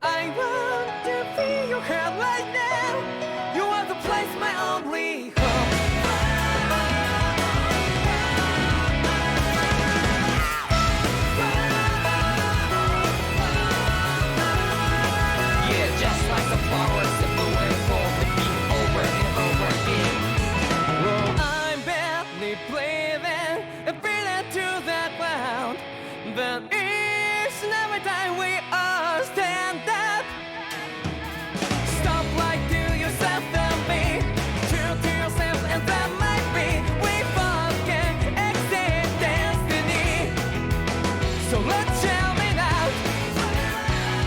I want to feel your heart right now. You are the place, my only home. Yeah, just like the flowers that bloom and fall, repeat over and over again. Oh, I'm barely breathing and feeling to the ground, but each and every time we all stand up. Stop like to yourself and be true to yourself, and that might be we both can exceed destiny. So let's tell me now.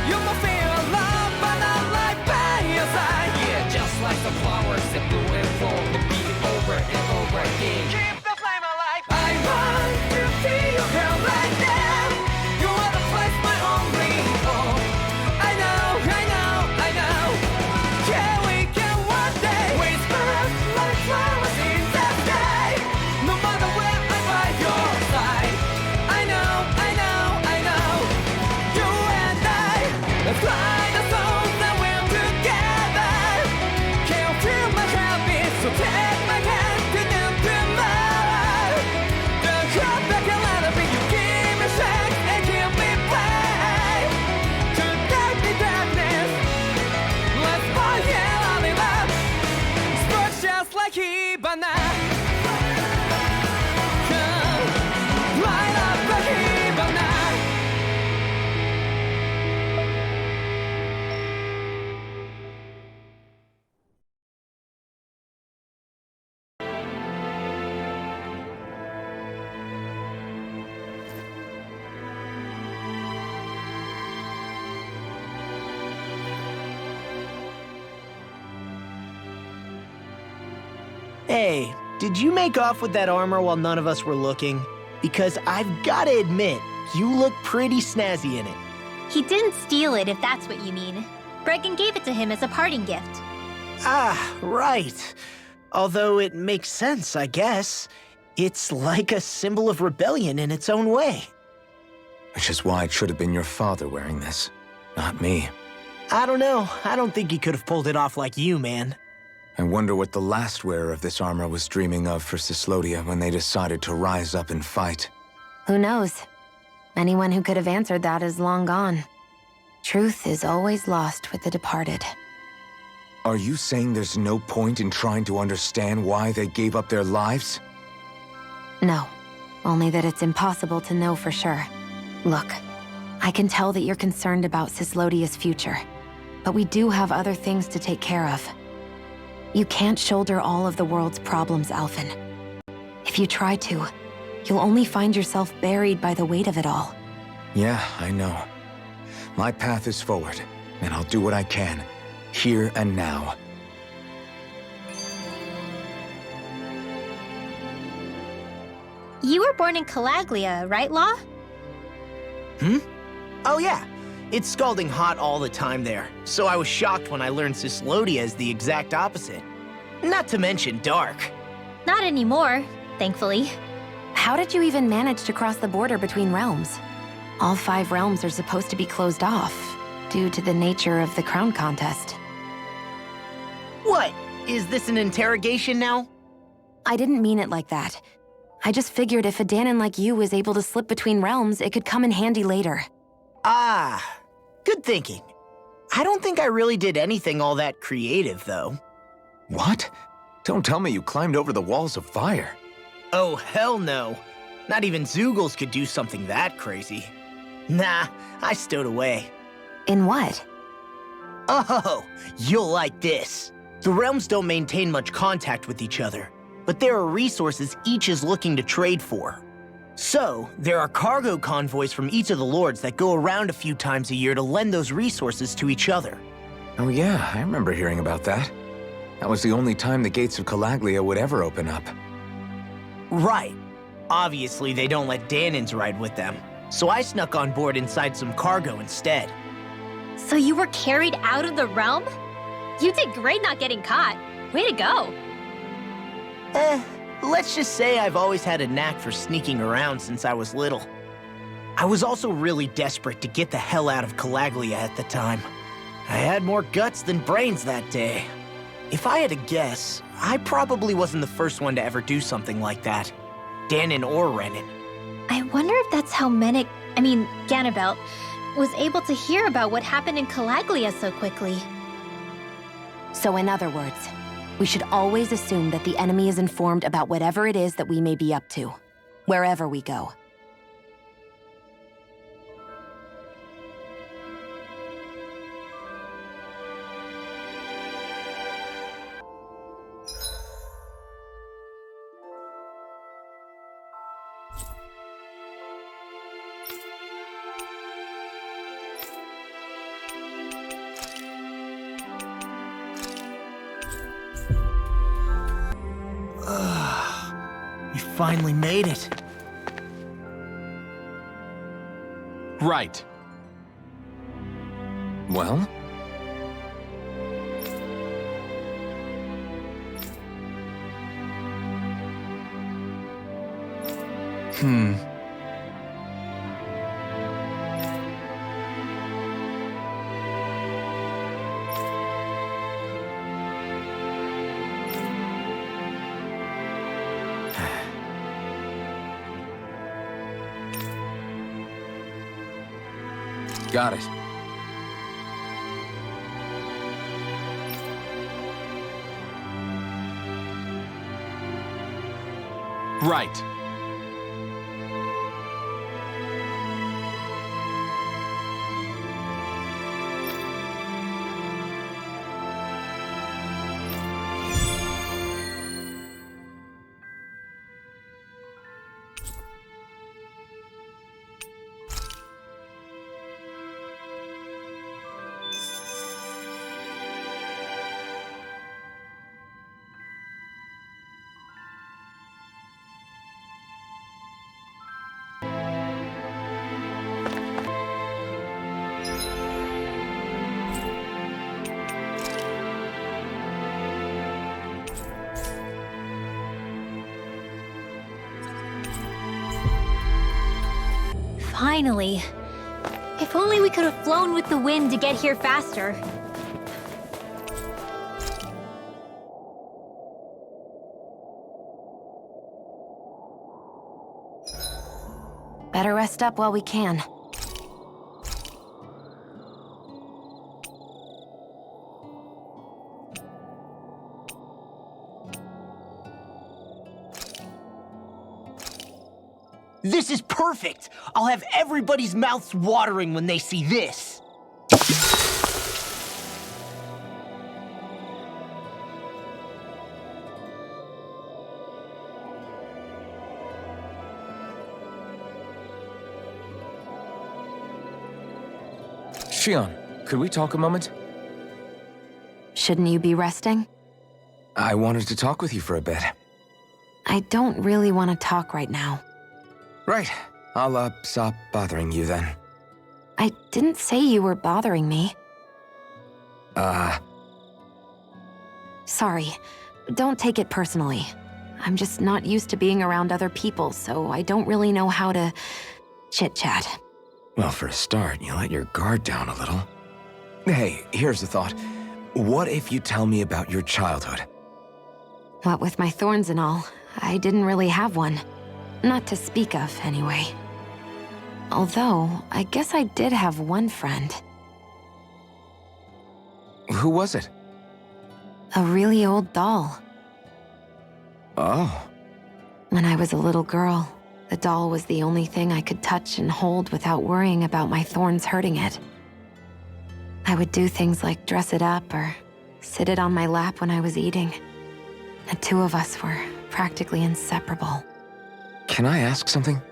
You must feel love, but not like by your side. Yeah, just like the flowers that bloom and fall, repeat over and over again. Keep the flame alive. I want to feel your heart right now. You are the place, my only home. I know, I know, I know. Yeah, we can one day whisper like flowers in the sky. No matter where I'm by your side. I know, I know, I know. You and I, let's fly the souls that we're together. Can't feel my heartbeat, so take my hand to the tomorrow. The heart that can let it be, you give me strength and give me faith. To dark the darkness, let's fall yeah, in love. Spark just like Hibana. Come, light up the Hibana. Hey, did you make off with that armor while none of us were looking? Because I've gotta admit, you look pretty snazzy in it. He didn't steal it, if that's what you mean. Bregan gave it to him as a parting gift. Ah, right. Although it makes sense, I guess. It's like a symbol of rebellion in its own way. Which is why it should have been your father wearing this, not me. I don't know. I don't think he could have pulled it off like you, man. I wonder what the last wearer of this armor was dreaming of for Cyslodia when they decided to rise up and fight. Who knows? Anyone who could have answered that is long gone. Truth is always lost with the departed. Are you saying there's no point in trying to understand why they gave up their lives? No, only that it's impossible to know for sure. Look, I can tell that you're concerned about Cyslodia's future, but we do have other things to take care of. You can't shoulder all of the world's problems, ALPHEN. If you try to, you'll only find yourself buried by the weight of it all. Yeah, I know. My path is forward, and I'll do what I can, here and now. You were born in Calaglia, right, Law? Oh yeah, it's scalding hot all the time there, so I was shocked when I learned Cyslodia is the exact opposite. Not to mention dark. Not anymore, thankfully. How did you even manage to cross the border between realms? All 5 realms are supposed to be closed off, due to the nature of the crown contest. What? Is this an interrogation now? I didn't mean it like that. I just figured if a DAHNAN like you was able to slip between realms, it could come in handy later. Ah, good thinking. I don't think I really did anything all that creative, though. What? Don't tell me you climbed over the walls of fire. Oh, hell no. Not even ZEUGLEs could do something that crazy. Nah, I stowed away. In what? Oh, you'll like this. The realms don't maintain much contact with each other, but there are resources each is looking to trade for. So, there are cargo convoys from each of the lords that go around a few times a year to lend those resources to each other. Oh yeah, I remember hearing about that. That was the only time the gates of Calaglia would ever open up. Right. Obviously, they don't let DAHNANs ride with them, so I snuck on board inside some cargo instead. So you were carried out of the realm? You did great not getting caught. Way to go. Let's just say I've always had a knack for sneaking around since I was little. I was also really desperate to get the hell out of Calaglia at the time, I had more guts than brains that day. If I had to guess, I probably wasn't the first one to ever do something like that. DAHNAN or Renan. I wonder if that's how Ganabelt, was able to hear about what happened in Calaglia so quickly. So in other words, we should always assume that the enemy is informed about whatever it is that we may be up to, wherever we go. We finally made it. Right. Well? Got it. Right. Finally. If only we could have flown with the wind to get here faster. Better rest up while we can. This is perfect! I'll have everybody's mouths watering when they see this. Shionne, could we talk a moment? Shouldn't you be resting? I wanted to talk with you for a bit. I don't really want to talk right now. Right. I'll, stop bothering you then. I didn't say you were bothering me. Sorry. Don't take it personally. I'm just not used to being around other people, so I don't really know how to chit-chat. Well, for a start, you let your guard down a little. Hey, here's the thought. What if you tell me about your childhood? What with my thorns and all, I didn't really have one. Not to speak of, anyway. Although, I guess I did have one friend. Who was it? A really old doll. Oh. When I was a little girl, the doll was the only thing I could touch and hold without worrying about my thorns hurting it. I would do things like dress it up or sit it on my lap when I was eating. The two of us were practically inseparable. Can I ask something?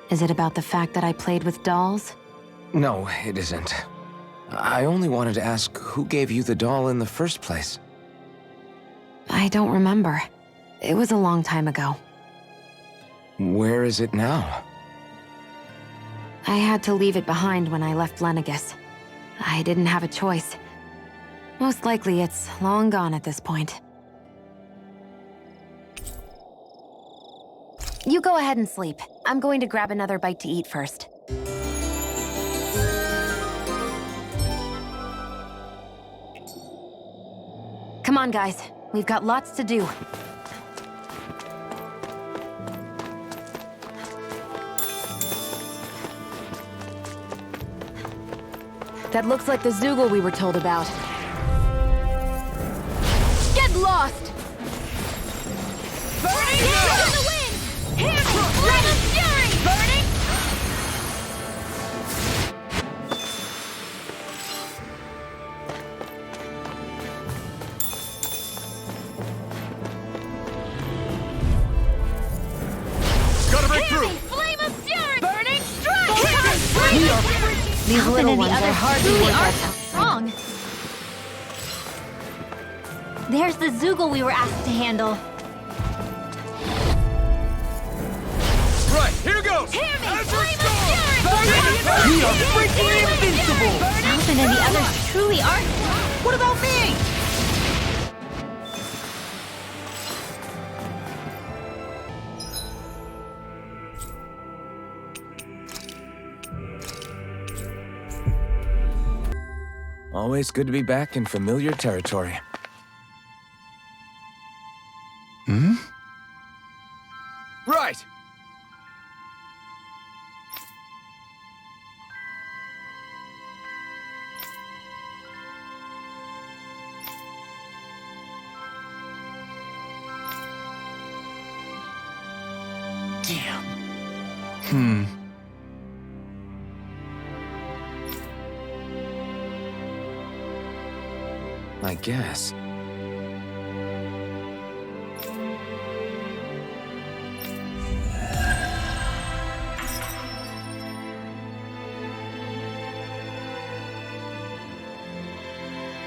Is it about the fact that I played with dolls? No, it isn't. I only wanted to ask who gave you the doll in the first place. I don't remember. It was a long time ago. Where is it now? I had to leave it behind when I left Lenegis. I didn't have a choice. Most likely it's long gone at this point. You go ahead and sleep. I'm going to grab another bite to eat first. Come on, guys. We've got lots to do. That looks like the ZEUGLE we were told about. Get lost! Burning! For the win! Hear me! Flame of fury! Burning! Gotta break Hear through! me! Flame of fury! Burning! Strike! These Alphen little and the ones are others hardly truly worth are our strong. There's the ZEUGLE we were asked to handle. Right, here goes! Hear me! As Flame of restored! fury! We are freaking invincible! Alphen and the others truly are. What about me? Always good to be back in familiar territory. Right! Damn. I guess.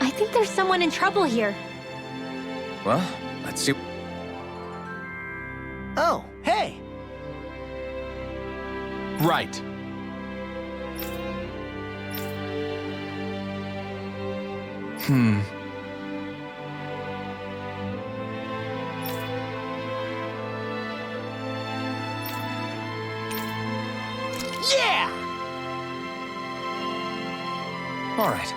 I think there's someone in trouble here. Well, let's see. Oh, hey. Right. Yeah! All right.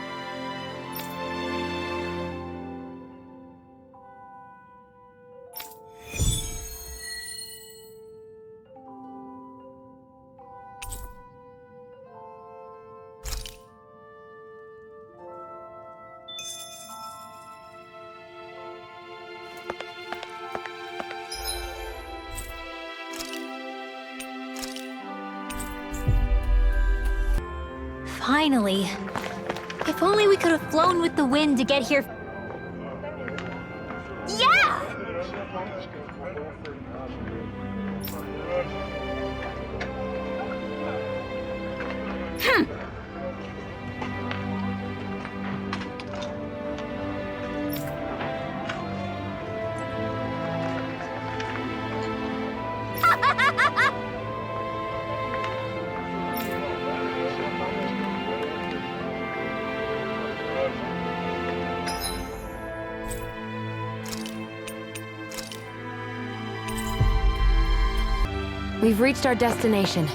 Finally. If only we could have flown with the wind to get here. Yeah! We've reached our destination.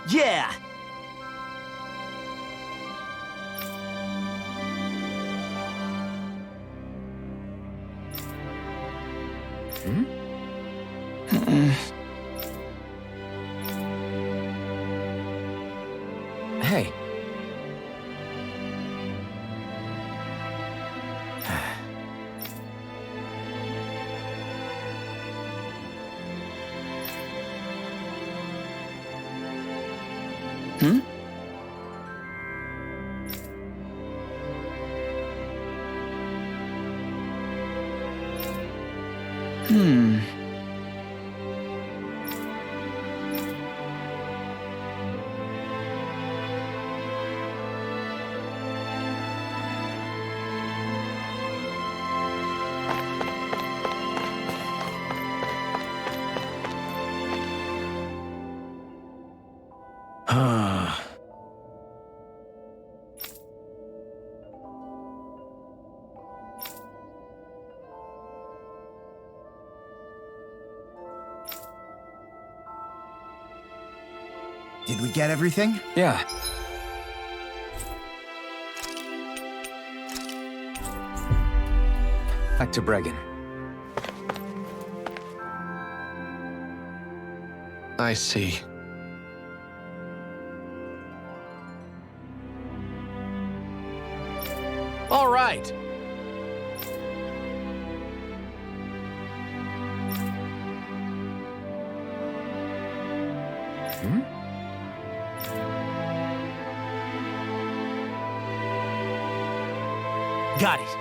Yeah! Hey. Did we get everything? Yeah. Back to Bregan. I see. All right. Got it.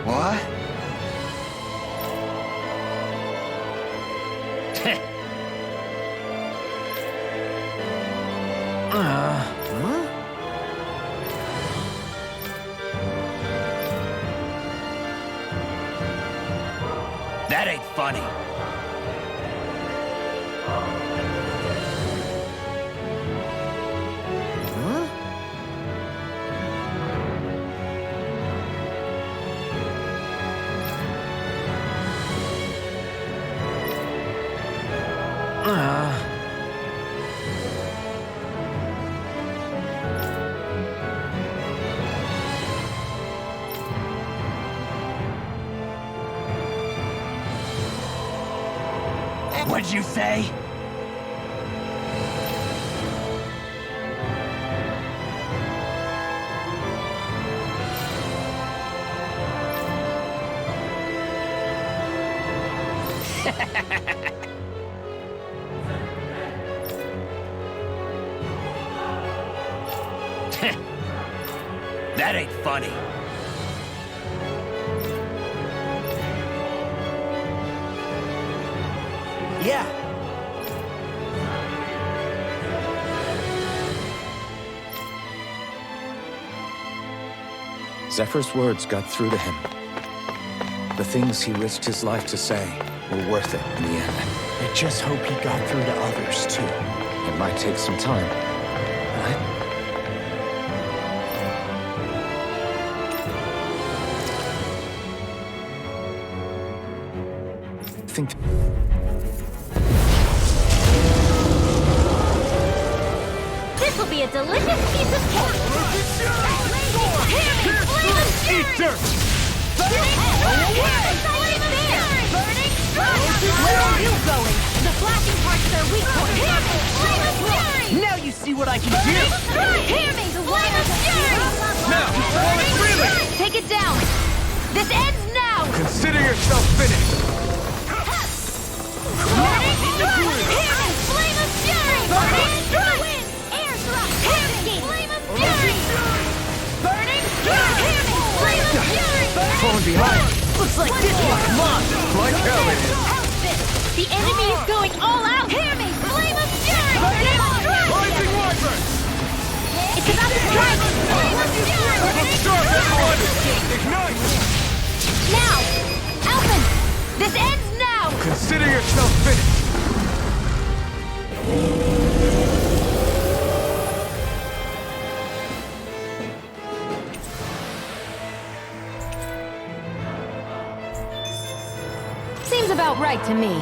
What? That ain't funny. What'd you say? That ain't funny. Yeah. Zephyr's words got through to him. The things he risked his life to say were worth it in the end. I just hope he got through to others, too. It might take some time, but I think... This'll be a delicious piece of cake! Hear me, flame of fury! Where are you going? The flashing part's their weak point. Hear me, flame of fury! Now you see what I can do! Hear me, flame of fury! Now, all is freely! Take it down! This ends now! Consider yourself finished! Burning strike! Hear me, flame of fury! Burning strike! Air thrust! Hear me, flame of fury! Burning strike! Hear me, flame of fury! Falling behind! Looks like this one's mine! Like hell it is! The enemy is going all out! Hear me, flame of fury! Burning strike! Rising Wyvern! It's about to strike! Flame of fury! Let's start, everyone! Ignite! Now! ALPHEN! This ends now! Consider yourself finished! Seems about right to me.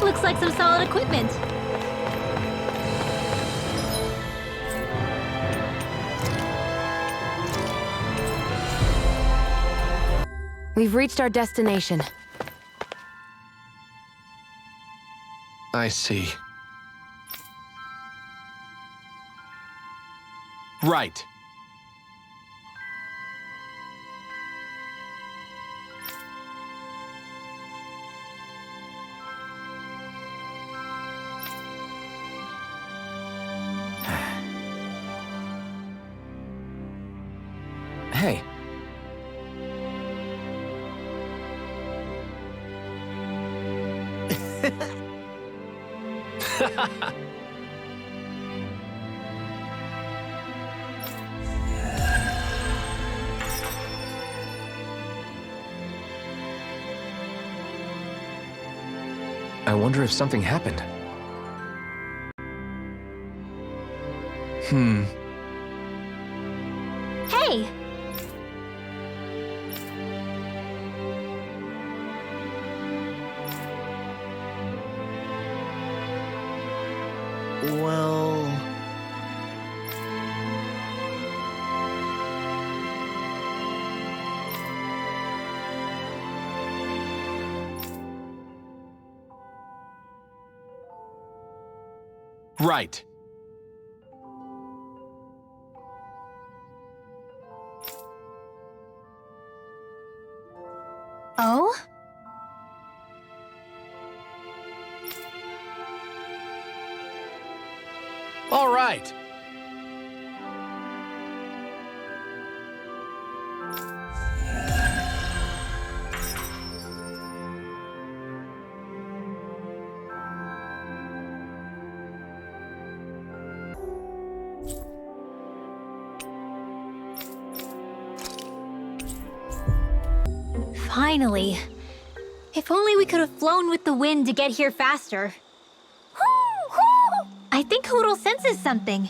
Looks like some solid equipment. We've reached our destination. I see. Right. Hey. I wonder if something happened. Hey! Well... Right. Oh? All right. Finally. If only we could have flown with the wind to get here faster. I think Hootle senses something.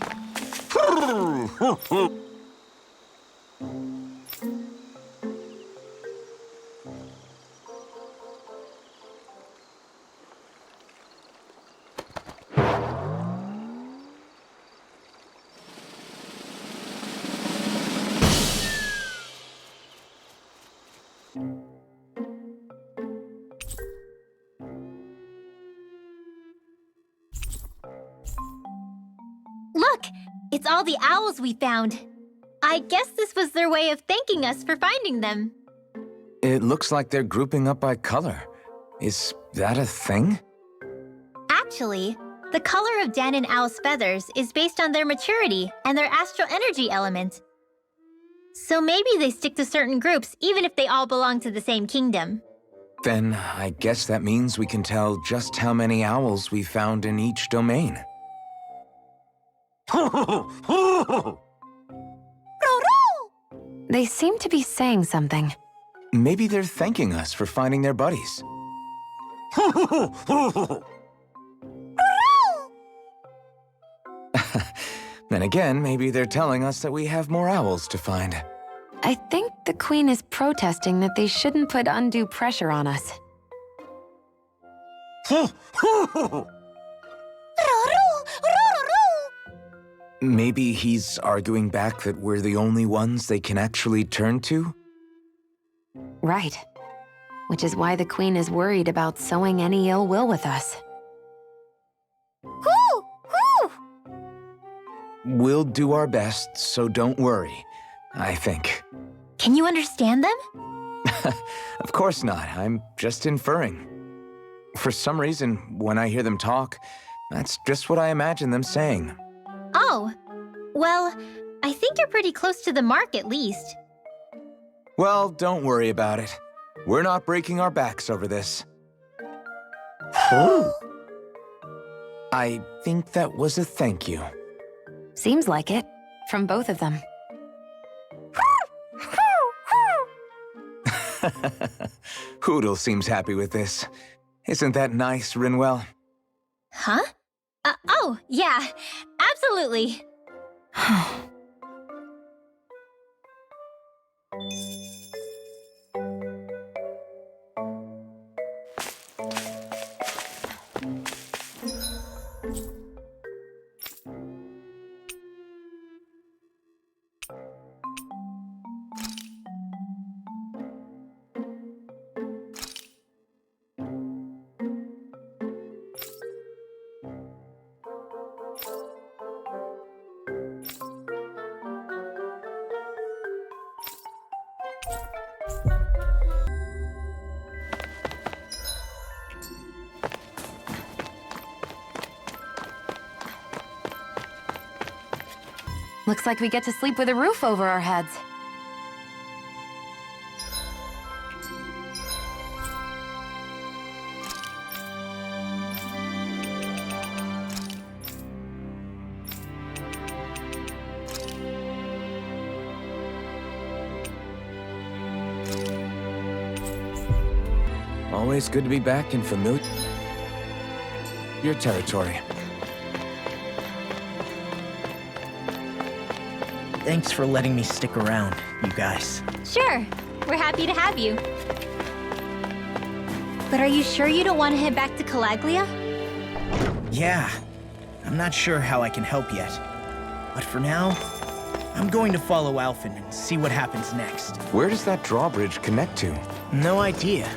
Look! It's all the owls we found. I guess this was their way of thanking us for finding them. It looks like they're grouping up by color. Is that a thing? Actually, the color of Danan owls' feathers is based on their maturity and their astral energy element. So maybe they stick to certain groups even if they all belong to the same kingdom. Then I guess that means we can tell just how many owls we found in each domain. They seem to be saying something. Maybe they're thanking us for finding their buddies. Then again, maybe they're telling us that we have more owls to find. I think the Queen is protesting that they shouldn't put undue pressure on us. Maybe he's arguing back that we're the only ones they can actually turn to? Right. Which is why the Queen is worried about sowing any ill will with us. We'll do our best, so don't worry, I think. Can you understand them? Of course not, I'm just inferring. For some reason, when I hear them talk, that's just what I imagine them saying. Oh, well, I think you're pretty close to the mark at least. Well, don't worry about it. We're not breaking our backs over this. I think that was a thank you. Seems like it, from both of them. Hootle seems happy with this. Isn't that nice, Rinwell? Huh? Oh, yeah, absolutely. Looks like we get to sleep with a roof over our heads. Always good to be back in familiar your territory. Thanks for letting me stick around, you guys. Sure, we're happy to have you. But are you sure you don't want to head back to Calaglia? Yeah, I'm not sure how I can help yet. But for now, I'm going to follow ALPHEN and see what happens next. Where does that drawbridge connect to? No idea,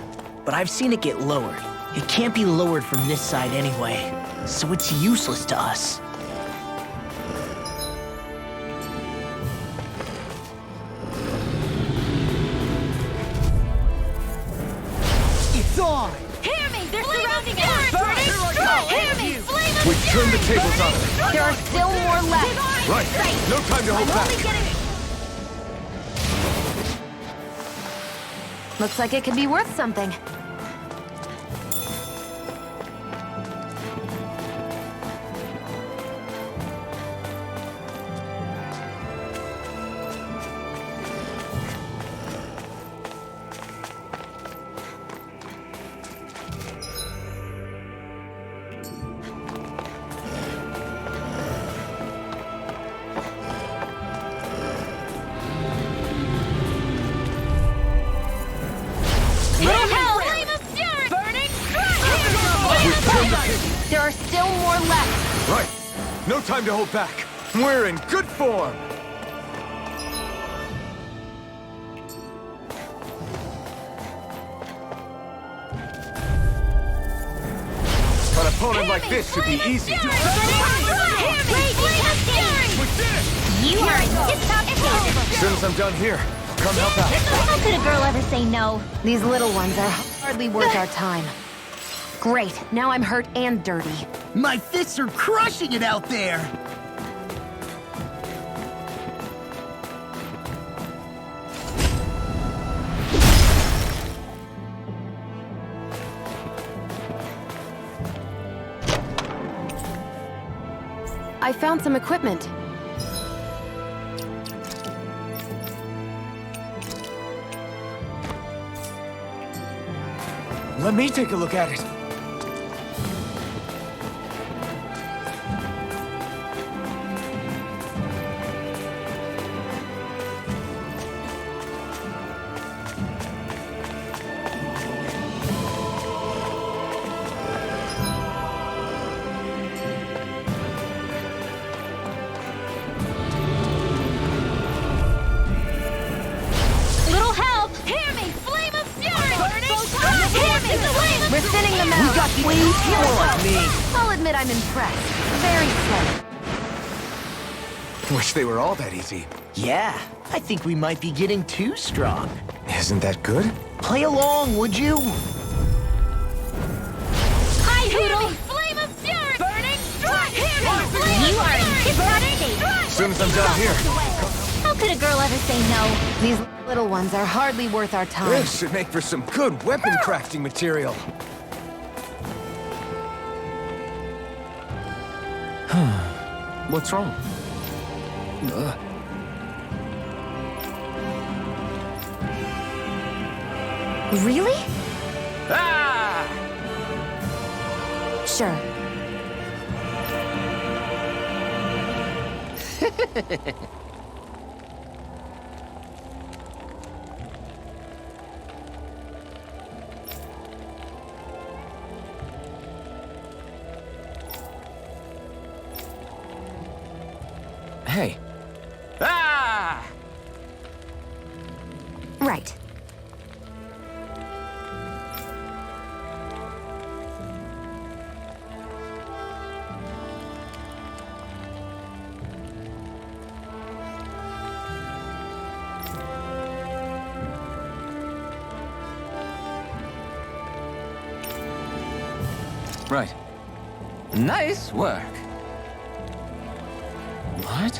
but I've seen it get lowered. It can't be lowered from this side anyway, so it's useless to us. It's on! Hear me! They're surrounding us! Hear me! Flame of We turned the tables on them. There are still more left. Right. No time to hold back. Looks like it could be worth something. There are still more left. Right. No time to hold back. We're in good form. An opponent like this should be easy. You are in tip-top shape. As soon as I'm done here, I'll come help out. How could a girl ever say no? These little ones are hardly worth our time. Great, now I'm hurt and dirty. My fists are crushing it out there! I found some equipment. Let me take a look at it. Little help! Hear me! Flame of fury! Hear me! Flame of We're thinning them out. We got way more like me! I'll admit I'm impressed. Very slight. Wish they were all that easy. Yeah, I think we might be getting too strong. Isn't that good? Play along, would you? Hi, Hoodle! Flame of fury! Burning strike! You are in tip-top shape. As soon as I'm done here, How could a girl ever say no? These little ones are hardly worth our time. this should make for some good weapon crafting material. What's wrong? Really? Ah! Sure. Hey, Ah! Right. Right. Nice work. what?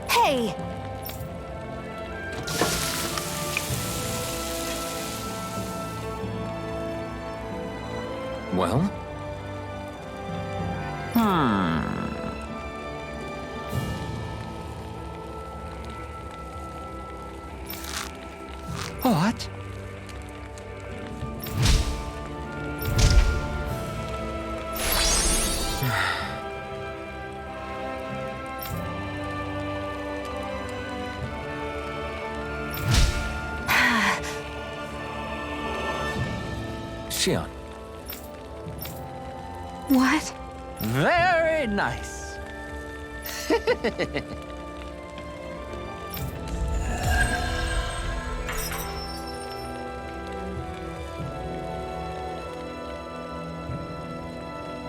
Hey! Hey! Well? What? Shionne. What? Very nice.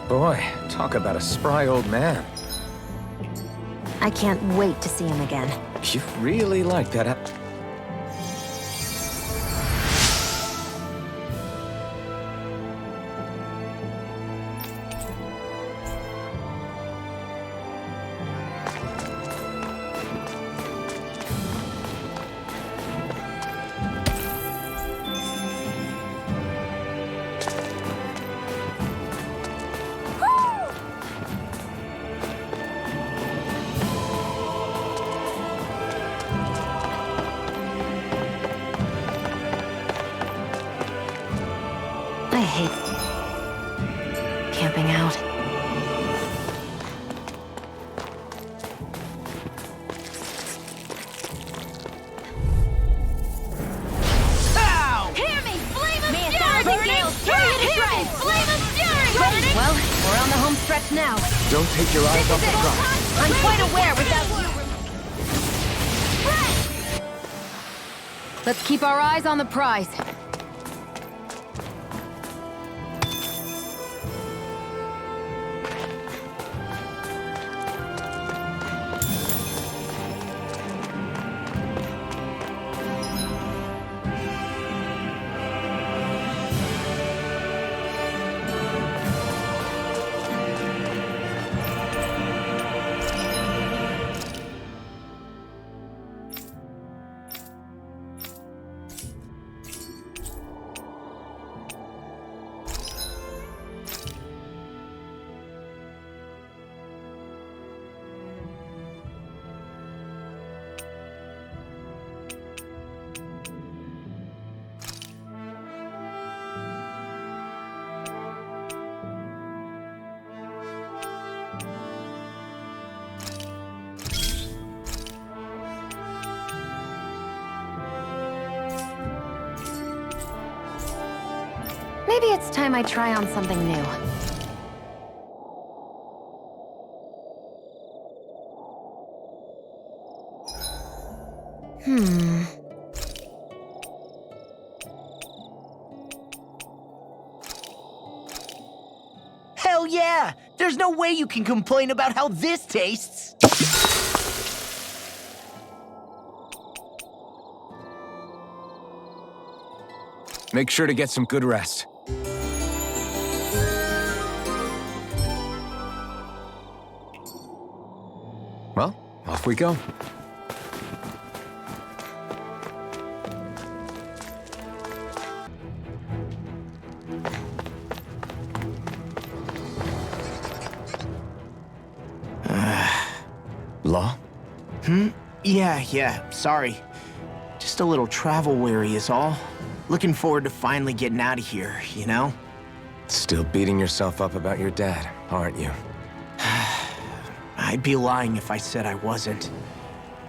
Boy, talk about a spry old man. I can't wait to see him again. You really like that. I hate camping out. Hear me! Flame of fury! Flame of fury! Well, we're on the home stretch now. Don't take your eyes off the prize. I'm quite aware without you. Let's keep our eyes on the prize. Maybe it's time I try on something new. Hell yeah! There's no way you can complain about how this tastes! Make sure to get some good rest. Well, off we go. Law? Yeah, sorry. Just a little travel weary is all. Looking forward to finally getting out of here, you know? Still beating yourself up about your dad, aren't you? I'd be lying if I said I wasn't.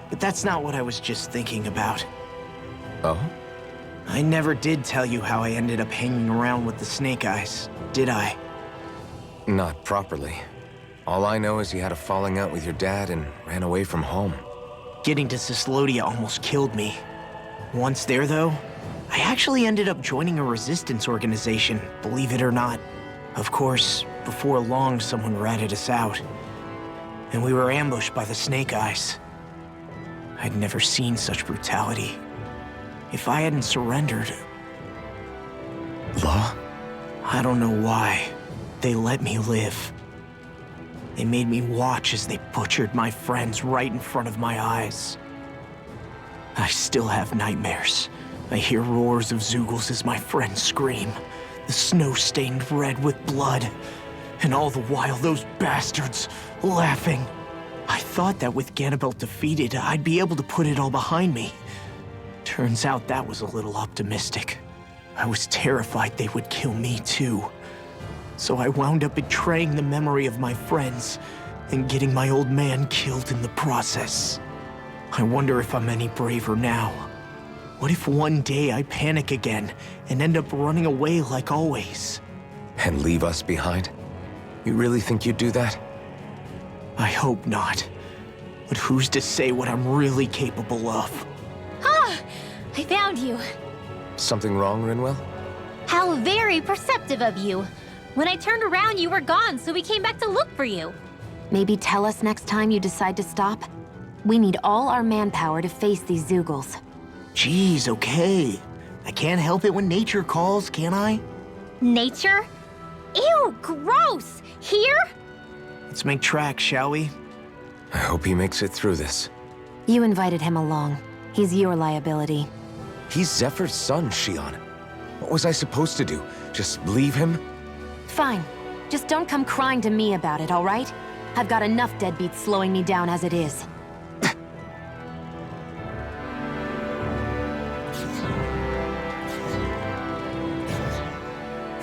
But that's not what I was just thinking about. Oh? I never did tell you how I ended up hanging around with the Snake Eyes, did I? Not properly. All I know is you had a falling out with your dad and ran away from home. Getting to CYSLODIA almost killed me. Once there, though, I actually ended up joining a resistance organization, believe it or not. Of course, before long, someone ratted us out. And we were ambushed by the Snake Eyes. I'd never seen such brutality. If I hadn't surrendered... Law? I don't know why. They let me live. They made me watch as they butchered my friends right in front of my eyes. I still have nightmares. I hear roars of ZEUGLEs as my friends scream, the snow stained red with blood. And all the while, those bastards laughing. I thought that with Ganabelt defeated, I'd be able to put it all behind me. Turns out that was a little optimistic. I was terrified they would kill me too. So I wound up betraying the memory of my friends and getting my old man killed in the process. I wonder if I'm any braver now. What if one day I panic again and end up running away like always? And leave us behind? You really think you'd do that? I hope not. But who's to say what I'm really capable of? Ah! I found you. Something wrong, Rinwell? How very perceptive of you. When I turned around, you were gone, so we came back to look for you. Maybe tell us next time you decide to stop? We need all our manpower to face these ZEUGLEs. Geez, okay. I can't help it when nature calls, can I? Nature? Ew, gross! Here? Let's make tracks, shall we? I hope he makes it through this. You invited him along. He's your liability. He's Zephyr's son, SHIONNE. What was I supposed to do? Just leave him? Fine. Just don't come crying to me about it, all right? I've got enough deadbeats slowing me down as it is.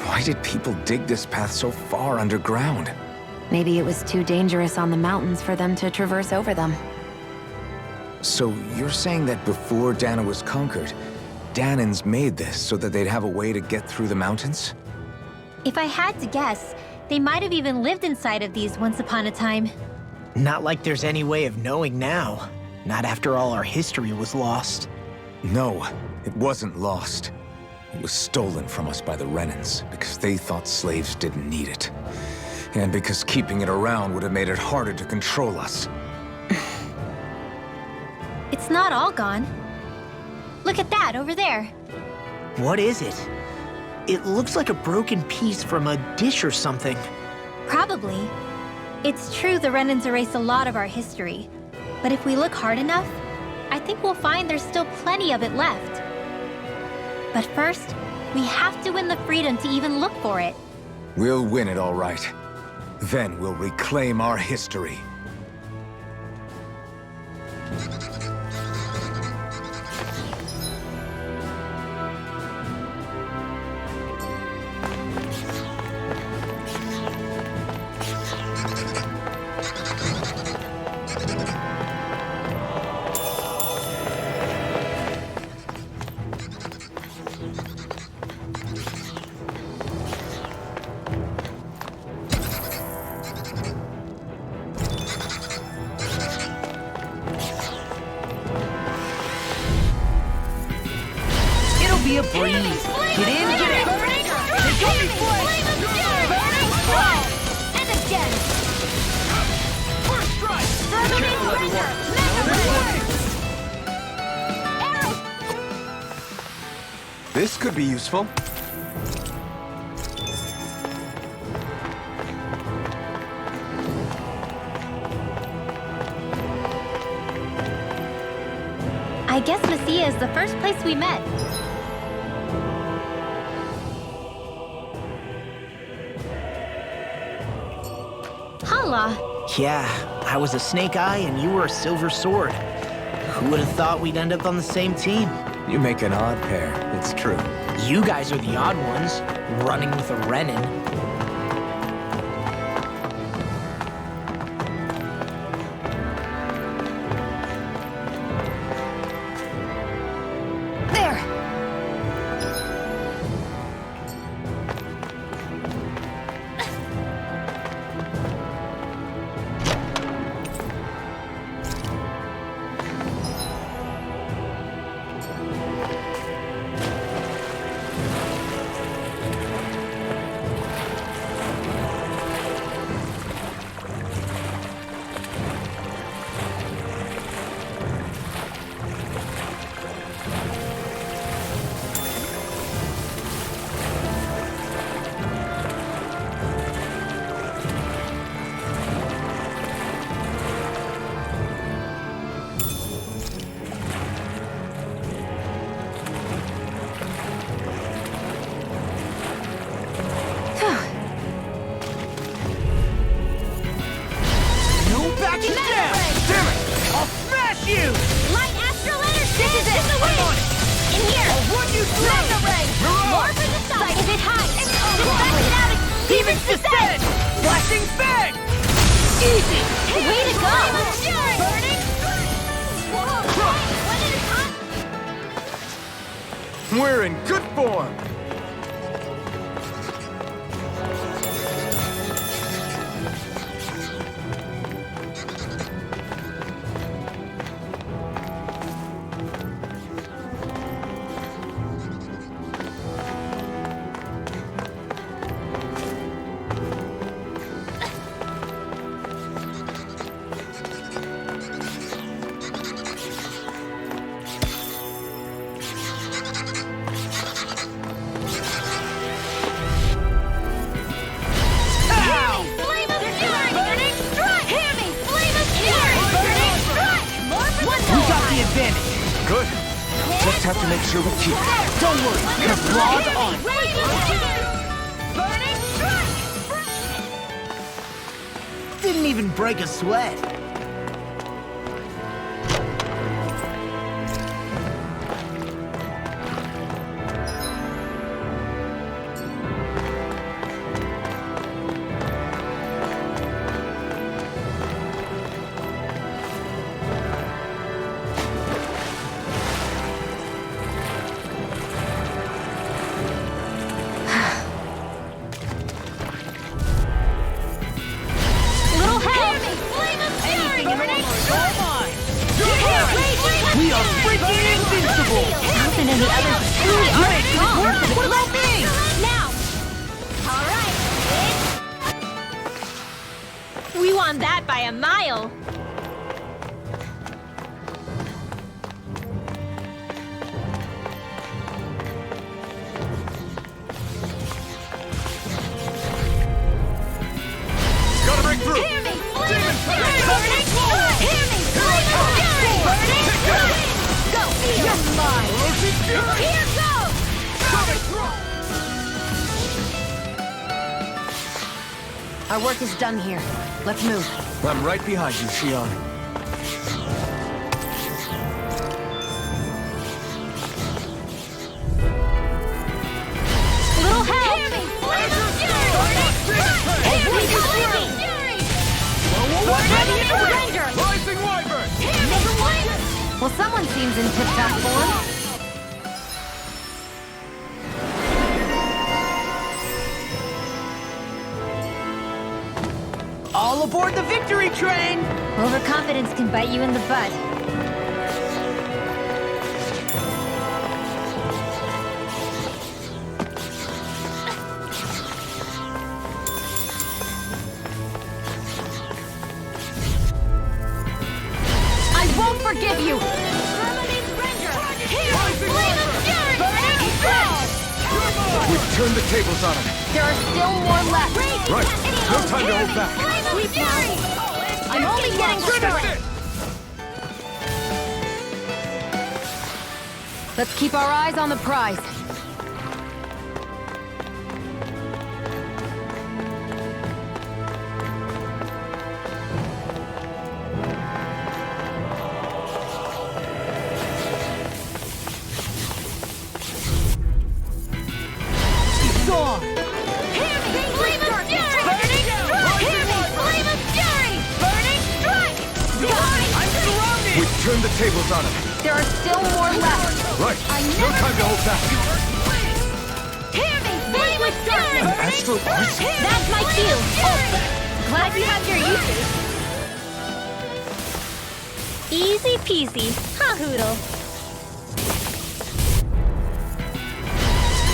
Why did people dig this path so far underground? Maybe it was too dangerous on the mountains for them to traverse over them. So you're saying that before Dahna was conquered, Dahnans made this so that they'd have a way to get through the mountains? If I had to guess, they might have even lived inside of these once upon a time. Not like there's any way of knowing now. Not after all our history was lost. No, it wasn't lost. It was stolen from us by the Renans because they thought slaves didn't need it. And because keeping it around would have made it harder to control us. It's not all gone. Look at that over there. What is it? It looks like a broken piece from a dish or something. Probably. It's true the Renans erased a lot of our history. But if we look hard enough, I think we'll find there's still plenty of it left. But first, we have to win the freedom to even look for it. We'll win it all right. Then we'll reclaim our history. Be a breeze. Get in, get out. Take off your And again! First strike! This could be useful. I guess Messia is the first place we met. Hala! Yeah, I was a snake eye and you were a silver sword. Who would have thought we'd end up on the same team? You make an odd pair, it's true. You guys are the odd ones, running with a Renin. There! Demon's Descent! Flashing Fang! Easy! Way to go! Burning! We're in good form! Good. Just have to make sure we keep it. Don't worry, the claw's on. Didn't even break a sweat. We are freaking invincible! ALPHEN and the others truly are strong. What about me? Now! Alright, we won that by a mile! Gotta break through! Hear me! Demon Fang! Burning! Hear me! Burning! Go! You're mine! Here goes! Our work is done here. Let's move. I'm right behind you, Shionne. Little help! Hear me! Rising Wyvern! Well, someone seems in tip-top form. All aboard the victory train! Overconfidence can bite you in the butt. I won't forgive you! We've turned the tables on him. There are still more left. Right. No time to hold back. I'm only getting started. Let's keep our eyes on the prize. We've turned the tables on him. There are still more left. Right. No time to hold back. An astral arts? That's my cue! Oh, glad you have your uses. Easy peasy, huh, Hoodle?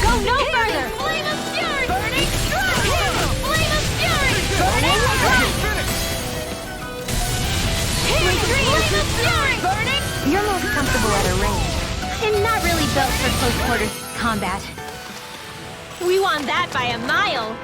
Go no further! Flame of Fury! Burning Strike! Flame of Fury! Burning Strike! Flame of Fury! Burning! You're most comfortable at a range. And not really built for close quarters combat. We won that by a mile!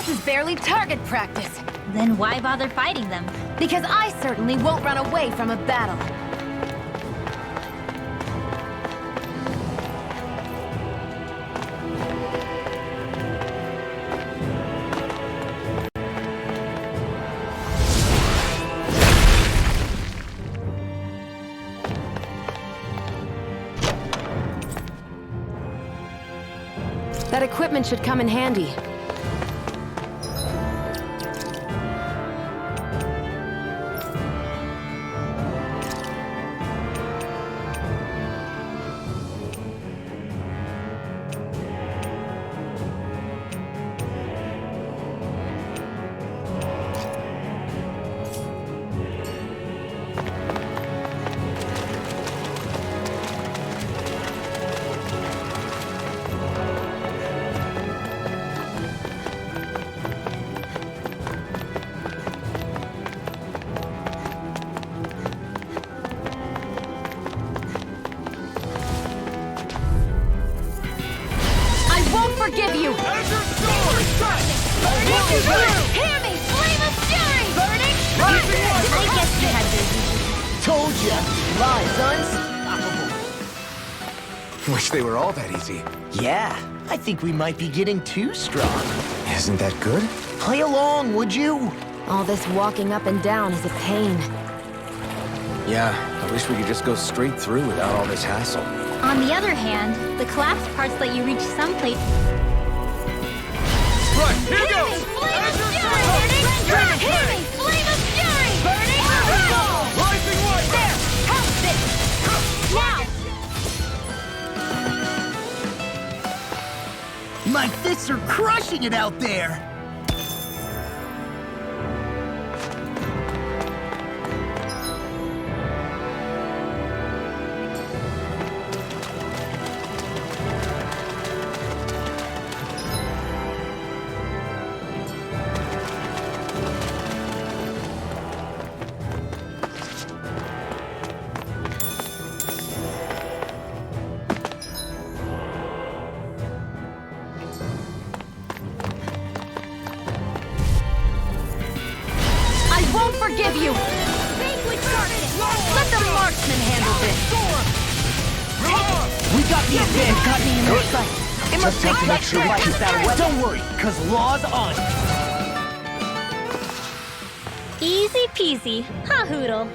This is barely target practice. Then why bother fighting them? Because I certainly won't run away from a battle. That equipment should come in handy. Forgive you! Hear me! Flame of fury! Burning! They guess you had their Told ya, lies unstoppable. Wish they were all that easy. Yeah, I think we might be getting too strong. Isn't that good? Play along, would you? All this walking up and down is a pain. Yeah, I wish we could just go straight through without all this hassle. On the other hand, the collapsed parts let you reach some place. Right, here goes! Flame of fury! Burning! Hear me! Flame of fury! Burning! Rising light! There! Help this! Now! My fists are crushing it out there! Forgive you! Let the marksman handle this! We got the advantage. Got me in their sight. It must take to make sure we keep that away. Don't worry, cause law's on. Easy peasy. Ha hoodle.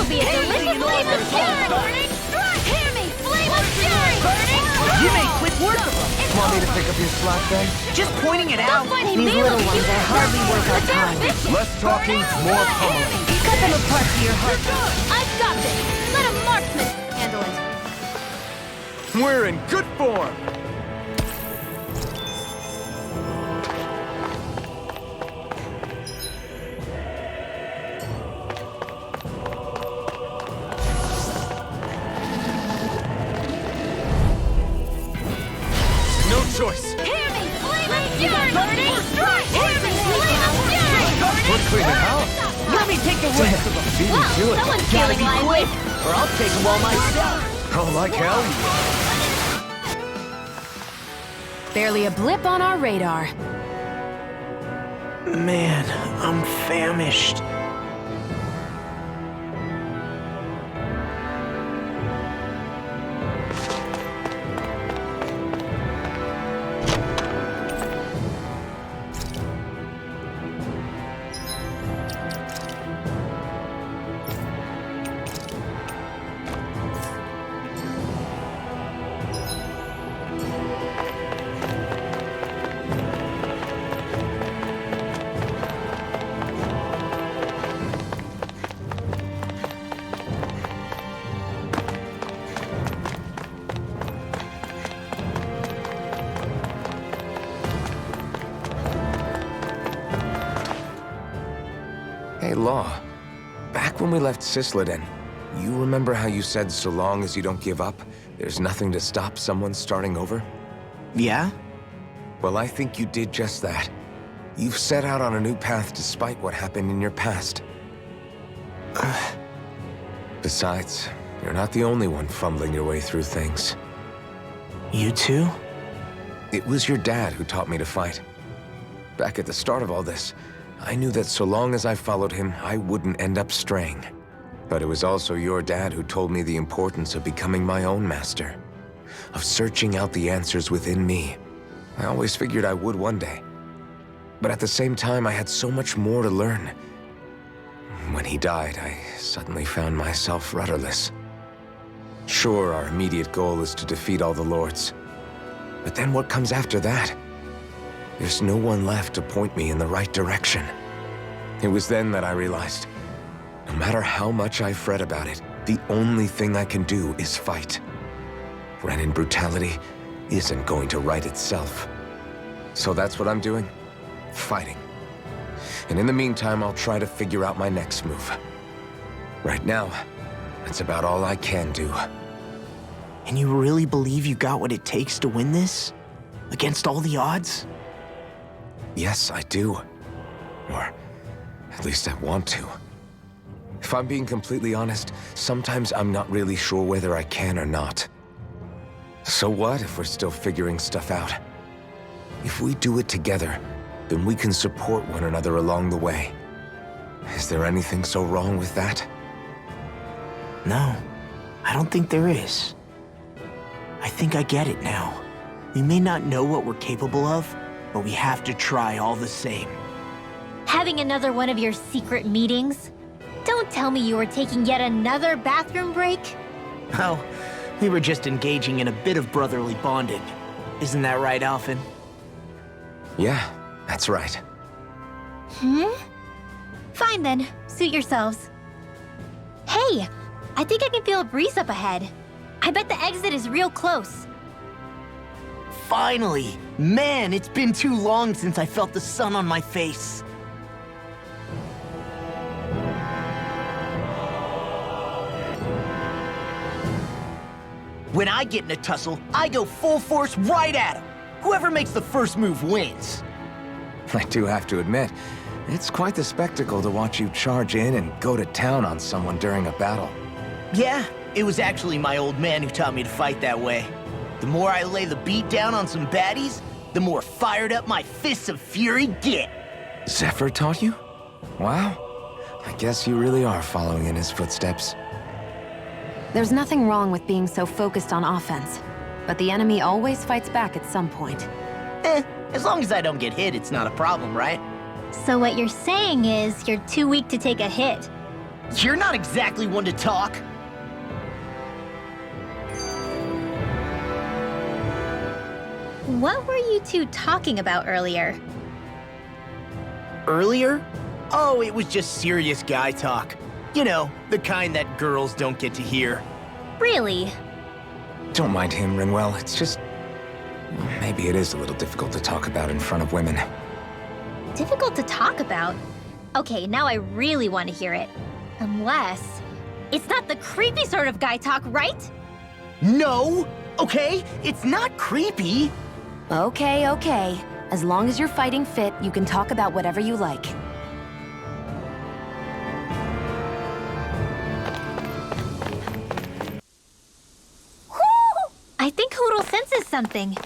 Be a delicious flame of fury! Burning! Hear me! Flame of fury! Burning! You made quick work of them. Want me to pick up your slack then? Just pointing it out. These These little ones are hardly worth our time. Less talking, more pummeling. Cut them apart to your heart. I've got this! Let a marksman handle it! We're in good form! Choice. Hear me! Flame of fury! Burning! Hear me! Flame of fury! Burning! We're cleaning house. Let me take the rest of them. Wow, someone's feeling lively! or I'll take them all myself. Oh, like hell? Barely a blip on our radar. Man, I'm famished. Hey, Law. Back when we left CYSLODIAS, you remember how you said so long as you don't give up, there's nothing to stop someone starting over? Yeah? Well, I think you did just that. You've set out on a new path despite what happened in your past. Besides, you're not the only one fumbling your way through things. You too? It was your dad who taught me to fight. Back at the start of all this, I knew that so long as I followed him, I wouldn't end up straying. But it was also your dad who told me the importance of becoming my own master, of searching out the answers within me. I always figured I would one day. But at the same time, I had so much more to learn. When he died, I suddenly found myself rudderless. Sure, our immediate goal is to defeat all the lords. But then what comes after that? There's no one left to point me in the right direction. It was then that I realized, no matter how much I fret about it, the only thing I can do is fight. Renin brutality isn't going to right itself. So that's what I'm doing, fighting. And in the meantime, I'll try to figure out my next move. Right now, that's about all I can do. And you really believe you got what it takes to win this? Against all the odds? Yes, I do. Or at least I want to. If I'm being completely honest, sometimes I'm not really sure whether I can or not. So what if we're still figuring stuff out? If we do it together, then we can support one another along the way. Is there anything so wrong with that? No, I don't think there is. I think I get it now. We may not know what we're capable of, but we have to try all the same. Having another one of your secret meetings? Don't tell me you were taking yet another bathroom break? Oh, we were just engaging in a bit of brotherly bonding. Isn't that right, ALPHEN? Yeah, that's right. Fine then, suit yourselves. Hey, I think I can feel a breeze up ahead. I bet the exit is real close. Finally! Man, it's been too long since I felt the sun on my face. When I get in a tussle, I go full force right at him. Whoever makes the first move wins. I do have to admit, it's quite the spectacle to watch you charge in and go to town on someone during a battle. Yeah, it was actually my old man who taught me to fight that way. The more I lay the beat down on some baddies, the more fired up my fists of fury get. Zephyr taught you? Wow. I guess you really are following in his footsteps. There's nothing wrong with being so focused on offense, but the enemy always fights back at some point. As long as I don't get hit, it's not a problem, right? So what you're saying is you're too weak to take a hit. You're not exactly one to talk. What were you two talking about earlier? Earlier? Oh, it was just serious guy talk. You know, the kind that girls don't get to hear. Really? Don't mind him, RINWELL. It's just... maybe it is a little difficult to talk about in front of women. Difficult to talk about? Okay, now I really want to hear it. Unless... it's not the creepy sort of guy talk, right? No! Okay, it's not creepy. Okay, okay. As long as you're fighting fit, you can talk about whatever you like. I think Hoodle senses something.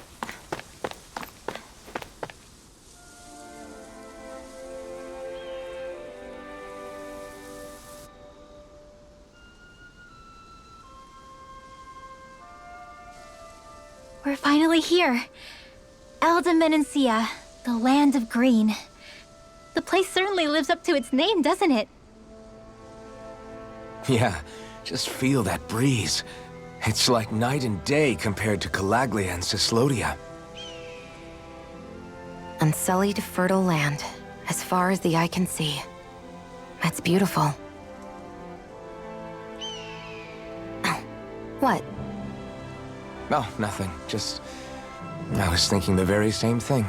We're finally here. ELDE MENANCIA, the land of green. The place certainly lives up to its name, doesn't it? Yeah, just feel that breeze. It's like night and day compared to Calaglia and Cyslodia. Unsullied, fertile land, as far as the eye can see. That's beautiful. Oh, what? Oh, nothing. Just... I was thinking the very same thing.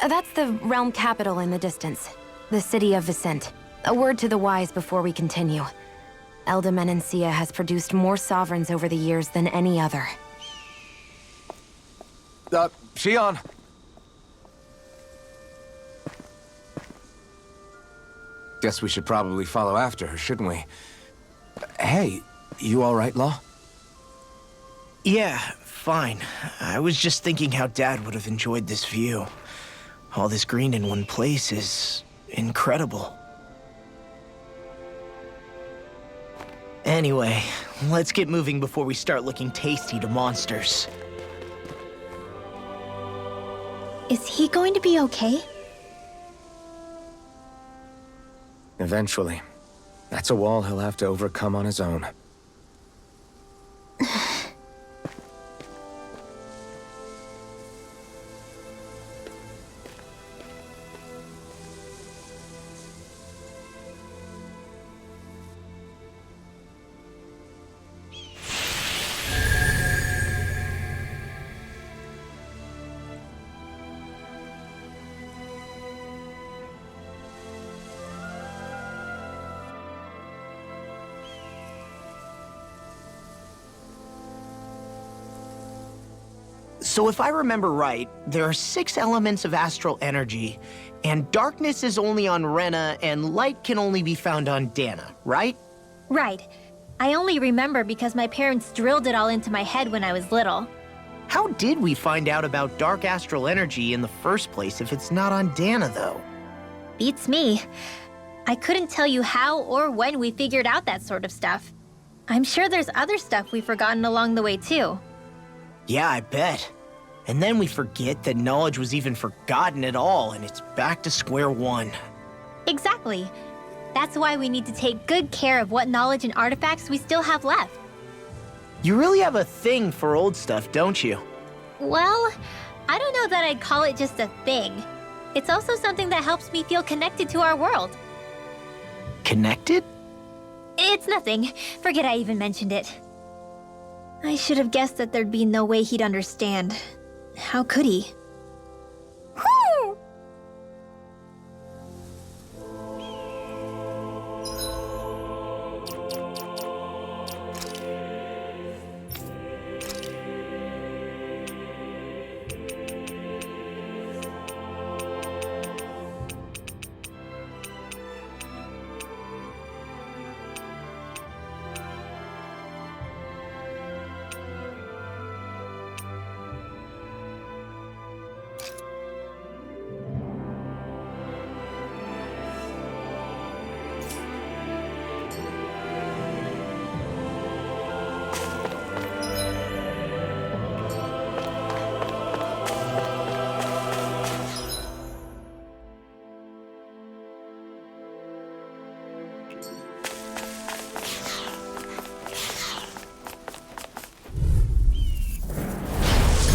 That's the realm capital in the distance. The city of Vicent. A word to the wise before we continue. ELDE MENANCIA has produced more sovereigns over the years than any other. Shionne! Guess we should probably follow after her, shouldn't we? Hey, you all right, Law? Yeah, fine. I was just thinking how Dad would have enjoyed this view. All this green in one place is incredible. Anyway, let's get moving before we start looking tasty to monsters. Is he going to be okay? Eventually. That's a wall he'll have to overcome on his own. So if I remember right, there are 6 elements of astral energy, and darkness is only on Rena, and light can only be found on Dana, right? Right. I only remember because my parents drilled it all into my head when I was little. How did we find out about dark astral energy in the first place if it's not on Dana, though? Beats me. I couldn't tell you how or when we figured out that sort of stuff. I'm sure there's other stuff we've forgotten along the way, too. Yeah, I bet. And then we forget that knowledge was even forgotten at all, and it's back to square one. Exactly. That's why we need to take good care of what knowledge and artifacts we still have left. You really have a thing for old stuff, don't you? Well, I don't know that I'd call it just a thing. It's also something that helps me feel connected to our world. Connected? It's nothing. Forget I even mentioned it. I should have guessed that there'd be no way he'd understand. How could he? Whew!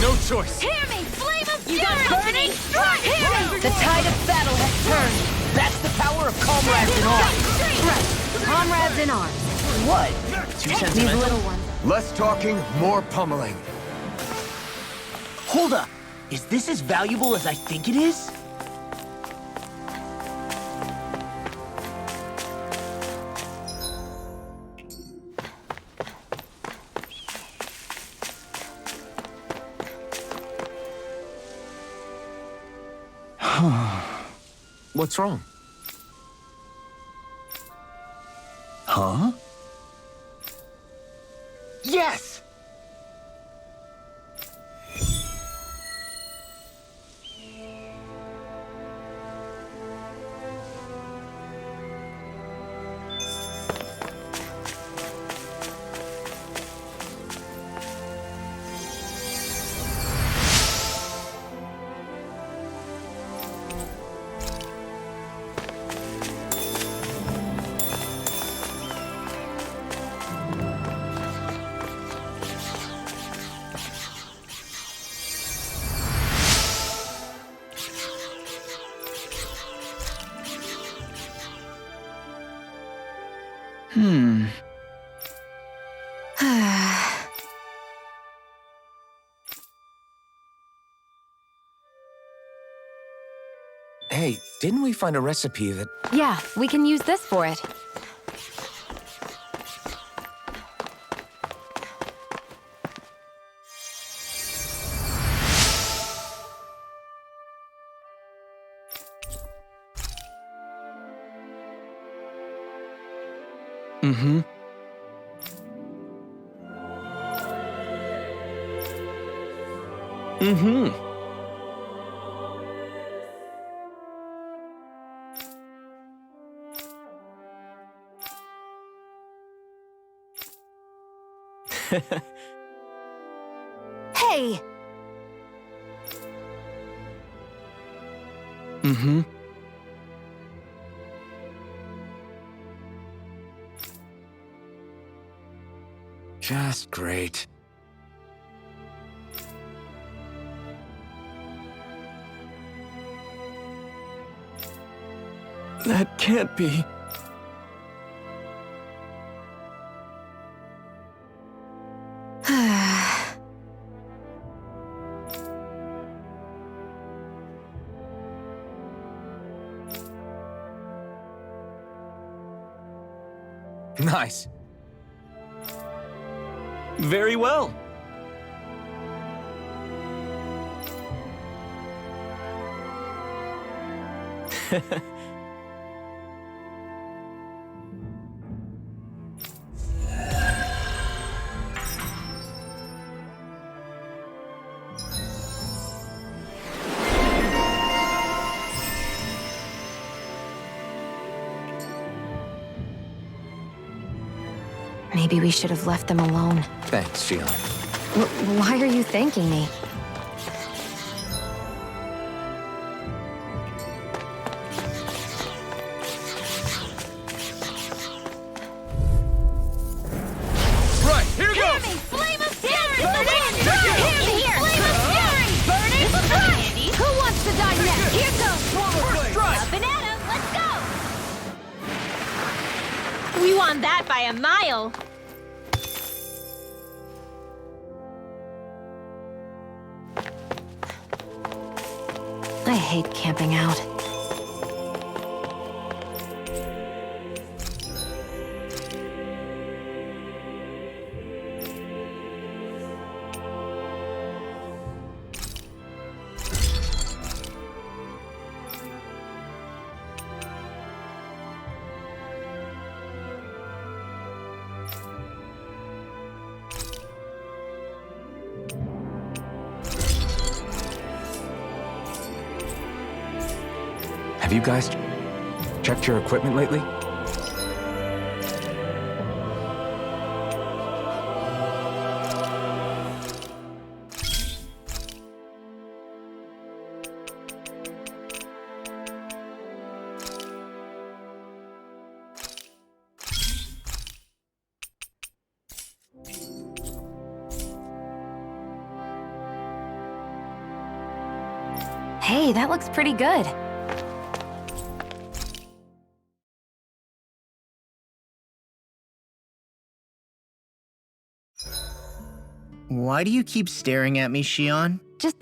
No choice. Hear me, flame of fury! Strike! The tide of battle has turned. That's the power of comrades in arms. Right. Comrades in arms. What? Too These sentimental? little ones. Less talking, more pummeling. Hold up. Is this as valuable as I think it is? What's wrong? Huh? Hey, didn't we find a recipe that... Yeah, we can use this for it. Mm-hmm. Mm-hmm. Hey! Mm-hmm. Just great. That can't be. Nice. Very well. Maybe we should have left them alone. Thanks, Shionne. Why are you thanking me? Right, here goes! Flame of fury! Here! Flame of fury! Burning strike! Who wants to die next? Here goes! Up and at 'em! Let's go! We won that by a mile! I hate camping out. Have you guys checked your equipment lately? Hey, that looks pretty good. Why do you keep staring at me, Shionne? Just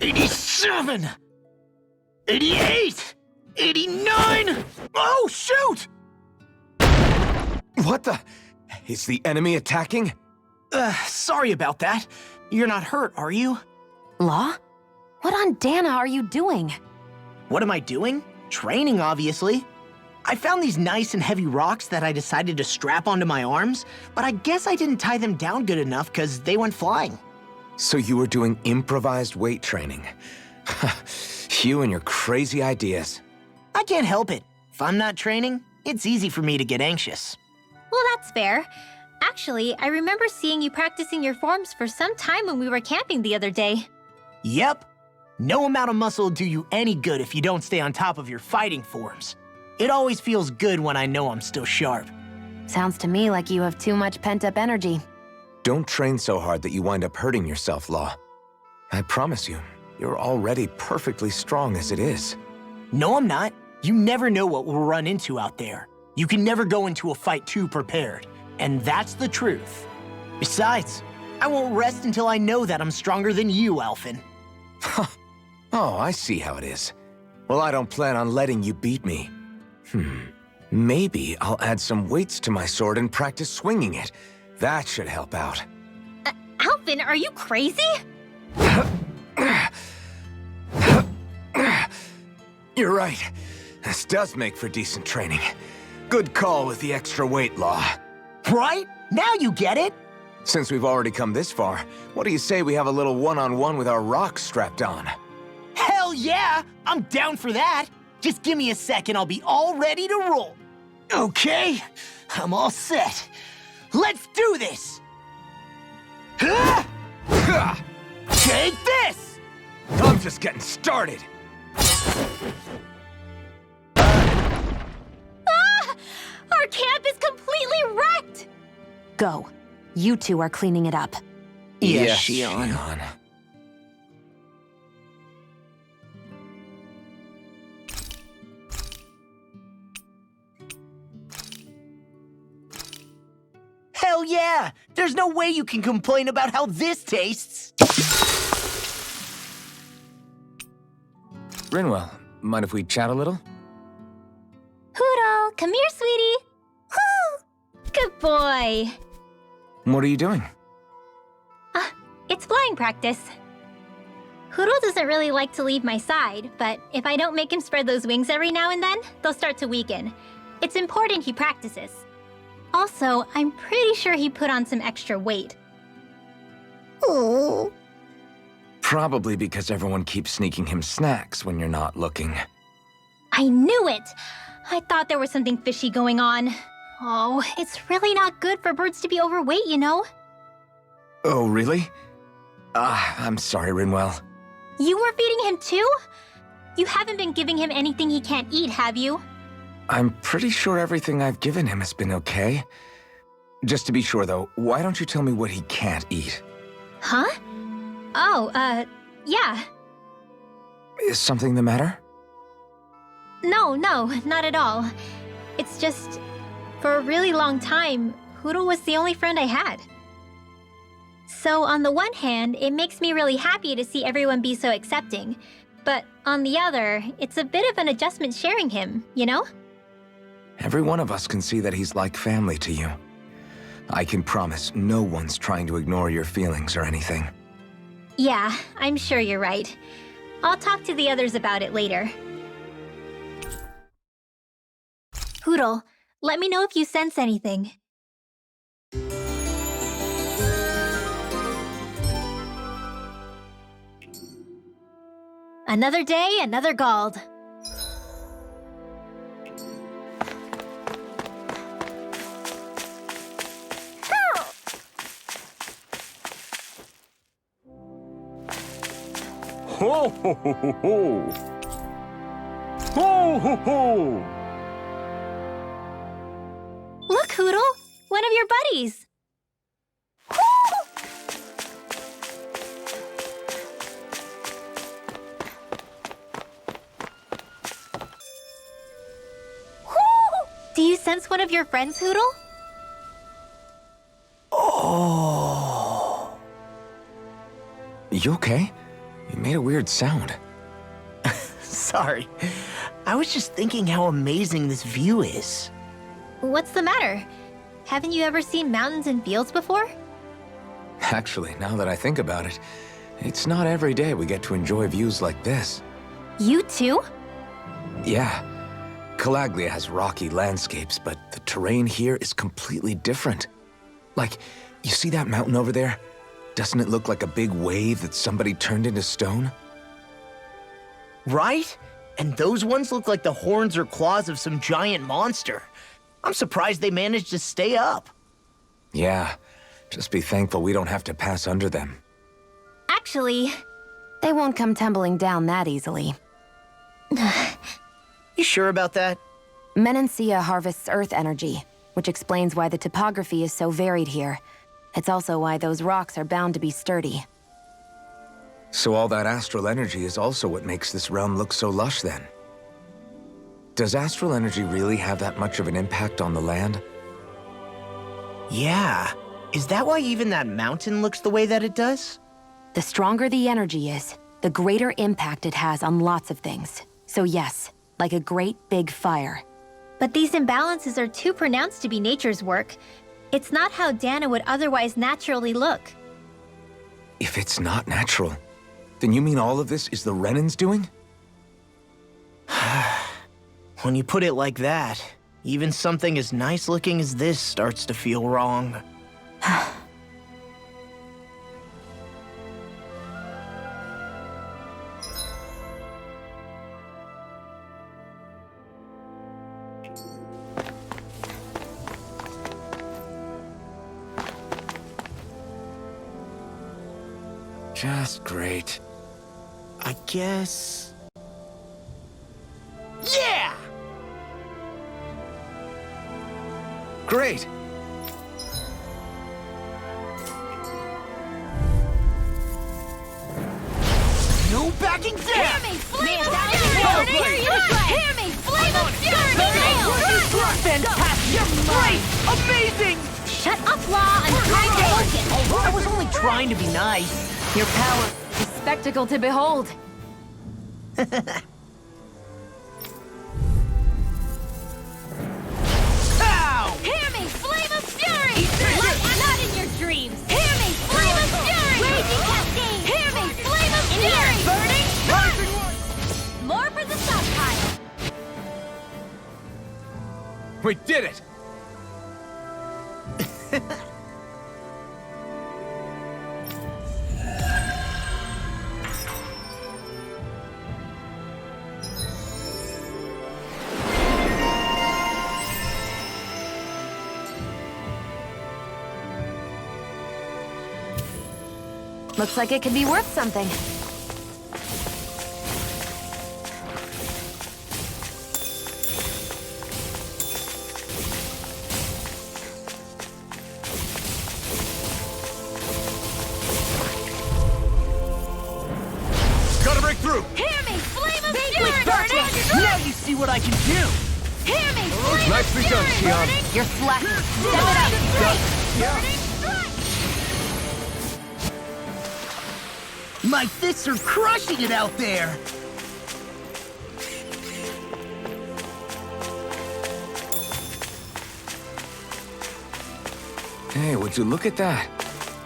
87! 88! 89! Oh, shoot! What the? Is the enemy attacking? Sorry about that. You're not hurt, are you? Law? What on Dana are you doing? What am I doing? Training, obviously. I found these nice and heavy rocks that I decided to strap onto my arms, but I guess I didn't tie them down good enough because they went flying. So you were doing improvised weight training. You and your crazy ideas. I can't help it. If I'm not training, it's easy for me to get anxious. Well, that's fair. Actually, I remember seeing you practicing your forms for some time when we were camping the other day. Yep. No amount of muscle will do you any good if you don't stay on top of your fighting forms. It always feels good when I know I'm still sharp. Sounds to me like you have too much pent-up energy. Don't train so hard that you wind up hurting yourself, Law. I promise you, you're already perfectly strong as it is. No, I'm not. You never know what we'll run into out there. You can never go into a fight too prepared, and that's the truth. Besides, I won't rest until I know that I'm stronger than you, ALPHEN. Oh, I see how it is. Well, I don't plan on letting you beat me. Maybe I'll add some weights to my sword and practice swinging it. That should help out. ALPHEN, are you crazy? You're right. This does make for decent training. Good call with the extra weight law. Right? Now you get it! Since we've already come this far, what do you say we have a little one-on-one with our rocks strapped on? Hell yeah! I'm down for that! Just give me a second, I'll be all ready to roll. Okay, I'm all set. Let's do this! Take this! I'm just getting started. Our camp is completely wrecked! Go. You two are cleaning it up. Yes, Shionne. Hell yeah! There's no way you can complain about how this tastes! RINWELL, mind if we chat a little? Hootle, come here, sweetie. Woo! Good boy. What are you doing? It's flying practice. Hootle doesn't really like to leave my side, but if I don't make him spread those wings every now and then, they'll start to weaken. It's important he practices. Also, I'm pretty sure he put on some extra weight. Oh. Probably because everyone keeps sneaking him snacks when you're not looking. I knew it! I thought there was something fishy going on. Oh, it's really not good for birds to be overweight, you know? Oh, really? I'm sorry, RINWELL. You were feeding him too? You haven't been giving him anything he can't eat, have you? I'm pretty sure everything I've given him has been okay. Just to be sure, though, why don't you tell me what he can't eat? Huh? Oh, yeah. Is something the matter? No, not at all. It's just, for a really long time, Hootle was the only friend I had. So on the one hand, it makes me really happy to see everyone be so accepting. But on the other, it's a bit of an adjustment sharing him, you know? Every one of us can see that he's like family to you. I can promise no one's trying to ignore your feelings or anything. Yeah, I'm sure you're right. I'll talk to the others about it later. Hootle, let me know if you sense anything. Another day, another Gald. Ho ho ho ho ho! Ho ho ho! Look, Hootle! One of your buddies! Do you sense one of your friends, Hootle? Oh. You okay? You made a weird sound. Sorry. I was just thinking how amazing this view is. What's the matter? Haven't you ever seen mountains and fields before? Actually, now that I think about it, it's not every day we get to enjoy views like this. You too? Yeah. Calaglia has rocky landscapes, but the terrain here is completely different. Like, you see that mountain over there? Doesn't it look like a big wave that somebody turned into stone? Right? And those ones look like the horns or claws of some giant monster. I'm surprised they managed to stay up. Yeah. Just be thankful we don't have to pass under them. Actually, They won't come tumbling down that easily. You sure about that? Menancia harvests earth energy, which explains why the topography is so varied here. It's also why those rocks are bound to be sturdy. So all that astral energy is also what makes this realm look so lush then? does astral energy really have that much of an impact on the land? Yeah. Is that why even that mountain looks the way that it does? The stronger the energy is, the greater impact it has on lots of things. So yes, like a great big fire. But these imbalances are too pronounced to be nature's work. It's not how Dana would otherwise naturally look. If it's not natural, then you mean all of this is the Renans doing? When you put it like that, even something as nice looking as this starts to feel wrong. Just great. I guess... Yeah! Great! No backing down! Hear me, flame of fury! Hear me, flame of fury! Fantastic! Great! Amazing! Shut up, Law! I'm trying to focus! I was only trying to be nice. Your power is spectacle to behold. Ow! Hear me, flame of fury! Not in your dreams! Hear me, flame of fury! Raging cascade! Hear me, flame of fury! Burning strike! More for the stockpile! We did it! Looks like it could be worth something. Gotta break through! Hear me, flame of fury! Burning Now you see what I can do! Hear me, flame Nicely of done, fury! Shionne. Burning You're slacking. Step it up! Burning strike! My fists are crushing it out there! Hey, would you look at that?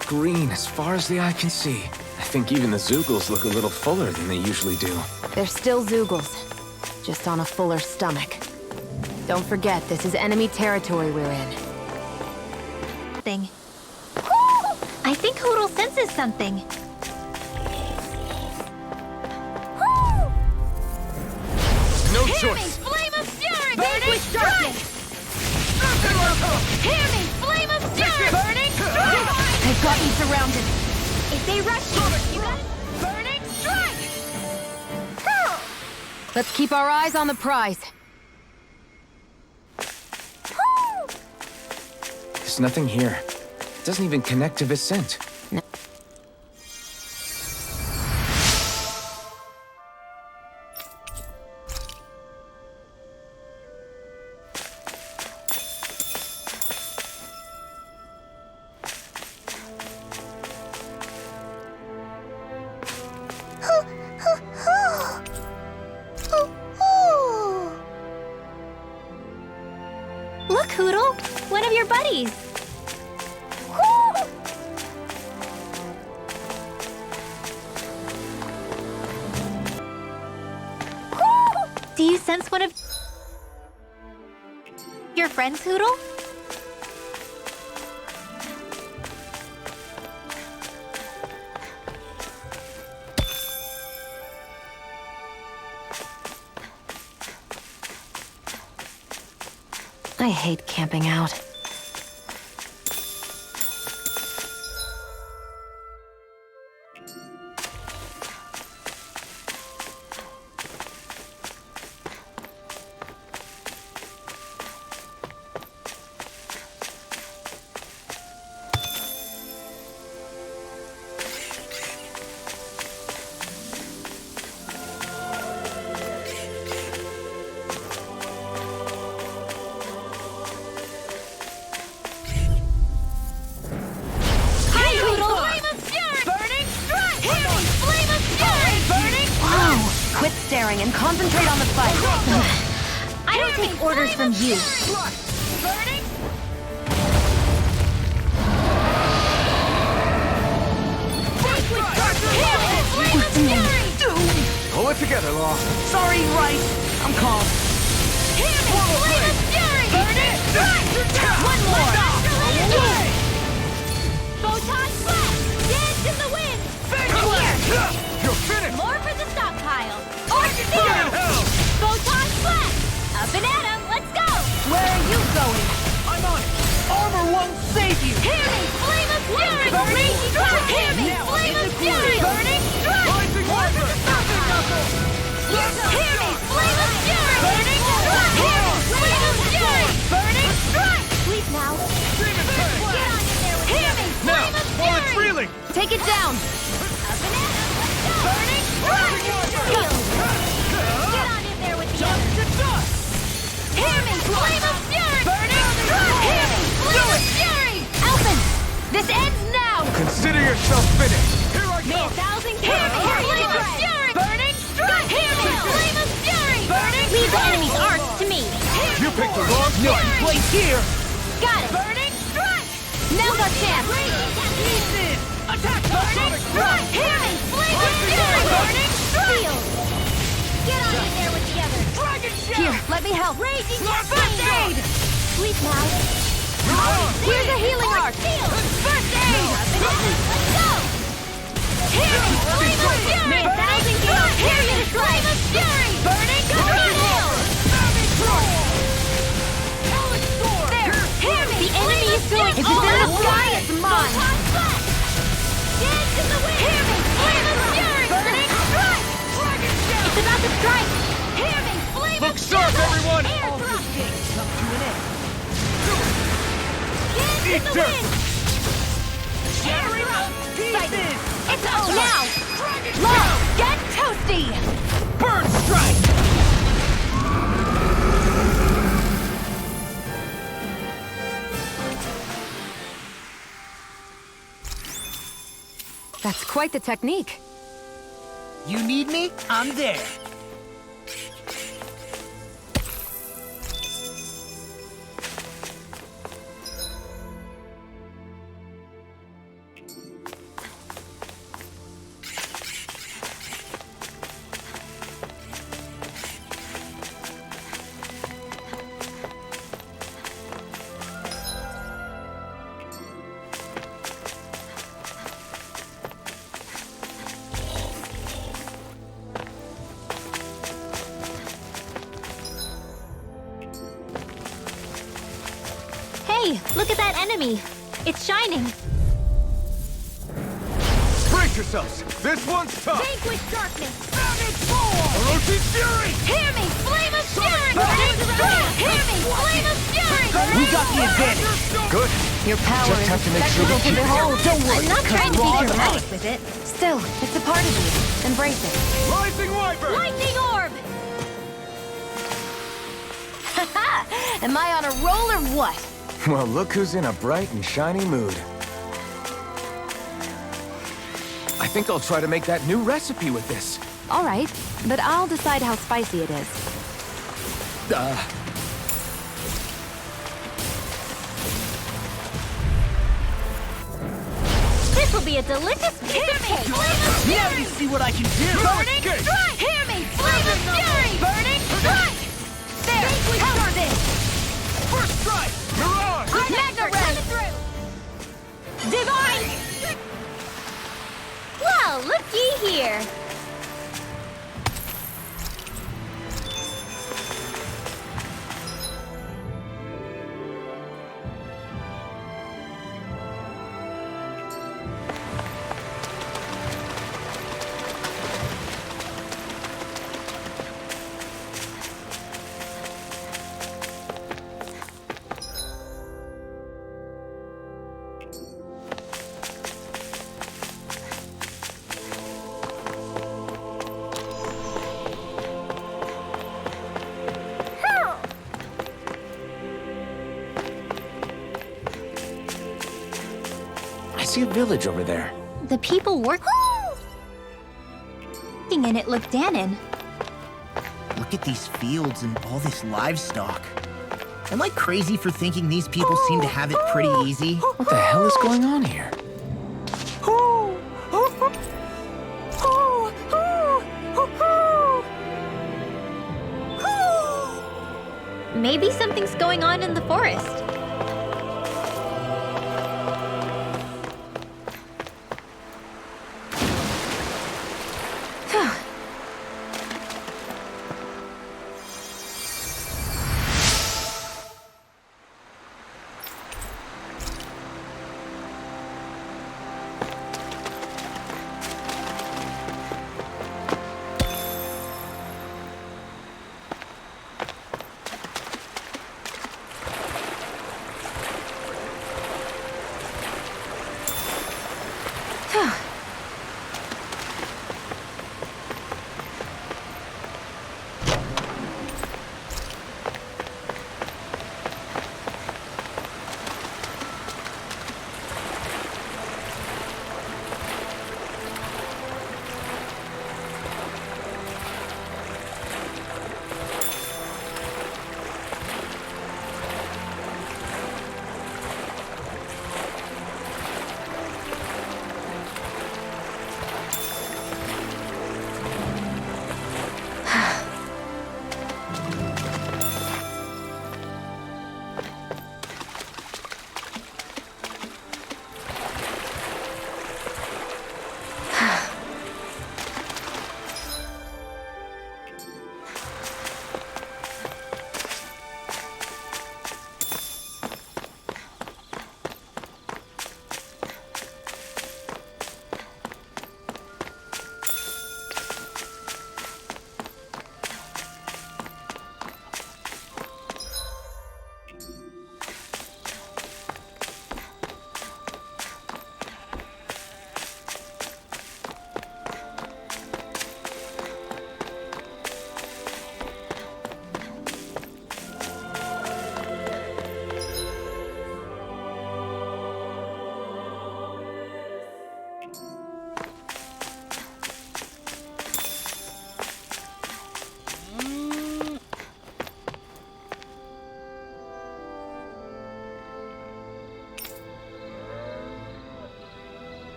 Green as far as the eye can see. I think even the Zeugles look a little fuller than they usually do. They're still Zeugles, just on a fuller stomach. Don't forget, this is enemy territory we're in. Thing. I think Hoodle senses something. No Hear me, choice! flame of fury! Burning strike! Hear me, flame of fury! Burning strike! They've got you surrounded. If they rush you got burning strike! Let's keep our eyes on the prize. There's nothing here. It doesn't even connect to Vicente. Look, Hoodle! One of your buddies! Do you sense one of your friends, Hoodle? I hate camping out. awaiting orders from you. Burning! Pull it together, Law. Sorry, Rice. I'm calm. One more! Photon blast! Dance in the wind! Here! You're finished! More for the stockpile! Or zero! Photon blast! Up and at 'em! Let's go! Where are you going? I'm on it. Armor won't save you. Hear me! Flame of fury! Raging fire! Hear me! Flame of fury! Burning strike! Rising More for the stockpile! Hear me! Flame of fury! Burning strike! Hear me! Flame of fury! Burning strike! Sleep now! Demon Get Fang! on in there with Hear me! Now, Flame of while it's fury! reeling! Take it down! Up and at 'em! Let's go! Burning strike! Heal! Get on in there with the others! Hear me! Flame of fury! Burning strike! Hear me! Flame of fury! ALPHEN! This ends now! Consider yourself finished! Here I May a come! thousand hear me! Flame of fury! Burning strike! Hear me! Flame of fury! Burning Leave the enemy's arcs to me! You picked the wrong one! Place here. Got it! Burning strike! Now's our chance! Attack! Burning strike! Hear me! Flame of fury! Burning strike! Get on in there with the others! Dragon Shell! Here, let me help. Raging First flame! aid! Sleep now! Here's a healing arc. First aid! Let's go! Hear me! Flame of fury! May a thousand gales hear me! Flame of fury! Burning heal! There! Hear me! The enemy is going If it's all in the out! sky, it's mine. Photon blast! Dance in the wind! Hear me! Flame of fury! Burning strike! Dragon Shell! It's about to strike! Hear me! Flame Look of sharp, fury! everyone! Air thrust! Dance in Eat the dirt! wind! Shattering up pieces! It's on now! Long, get toasty! Burn strike! That's quite the technique. You need me? I'm there. Hey, look at that enemy! It's shining! Brace yourselves! This one's tough! Vanquish darkness! Savage Roar! Orochi Fury! Hear me! Flame of fury! Burning strike! Hear me! Flame of fury! We got the advantage. Good. Your power Just is have to make sure we accessible to keep the it whole. Don't worry. I'm not trying to be Raw dramatic dog. with it. Still, it's a part of you. Embrace it. Rising Wyvern! Lightning orb! Am I on a roll or what? Well, look who's in a bright and shiny mood. I think I'll try to make that new recipe with this. All right, but I'll decide how spicy it is. This will be a delicious piece of cake! Now you see what I can do. Burning strike! Hear me! Flame of fury! Burning strike! There! Counter this! First strike! Mirage! Magna through! Divine! Well, looky here! I see a village over there. The people working in it look DAHNAN. Look at these fields and all this livestock. Am I crazy for thinking these people seem to have it pretty easy? What the hell is going on here? Maybe something's going on in the forest.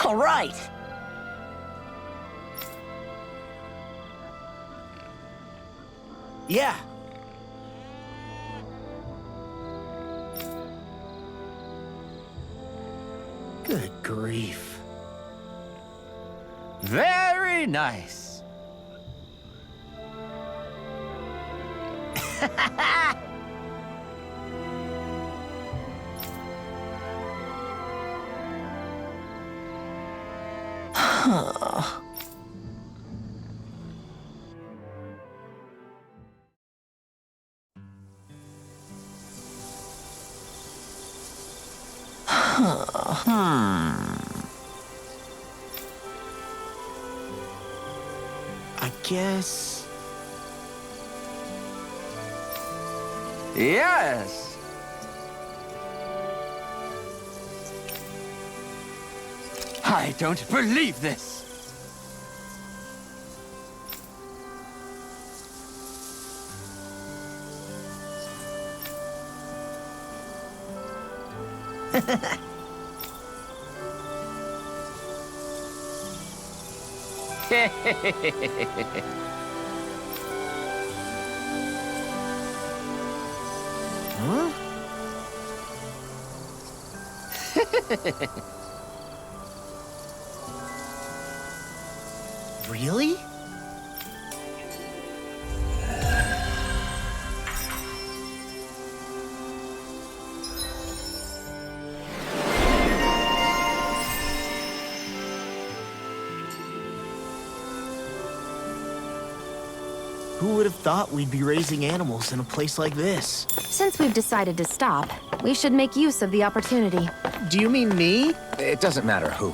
All right. Yeah. Good grief. Very nice. I guess... Yes. I don't believe this. Huh? Really? Who would have thought we'd be raising animals in a place like this? Since we've decided to stop, we should make use of the opportunity. Do you mean me? It doesn't matter who.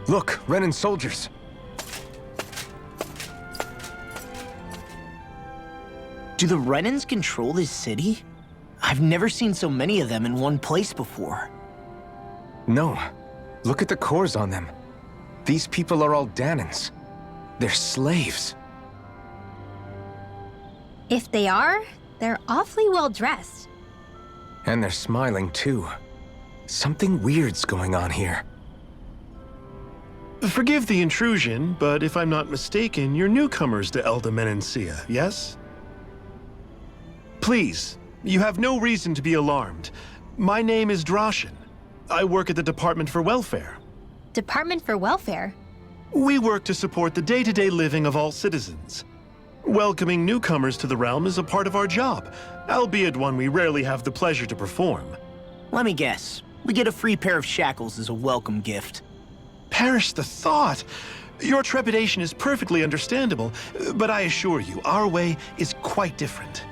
Look, Renan soldiers. Do the Renans control this city? I've never seen so many of them in one place before. No. Look at the cores on them. These people are all Dahnans. They're slaves. If they are, they're awfully well dressed. And they're smiling too. Something weird's going on here. Forgive the intrusion, but if I'm not mistaken, you're newcomers to ELDE MENANCIA, yes? Please, you have no reason to be alarmed. My name is Droshin. I work at the Department for Welfare. Department for Welfare? We work to support the day-to-day living of all citizens. Welcoming newcomers to the realm is a part of our job, albeit one we rarely have the pleasure to perform. Let me guess. We get a free pair of shackles as a welcome gift. Perish the thought! Your trepidation is perfectly understandable, but I assure you, our way is quite different.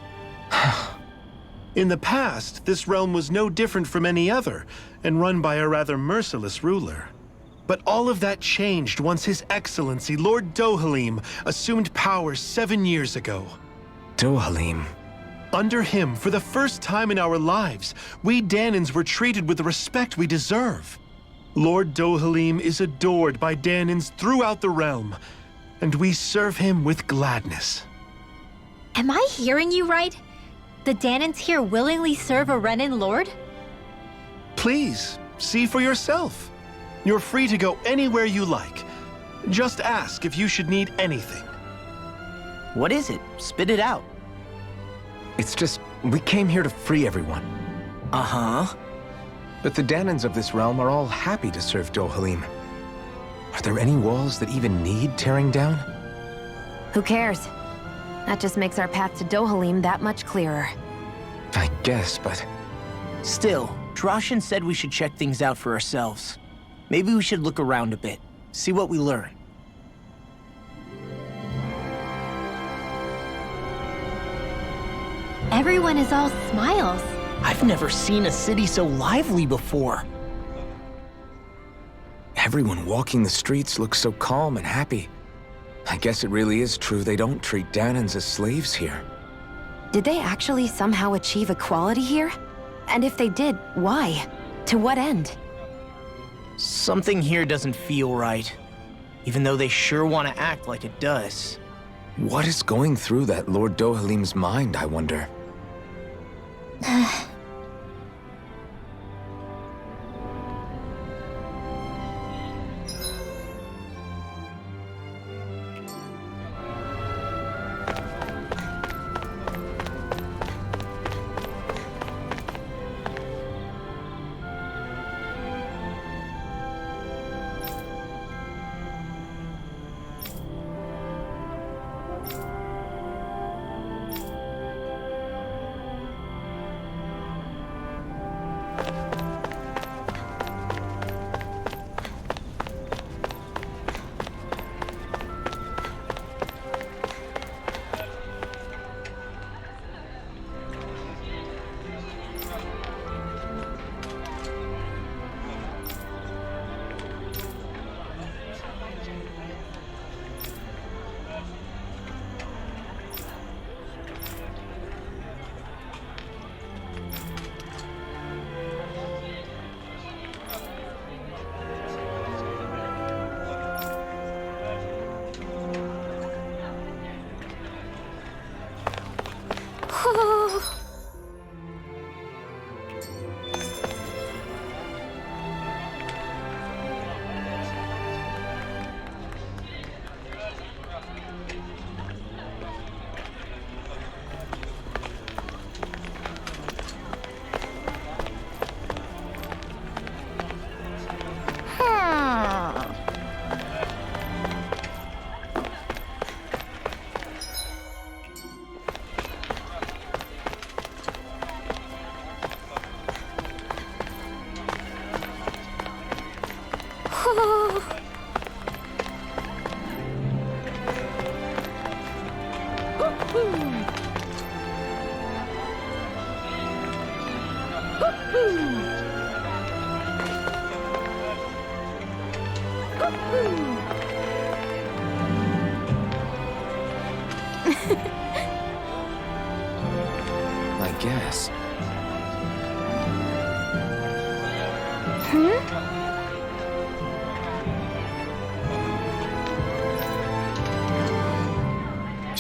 In the past, this realm was no different from any other, and run by a rather merciless ruler. But all of that changed once His Excellency, Lord Dohalim, assumed power 7 years ago. Dohalim. Under him, for the first time in our lives, we Dahnans were treated with the respect we deserve. Lord Dohalim is adored by Dahnans throughout the realm, and we serve him with gladness. Am I hearing you right? The Dahnans here willingly serve a Renan lord? Please, see for yourself. You're free to go anywhere you like. Just ask if you should need anything. What is it? Spit it out. It's just, we came here to free everyone. Uh-huh. But the Dahnans of this realm are all happy to serve Dohalim. Are there any walls that even need tearing down? Who cares? That just makes our path to Dohalim that much clearer. I guess, but... Still, Droshin said we should check things out for ourselves. Maybe we should look around a bit, see what we learn. Everyone is all smiles. I've never seen a city so lively before. Everyone walking the streets looks so calm and happy. I guess it really is true they don't treat Dahnans as slaves here. Did they actually somehow achieve equality here? And if they did, why? To what end? Something here doesn't feel right, even though they sure want to act like it does. What is going through that Lord Dohalim's mind, I wonder?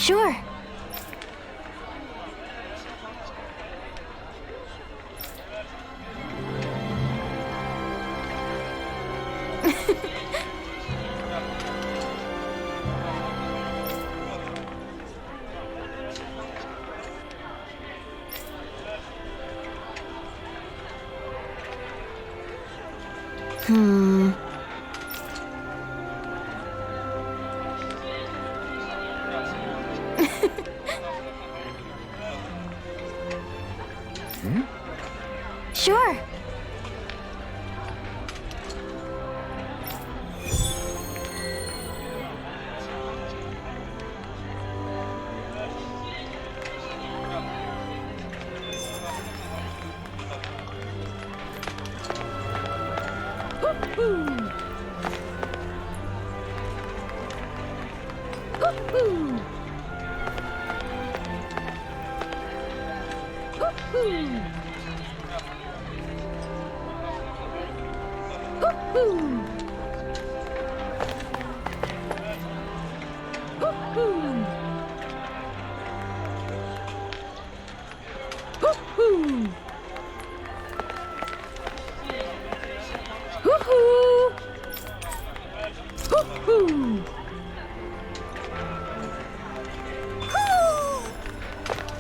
Sure. Sure.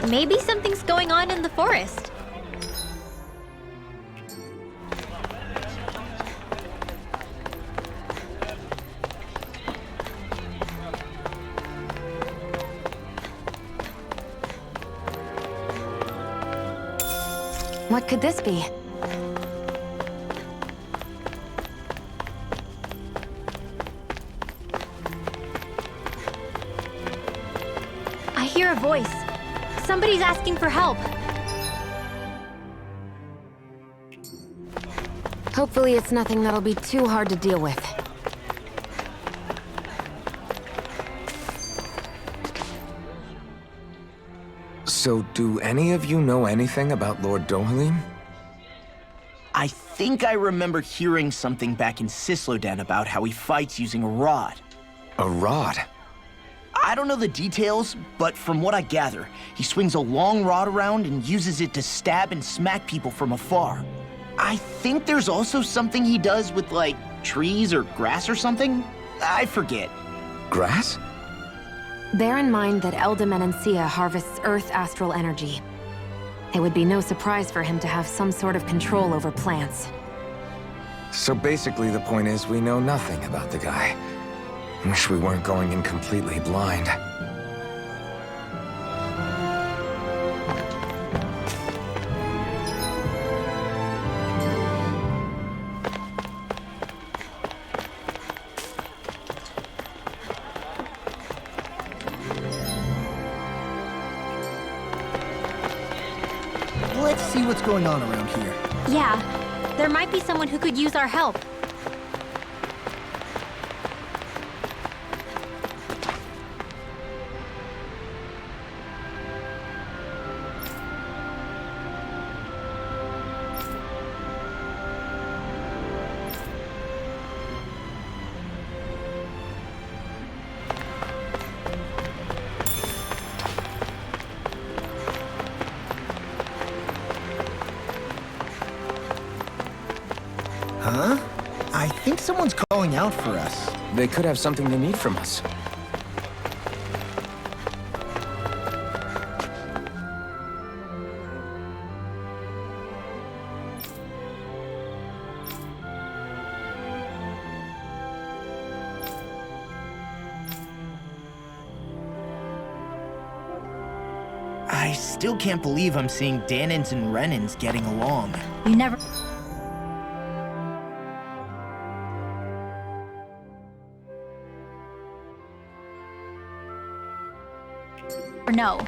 Maybe something's going on in the forest. What could this be? I hear a voice. Somebody's asking for help. Hopefully it's nothing that'll be too hard to deal with. So, do any of you know anything about Lord Dohalim? I think I remember hearing something back in CYSLODIAS about how he fights using a rod. A rod? I don't know the details, but from what I gather, he swings a long rod around and uses it to stab and smack people from afar. I think there's also something he does with, like, trees or grass or something? I forget. Grass? Bear in mind that ELDE MENANCIA harvests Earth astral energy. It would be no surprise for him to have some sort of control over plants. So basically the point is we know nothing about the guy. Wish we weren't going in completely blind. Let's see what's going on around here. Yeah, there might be someone who could use our help. Huh? I think someone's calling out for us. They could have something they need from us. I still can't believe I'm seeing Dahnans and Renans getting along. You never know.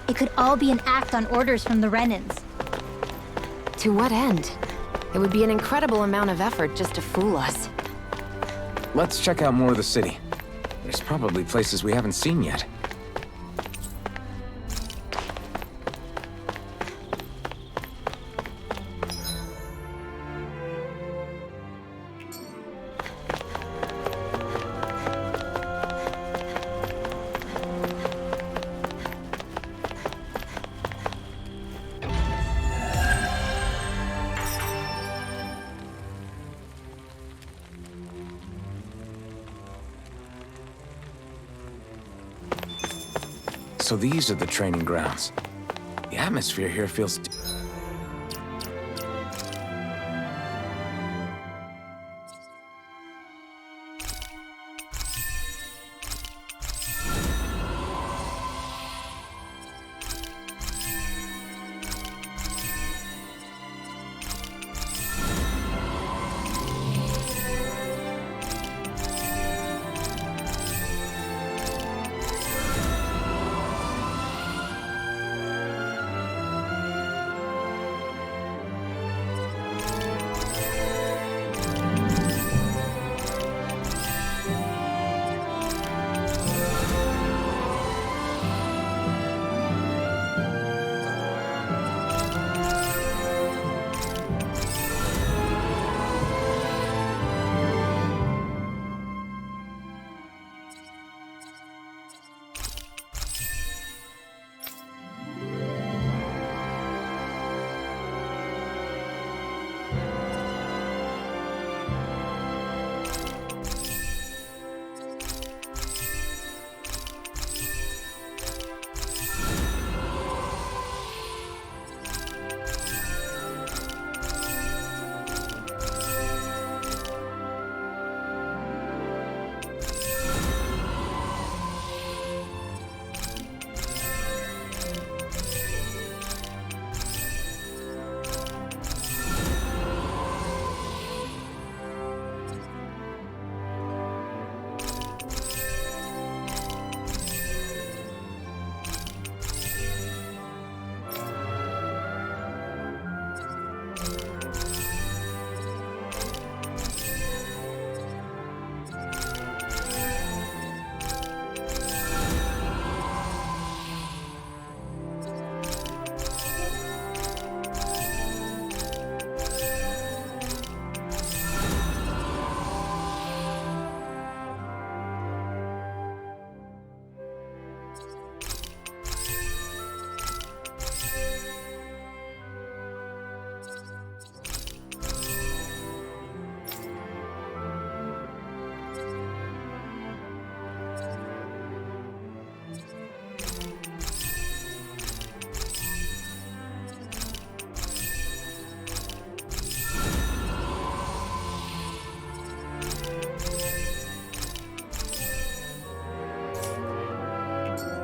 It could all be an act on orders from the Renans. To what end? It would be an incredible amount of effort just to fool us. Let's check out more of the city. There's probably places we haven't seen yet. So these are the training grounds. The atmosphere here feels...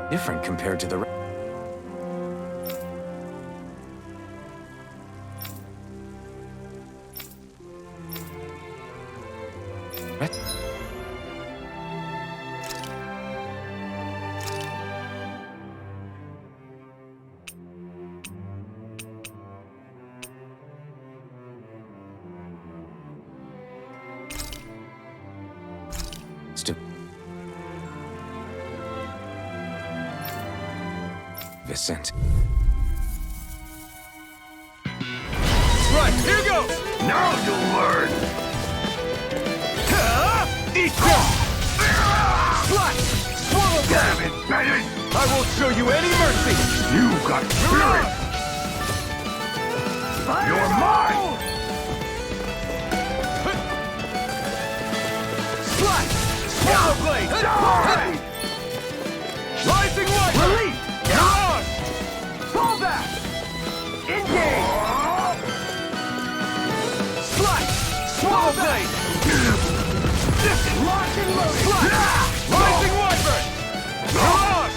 different compared to the rest. Vicent. Right, here goes! Now you'll learn! Eat that! Slash! Swallow! Damn it, Bennett! I won't show you any mercy! You got spirit! You're mine! Slash! Swallow blade! Die! Rising light! Release! Mirage! Fall back! Engage! Slash! Swallow blade! Lock and load! Slash! Rising wyvern! Mirage!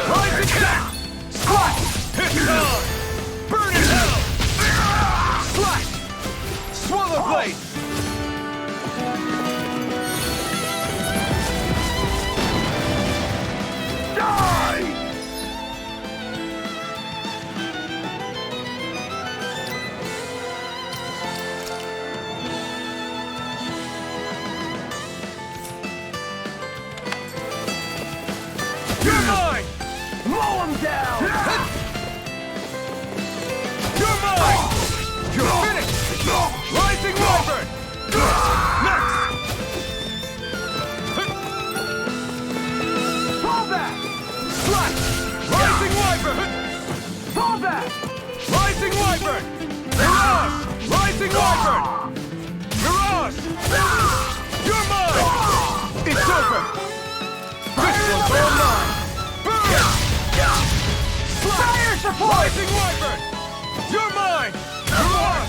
Rising cat! Slash! Hit on! Burn in hell! Slash! Swallow blade! Die! You're mine! Mow him down! You're mine! You're finished! Rising wyvern! Next! Fall back! Slash! Rising wyvern! Fall back! Rising wyvern! Mirage! Rising wyvern! Mirage! You're mine! It's over! This one's all mine! Burn! Rising Wyvern! You're mine! Come on!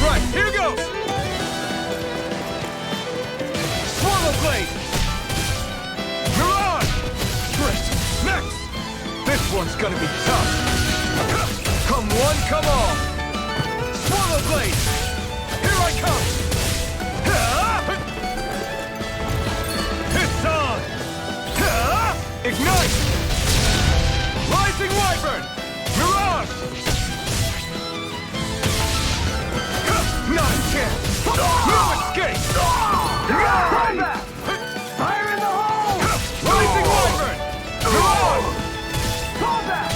Right, here goes! Swallow Blade! Mirage! Great! Next! This one's gonna be tough! Come one, come all! Swallow Blade! Here I come! It's on! Ignite! Rising Wyvern! Mirage! Not a chance! No escape! Fall back! Fire in the hole! Rising Wyvern! Mirage! Fall back!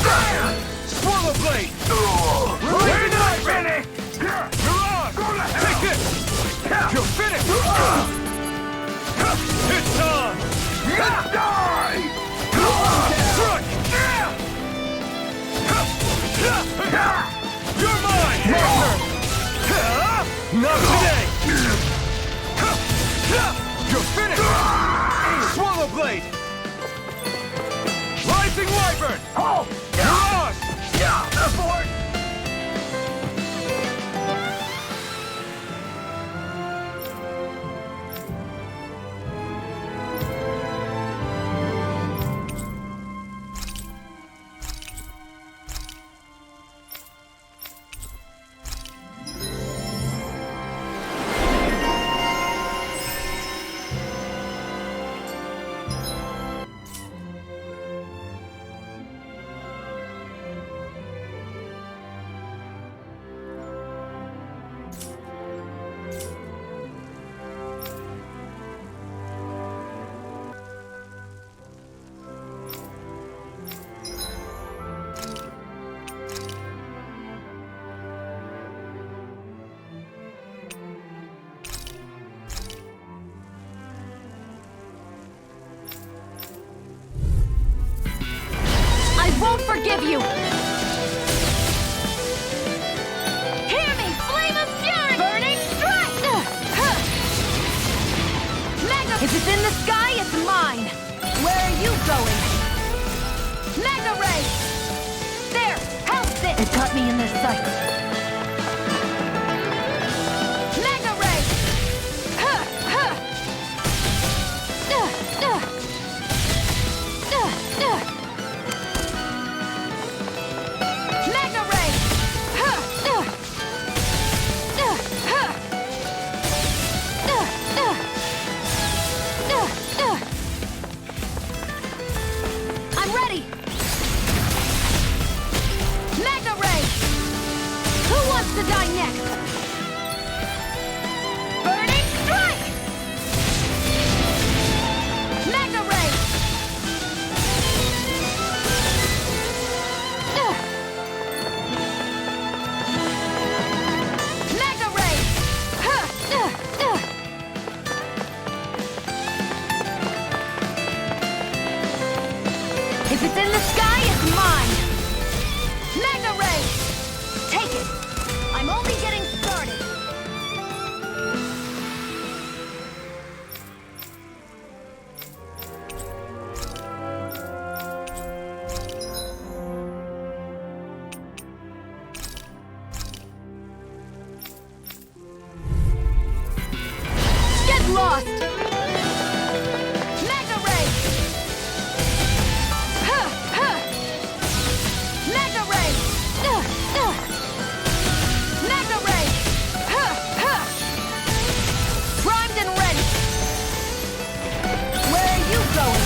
Swallow Blade! We're not finished! Mirage! Take this! You're finished! It's on! Die! Strike! You're mine! Not today! You're finished! Swallow Blade! Rising Wyvern! Oh! Mirage! Abort! Won't forgive you! Hear me! Flame of fury! Burning strike! Mega! If it's in the sky, it's mine! Where are you going? Mega Ray! There! Help this! It got me in their sights. Mega Ray! Mega Ray! I'm ready! Mega Ray! Who wants to die next? Burning Strike! Mega Ray! Mega Ray! If it's in the sky, it's mine! Mega Ray! Take it! I'm only getting started! Get lost! Mega Ray! Mega Ray! Mega Ray! Primed and ready! Where are you going?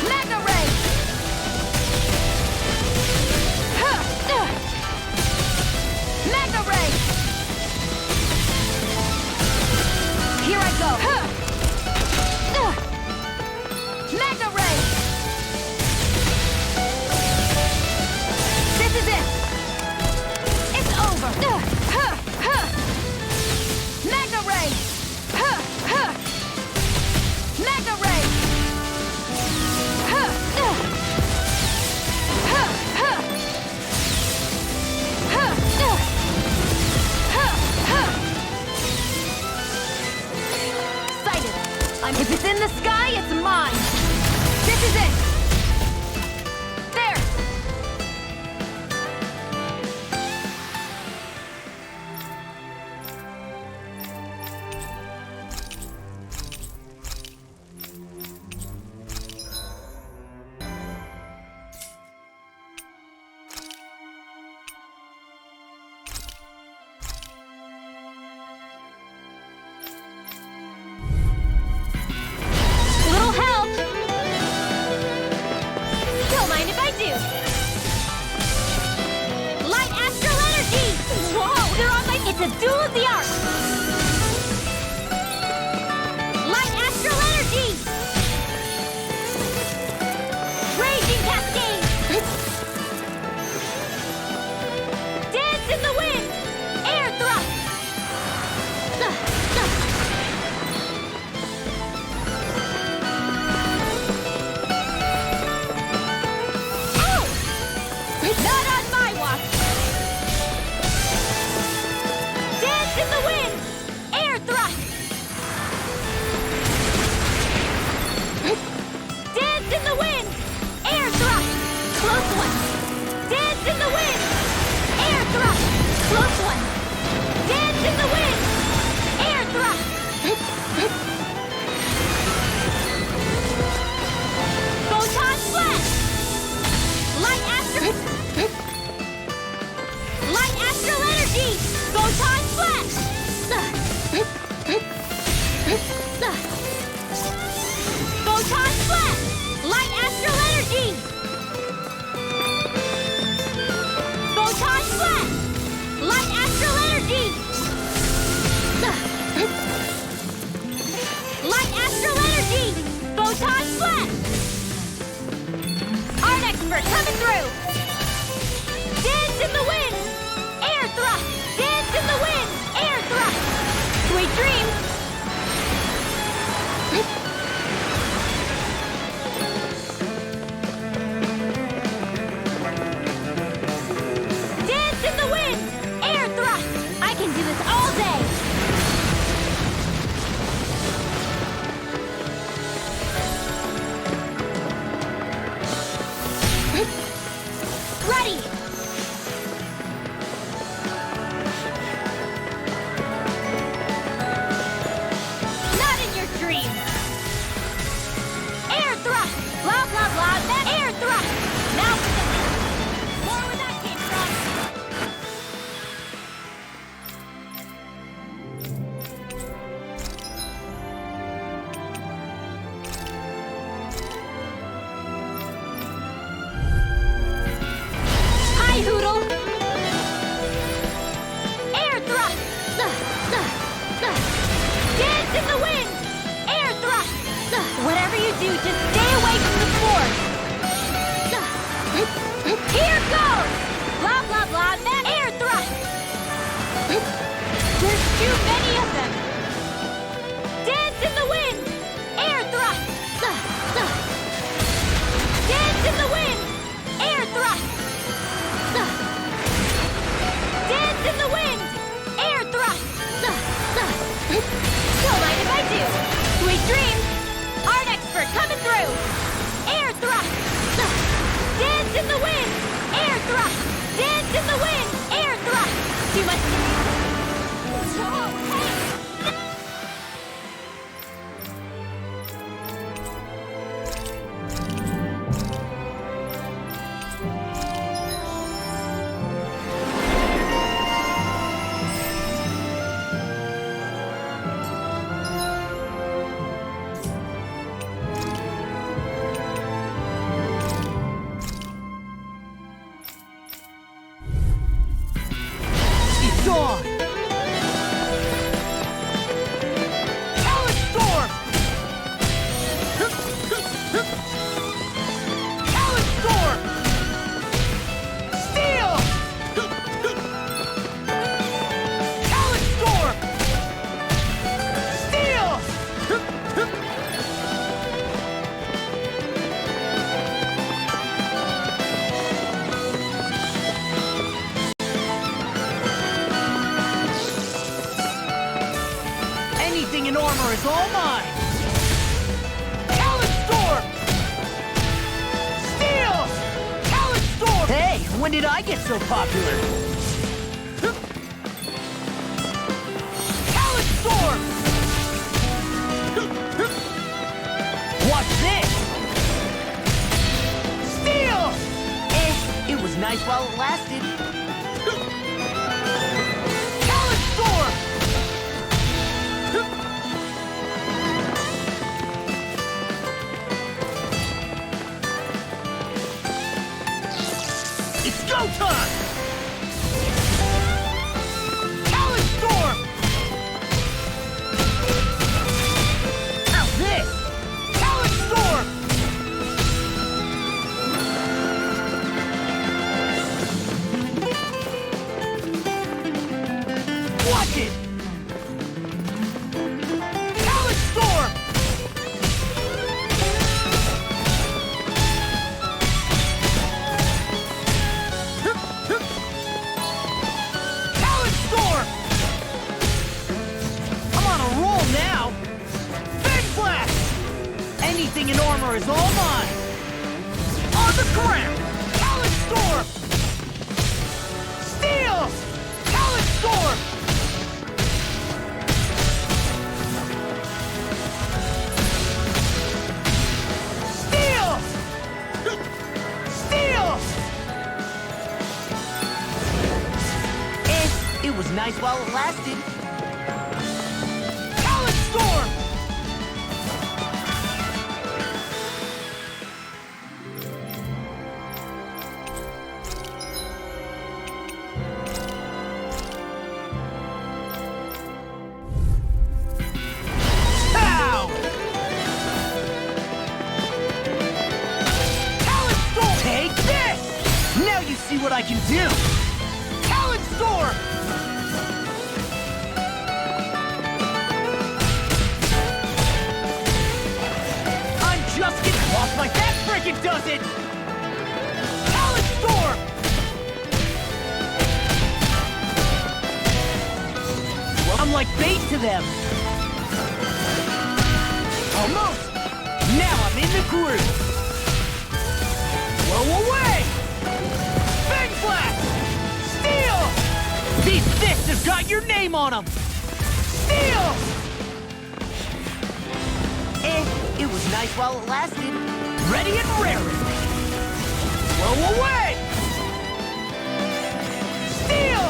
Mega Ray! Mega Ray! Here I go! is it! There! Little help! Don't mind if I do. Light astral energy! Whoa, they're on my... It's a duel of the arts! Light astral energy! Raging cascade! Dance in the wind! Air thrust! Ow! Not on my watch! Dance in the wind! Air thrust! Dance in the wind! Air thrust! Close one! Dance in the wind! Air thrust! Close one! Dance in the wind! Air thrust! Photon flash! Light astral... Light astral energy! Photon flash! Photon flash! Light astral energy! Photon flash! Light astral energy! Light astral energy! Photon flash! Art expert coming through! Dance in the wind! Air thrust! Dance in the wind! Air thrust! Sweet dreams! Dance in the wind! Air thrust! I can do this all day! Ready! Not in your dreams! Air thrust! Blah, blah, blah, that air thrust! Now for the... More where that came from! Hi, Hoodle! Air thrust! Dance in the wind! Air thrust! Whatever you do, just stay away from the force! Here goes! Blah, blah, blah, that air thrust! There's too many of them! Dance in the wind! Air thrust! Dance in the wind! Air thrust! Dance in the wind! Air thrust! Don't mind if I do! Sweet dreams! Art expert coming through! Air thrust! Dance in the wind! Air thrust! Dance in the wind! Air thrust! Too much... Oh, hey! It's on! Talent Storm! Talent Storm! Steel! Talent Storm! Steel! Anything in armor is all mine! Talent Storm! When did I get so popular? Talent Storm! Watch this! Steel! It was nice while it lasted. Talent Storm! It's go time! Talent Storm! How's this? Talent Storm! Watch it! Talent Storm! Talent Storm! I'm on a roll now! Big Blast! Anything in armor is all mine! On the ground! Talent Storm! Steel! Talent Storm! Steel! Steel! It was nice while it lasted. Talent Storm! Pow! Talent Storm! Take this! Now you see what I can do! Talent Storm! I'm just getting lost like that frickin' does it! Talent Storm! I'm like bait to them! Almost! Now I'm in the groove! Blow away! Big Blast! Steel! These fists have got your name on them! Steel! It was nice while it lasted. Ready and raring! Blow away! Steel!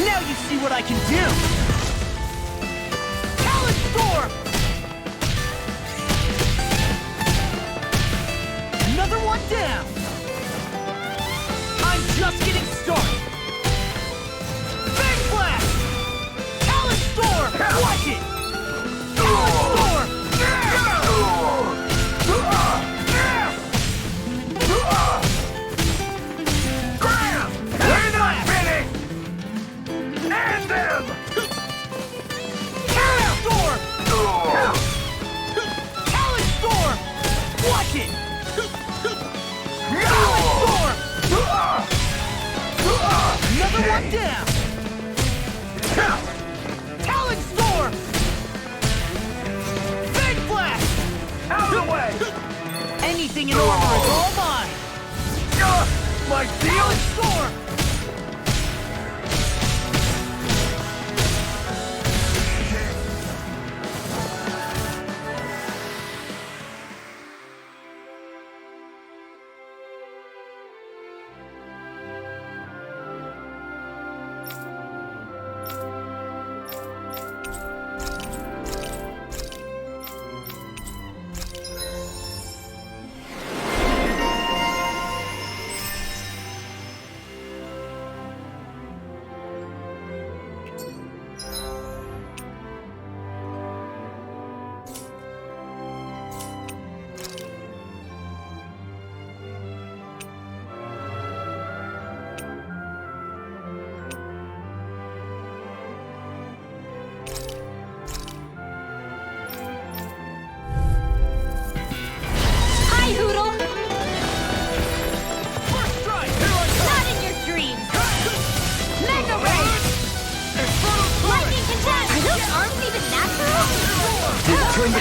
Now you see what I can do! Talent Storm! Another one down! I'm just getting started! Big Blast! Talent Storm! Watch it! Talent Storm! Graham! They're not finished! End them! Talent Storm! Talent Storm! Watch it! Talent Storm! Another one down! Talent Storm! Big Blast! Out of the way! Anything in armor is all mine! My deal! Talent Storm!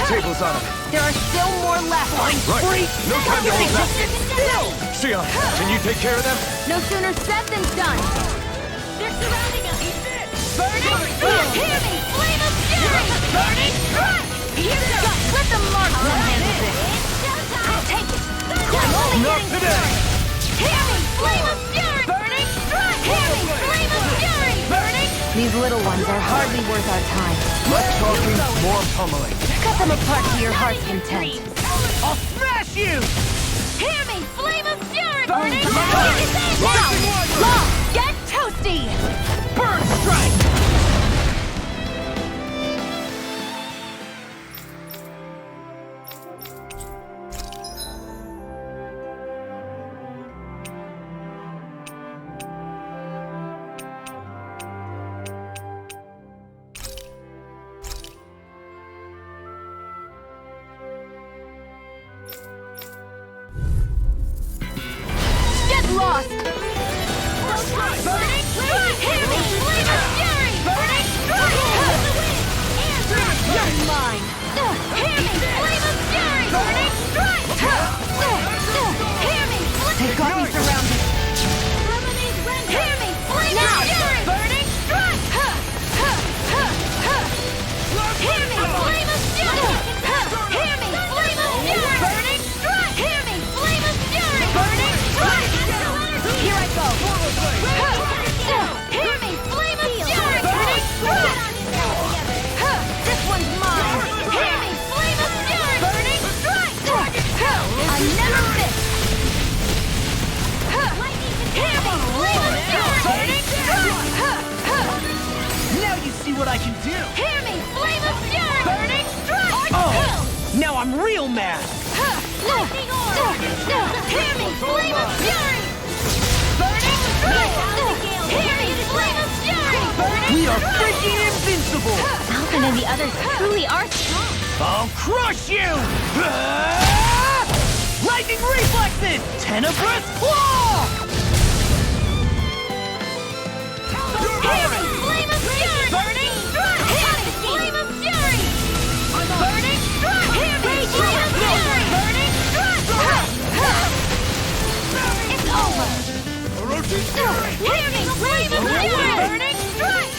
tables on him. There are still more left. Right. No time to hold back. Shionne, can you take care of them? No sooner said than done. They're surrounding us! Burning strike! Hear me! Flame of fury! Burning strike! Here's the gun! Let the marksman handle this! I'll take it! I'm only Not getting today! started! Hear me! Flame of fury! Burning strike! Hear me! Flame of fury! Burning! These little ones are hardly worth our time. Less talking, more pummeling. Cut them apart to your heart's content. I'll smash you! Hear me! Flame of fury! Burning Come on! strike! Rising Law! Get toasty! Burn strike! Get lost! Burning strike! Hear me! Flame of fury! Burning strike! You're mine! Hear me! Flame of fury! Burning strike! Hear me! They've got me surrounded. Hear me! Flame of fury! Burning strike! Hear me! Flame of fury! Hear me! Flame of fury! Burning strike! Hear me! Flame of fury! Burning strike! Here I go. Hear me! Flame of fury! Burning strike! This one's mine. Hear me! Flame of fury! Burning strike! I never miss! Hear me! Flame of fury! Burning strike! Now you see what I can do! Hear me! Flame of fury! Burning strike! Oh! Now I'm real mad! Lightning orb! Hear me! Flame of fury! Burning strike! Hear me! Flame of fury! Burning We are strike! freaking invincible! Alphen and the others truly are strong. I'll crush you! Ah! Lightning reflexes! Tenebrous claw! Hear me! Flame of fury! Burning strike! Hear me! Flame of fury! Burning strike! Hear me! Flame of fury! Burning strike! It's over! Hear me! Flame of fury! Burning strike!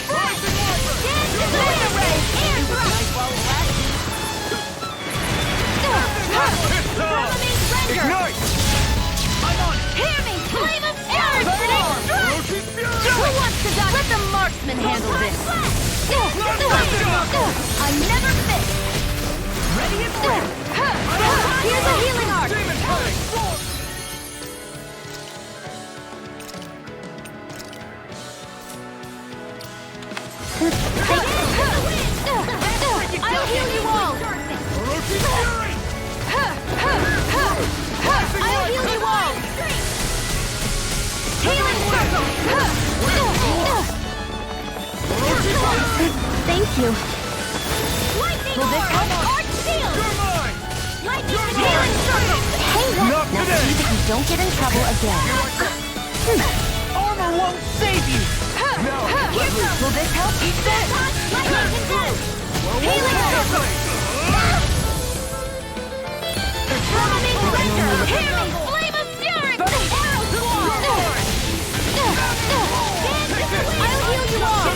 Dance in the wind array! Air thrust! Permanent render! Ignite! Hear me! Flame of fury! Burning strike! Who wants to die? Let the marksman handle this! I never miss! Ready and ready! Here's a healing arc! I'll heal you all! I'll heal you all! Healing circle! Thank you. Lightning orb! Arch shield! Lightning healing circle! Hey, what? Not Now today. see that you don't get in trouble again. Armor won't save you! Will this help? Lightning condense! Healing circle! Permanent render! Hear me! Flame of fury! Arrow swarm! I'll heal you all!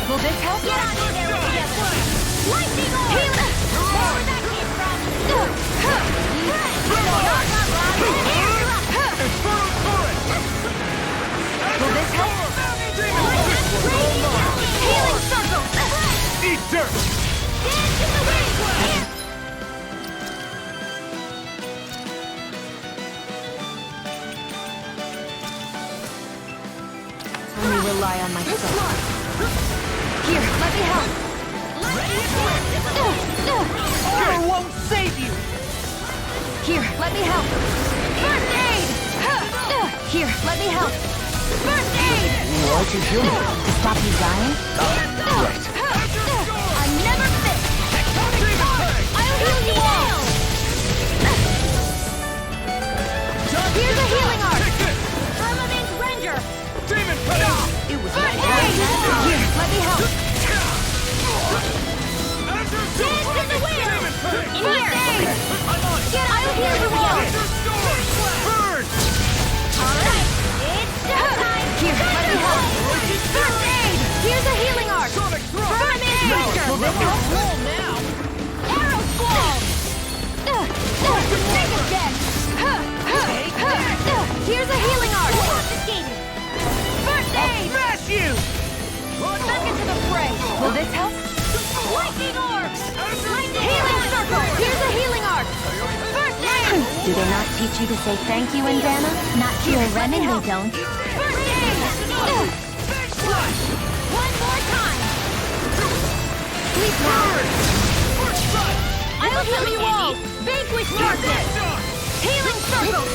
Will this help? Get on in there together! Lightning orb! Healing! Where that came from? Will this help? Healing circle! Eat dirt! Dance in the wind! Only rely on myself. Here, let me help. Armor won't save you! Here, let me help. First aid! Here, let me help. First aid! What'd you do? To stop you dying? Right. I never miss! I'll heal you all! Here's a healing arc! Permanent render! Demon Prince! It was First my aid! Here, let me help. Dance in the wind! In here! I'll heal you all! Burn! Alright, it's showtime! Here, let me help! First aid! Here's a healing arc! Sonic thrust! Burn him in! Will this help? Arrow squall! Take again! Here's a healing arc! First aid! Smash you! Back into the fray! Will this help? Lightning orbs! Healing circle! Here's a healing arc! First aid! Do they not teach you to say thank you in Dana? Not here, Renan, they don't. First aid! One more time! Please power! I'll heal you all! Vanquish darkness! Healing circle!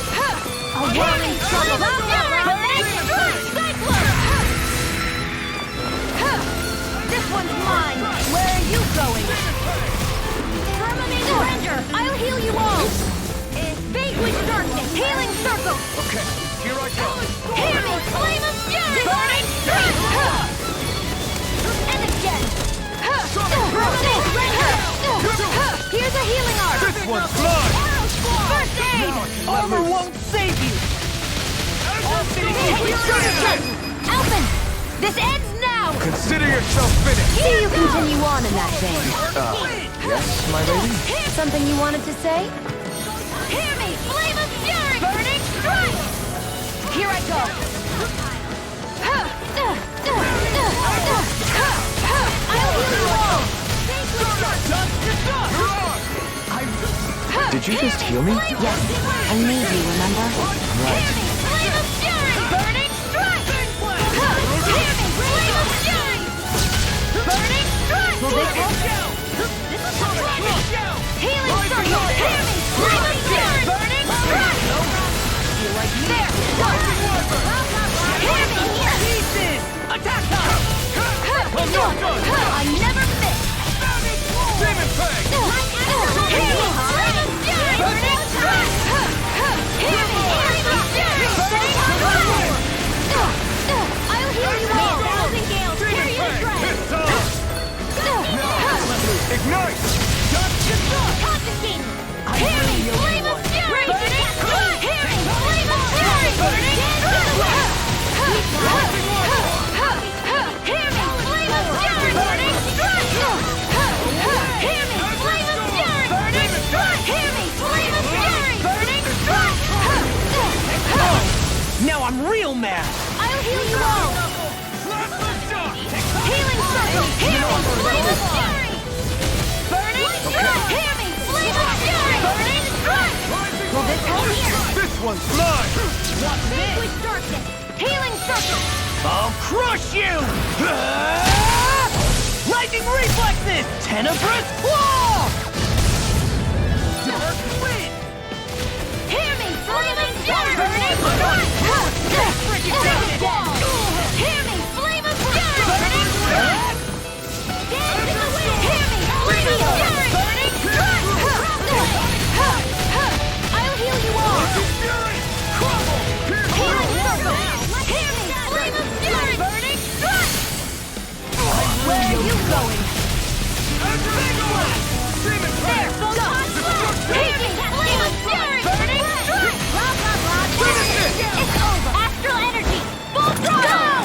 A warning circle! Burning strike! Cyclone! This one's mine! Where are you going? Firmament Ranger! I'll heal you all! Vanquish darkness! Healing circle! Okay, here I go. Hear me! Flame of fury! Burning strike! And again! Firmament Ranger! Here's a healing arc! This one's mine! First aid! Armor won't save you! ALPHEN! This ends now! Consider yourself finished! Do you continue on in that vein? Yes, my lady? Something you wanted to say? Hear me! Flame of fury! Burning strike! Here I go! I'll heal you all! Did you just heal me? Yes. I need you, remember? Hear me! Flame of fury! Burning strike! Hear me! Flame of fury! Burning strike! Will this help? Healing circle! Hear me! Flame of fury! Burning strike! There! Go! Hear me! Pieces! Attack time! I never miss! Demon Fang! Hear me! Flame of fury! Burning strike! Hear me! Flame of fury! Burning strike! I'll heal you all! Thousand gales! Hear you tread! It's time! Ignite! Confiscating! Hear me! Flame of fury! Burning strike! Hear me! Flame of fury! Burning strike! Hear me! Flame of fury! Burning strike! Hear me! Flame of fury! Burning strike! Hear me! Flame of fury! Burning strike! Now I'm real mad! I'll heal you all! Healing circle! Hear me! Flame of fury! Burning strike! Hear me! Flame of fury! Burning strike! Will this help? This one's mine! Vanquish darkness! Healing circle! I'll crush you! Lightning reflexes! Tenebrous claw! Dark wind! Hear me! Flame of fury! Burning strike! Hear me! Flame of fury! Burning strike! Dance in the wind! Hear me! Flame of fury! Burning strike! I'll heal you all! Healing circle! Hear me! Flame of fury! Burning strike! Where are you going? There! Hear me! Flame of fury! Burning strike! Blah, blah, blah! It's over! Astral energy! Full throttle!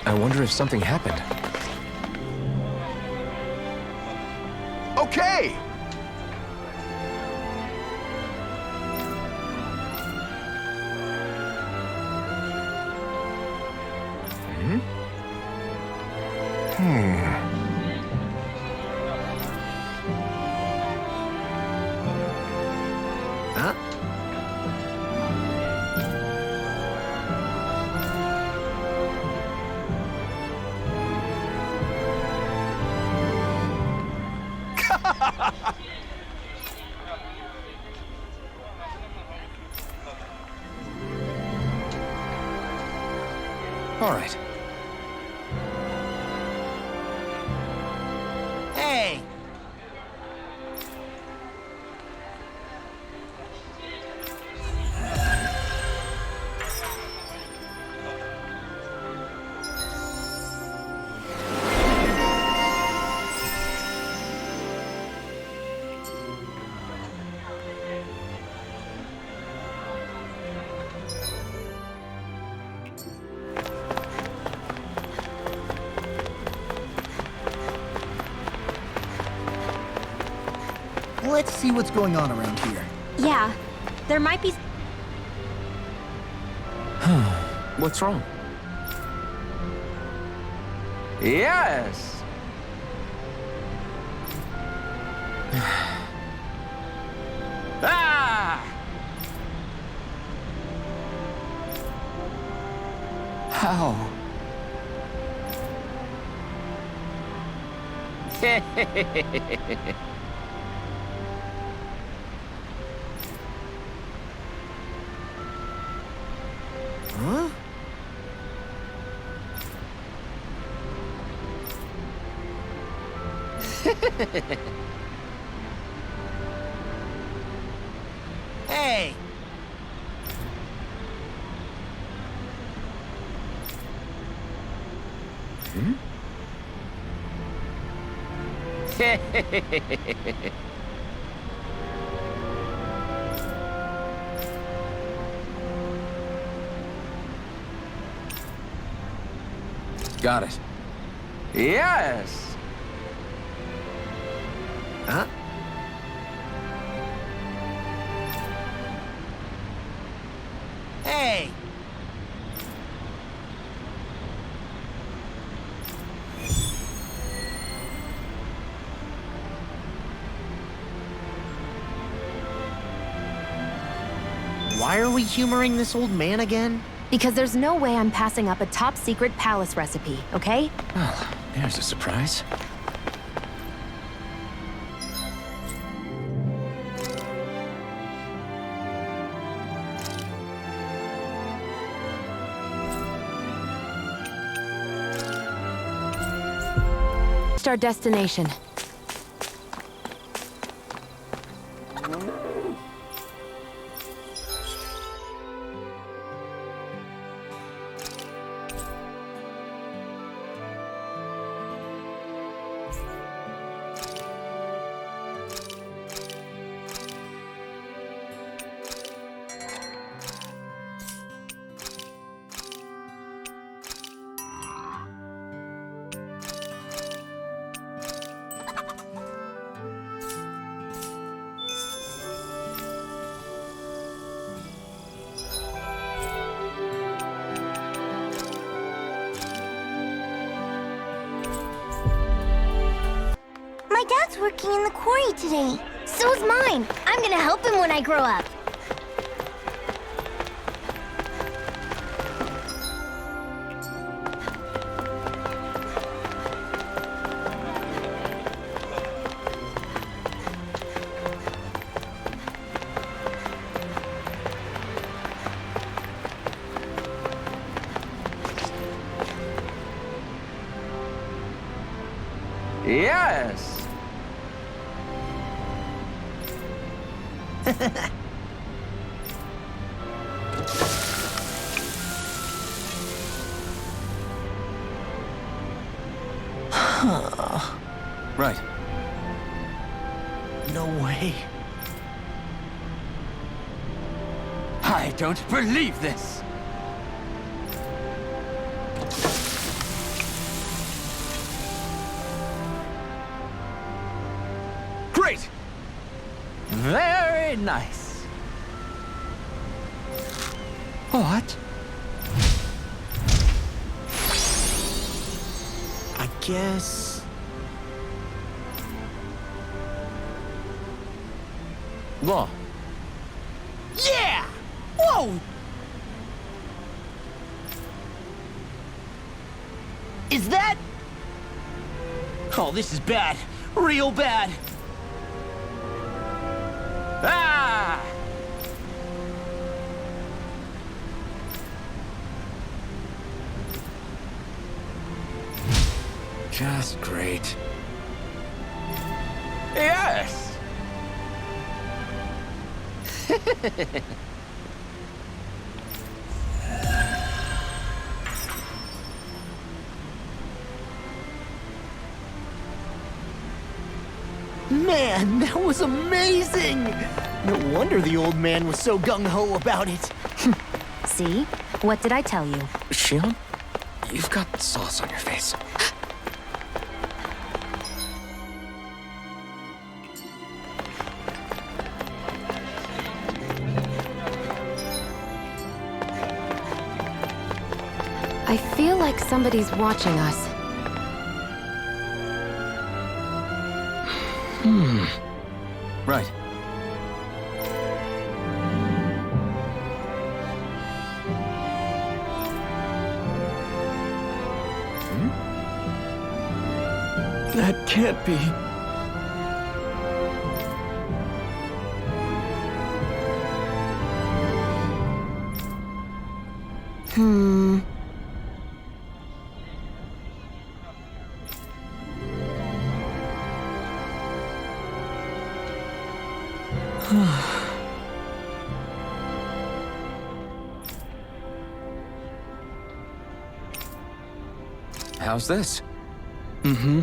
I wonder if something happened. Okay! Huh? All right. Hey! Let's see what's going on around here. Yeah, there might be... What's wrong? Yes! Ah! How? Huh? Hey! Got it. Yes! Huh? Hey! Why are we humoring this old man again? Because there's no way I'm passing up a top-secret palace recipe, okay? Well, there's a surprise. Our destination. My dad's working in the quarry today. So's mine. I'm gonna help him when I grow up. Yes! Right. No way. I don't believe this! Very nice. What? I guess... Law. Yeah! Whoa! Is that... Oh, this is bad. Real bad. Ah! Just great. Yes! Man, that was amazing! No wonder the old man was so gung-ho about it. See? What did I tell you? Shionne, you've got sauce on your face. I feel like somebody's watching us. Right. That can't be. How's this? Mm-hmm.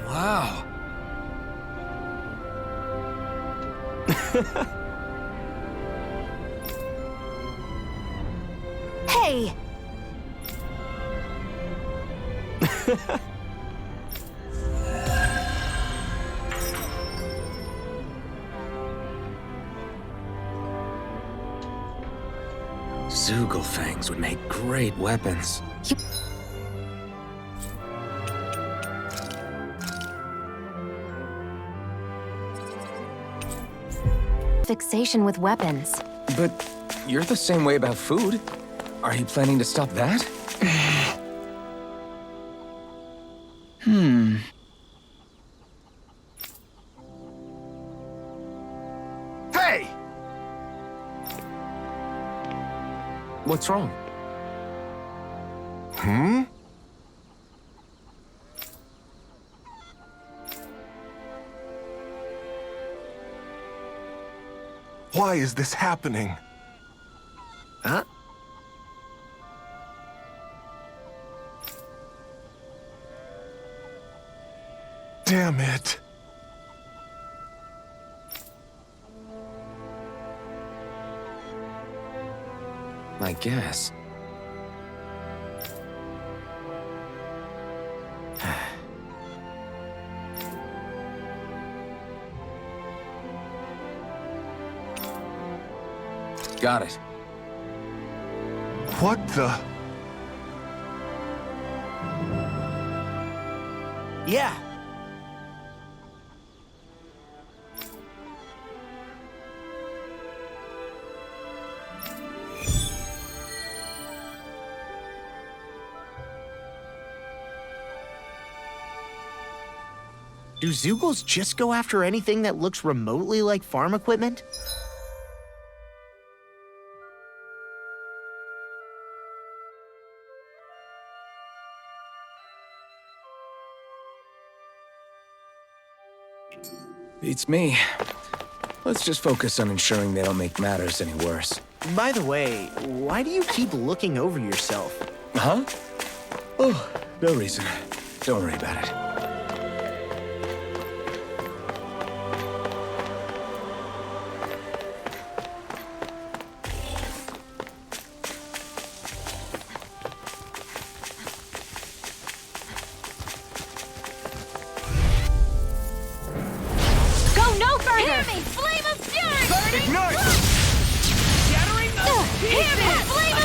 Wow. Hey! Zeugle fangs would make great weapons. Fixation with weapons. But you're the same way about food. Are you planning to stop that? Hey! What's wrong? Hmm? Why is this happening? Huh? Damn it. I guess. Got it. What the? Yeah. Do Zeugles just go after anything that looks remotely like farm equipment? Beats me. Let's just focus on ensuring they don't make matters any worse. By the way, why do you keep looking over yourself? Huh? Oh, no reason. Don't worry about it.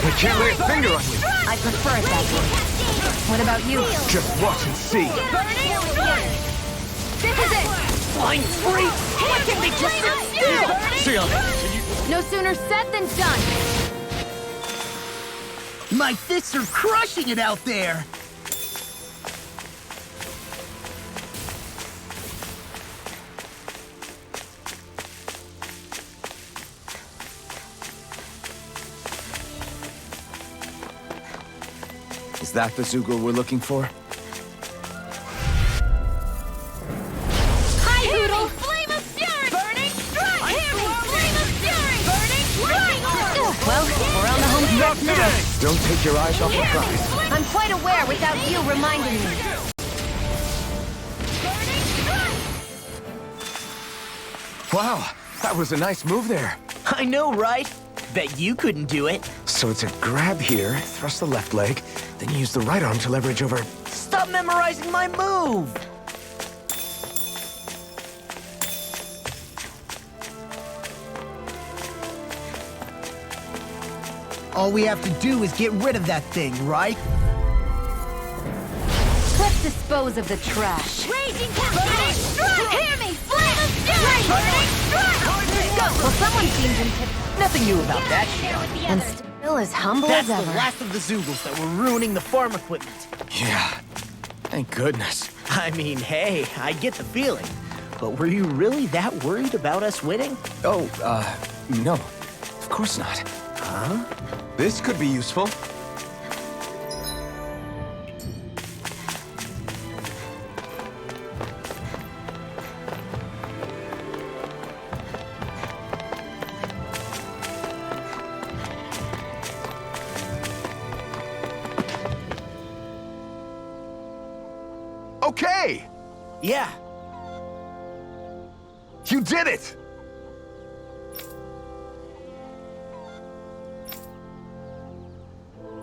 I can't lay a finger on you. I prefer it that way. What about you? Just watch and see. This is it! Flying free! What can they just sit still? CYSLODIAS, No sooner said than done! My fists are crushing it out there! Is that the ZEUGLE we're looking for? Hi, Poodle! Flame of fury! Burning strike! Flame of fury! Burning strike! Well, we're on the home stretch now. Don't take your eyes off the prize. I'm quite aware without you reminding me. Wow, that was a nice move there. I know, right? Bet you couldn't do it. So it's a grab here, thrust the left leg, then use the right arm to leverage over. Stop memorizing my move! All we have to do is get rid of that thing, right? Let's dispose of the trash. Raging Burning strike! Hear me! Flame of fury! Burning strike! Well, someone seems intimidated. Nothing new about that shit. And still as humble That's as the ever. last of the ZEUGLEs that were ruining the farm equipment. Yeah, thank goodness. I mean, hey, I get the feeling. But were you really that worried about us winning? Oh, no. Of course not. Huh? this could be useful. Okay! Yeah. You did it!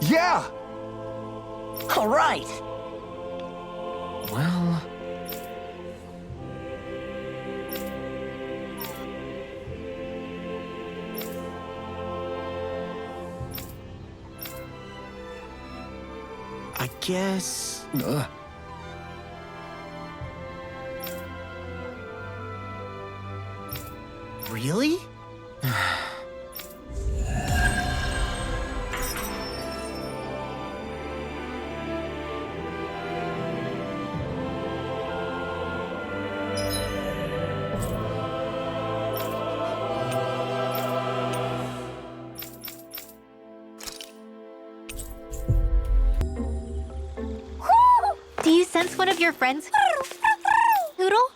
Yeah! All right. Well... I guess... Really? Do you sense one of your friends? Poodle?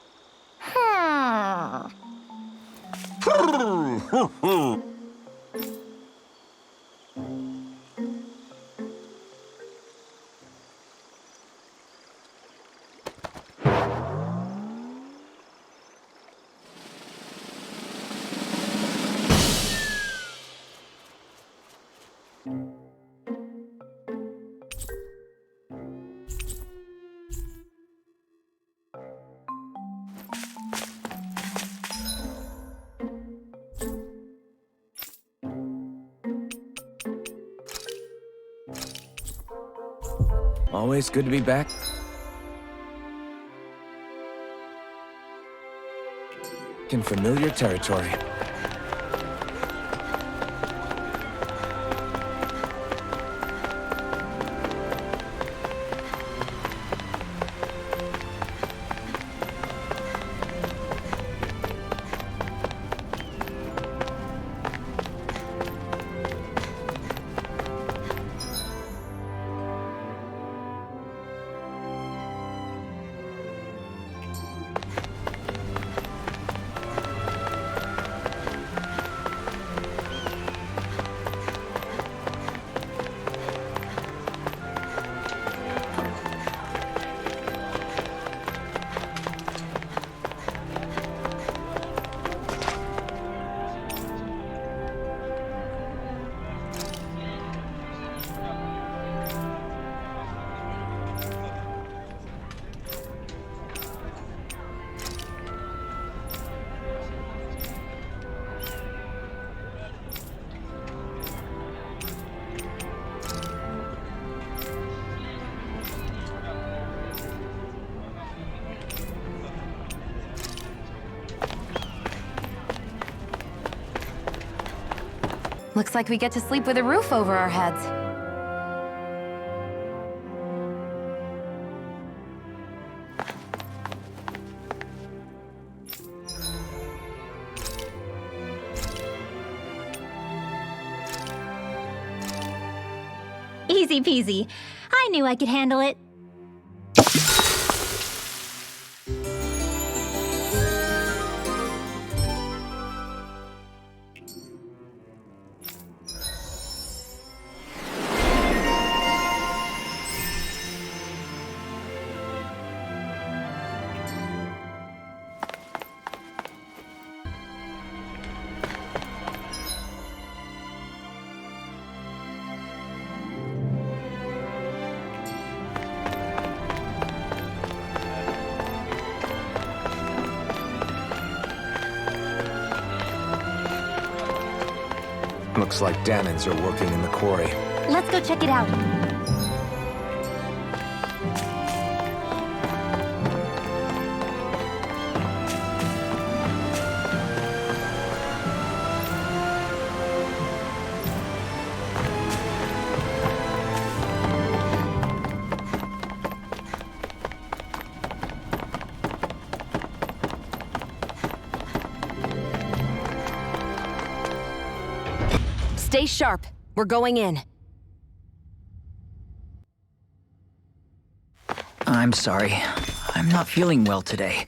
Always good to be back. In familiar territory. Looks like we get to sleep with a roof over our heads. Easy peasy. I knew I could handle it. Looks like Dahnans are working in the quarry. Let's go check it out. Stay sharp. We're going in. I'm sorry. I'm not feeling well today.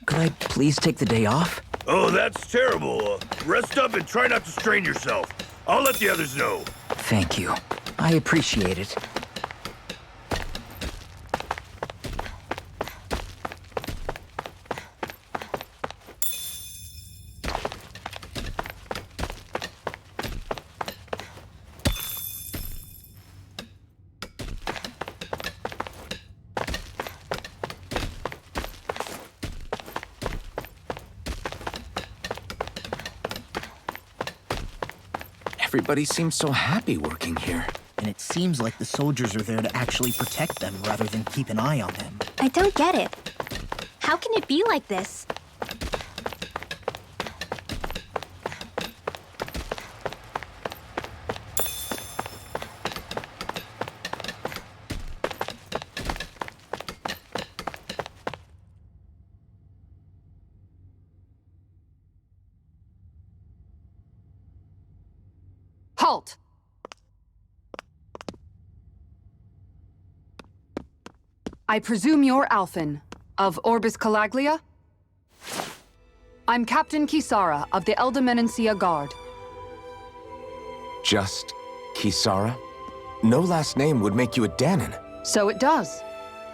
Could I please take the day off? Oh, that's terrible. Rest up and try not to strain yourself. I'll let the others know. Thank you. I appreciate it. Everybody seems so happy working here. And it seems like the soldiers are there to actually protect them rather than keep an eye on them. I don't get it. How can it be like this? Halt! I presume you're ALPHEN, of Orbis Calaglia? I'm Captain Kisara of the ELDE MENANCIA Guard. Just Kisara? No last name would make you a Dahnan. So it does.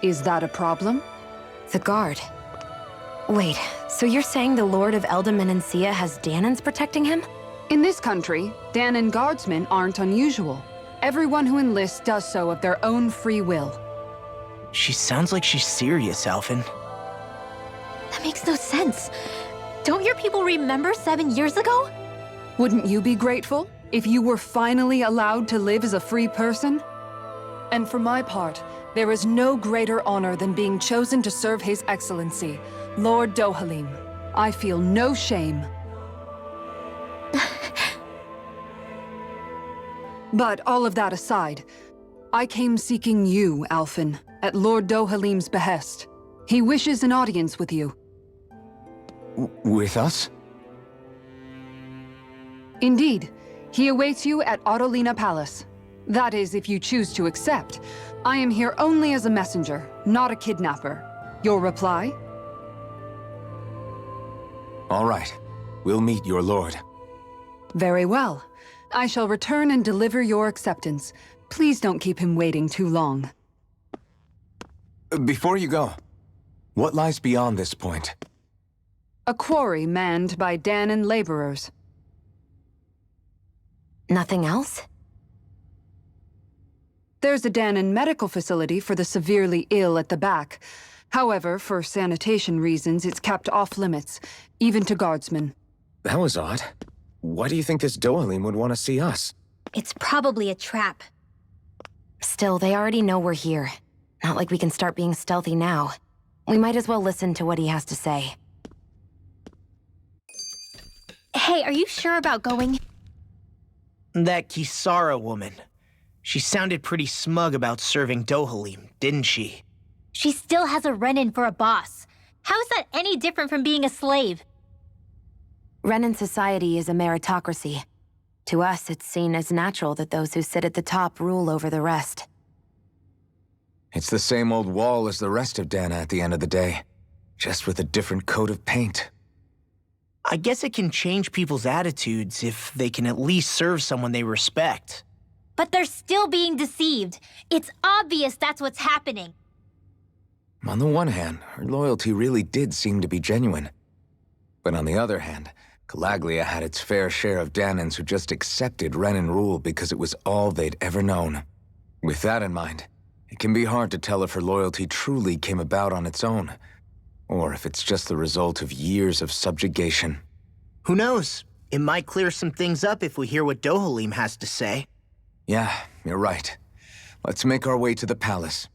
Is that a problem? The guard. Wait, so you're saying the Lord of ELDE MENANCIA has Dahnans protecting him? In this country, Dahnan guardsmen aren't unusual. Everyone who enlists does so of their own free will. She sounds like she's serious, ALPHEN. That makes no sense. Don't your people remember 7 years ago? Wouldn't you be grateful if you were finally allowed to live as a free person? And for my part, there is no greater honor than being chosen to serve His Excellency, Lord Dohalim. I feel no shame. But all of that aside, I came seeking you, ALPHEN, at Lord Dohalim's behest. He wishes an audience with you. With us? Indeed. He awaits you at Autolina Palace. That is, if you choose to accept. I am here only as a messenger, not a kidnapper. Your reply? All right. We'll meet your lord. Very well. I shall return and deliver your acceptance. Please don't keep him waiting too long. Before you go, what lies beyond this point? A quarry manned by Dahnan laborers. Nothing else? There's a Dahnan medical facility for the severely ill at the back. However, for sanitation reasons, it's kept off limits, even to guardsmen. That was odd. Why do you think this Dohalim would want to see us? It's probably a trap. Still, they already know we're here. Not like we can start being stealthy now. We might as well listen to what he has to say. Hey, are you sure about going? That Kisara woman. She sounded pretty smug about serving Dohalim, didn't she? She still has a Renin for a boss. How is that any different from being a slave? Renin society is a meritocracy. To us, it's seen as natural that those who sit at the top rule over the rest. It's the same old wall as the rest of Dana at the end of the day, just with a different coat of paint. I guess it can change people's attitudes if they can at least serve someone they respect. But they're still being deceived. It's obvious that's what's happening. On the one hand, her loyalty really did seem to be genuine. But on the other hand, Calaglia had its fair share of Dahnans who just accepted Renin rule because it was all they'd ever known. With that in mind, it can be hard to tell if her loyalty truly came about on its own, or if it's just the result of years of subjugation. Who knows? It might clear some things up if we hear what Dohalim has to say. Yeah, you're right. Let's make our way to the palace.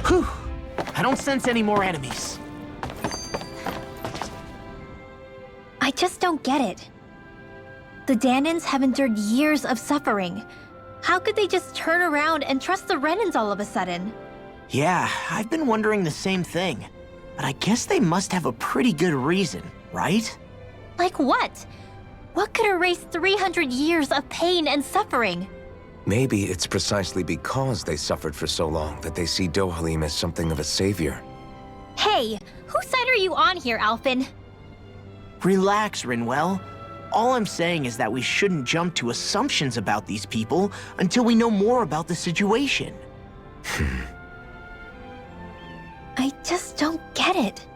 Whew! I don't sense any more enemies. I just don't get it. The Dahnans have endured years of suffering. How could they just turn around and trust the Renins all of a sudden? Yeah, I've been wondering the same thing. But I guess they must have a pretty good reason, right? Like what? What could erase 300 years of pain and suffering? Maybe it's precisely because they suffered for so long that they see Dohalim as something of a savior. Hey, whose side are you on here, ALPHEN? Relax, Rinwell. All I'm saying is that we shouldn't jump to assumptions about these people until we know more about the situation. I just don't get it.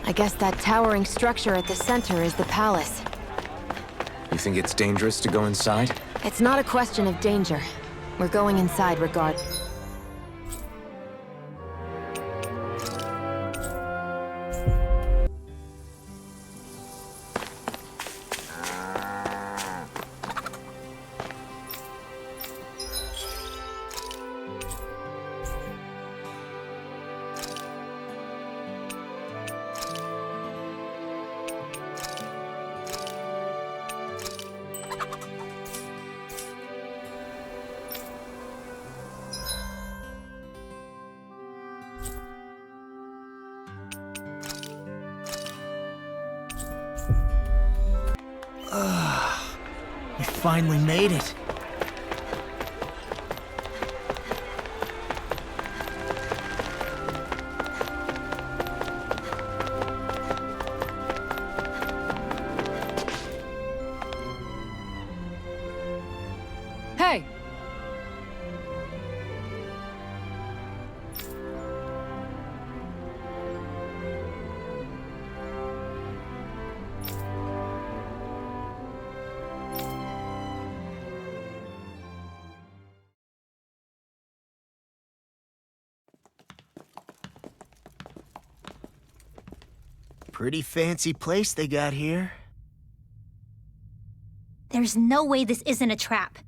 I guess that towering structure at the center is the palace. You think it's dangerous to go inside? It's not a question of danger. We're going inside regardless. We finally made it. Hey! Pretty fancy place they got here. There's no way this isn't a trap.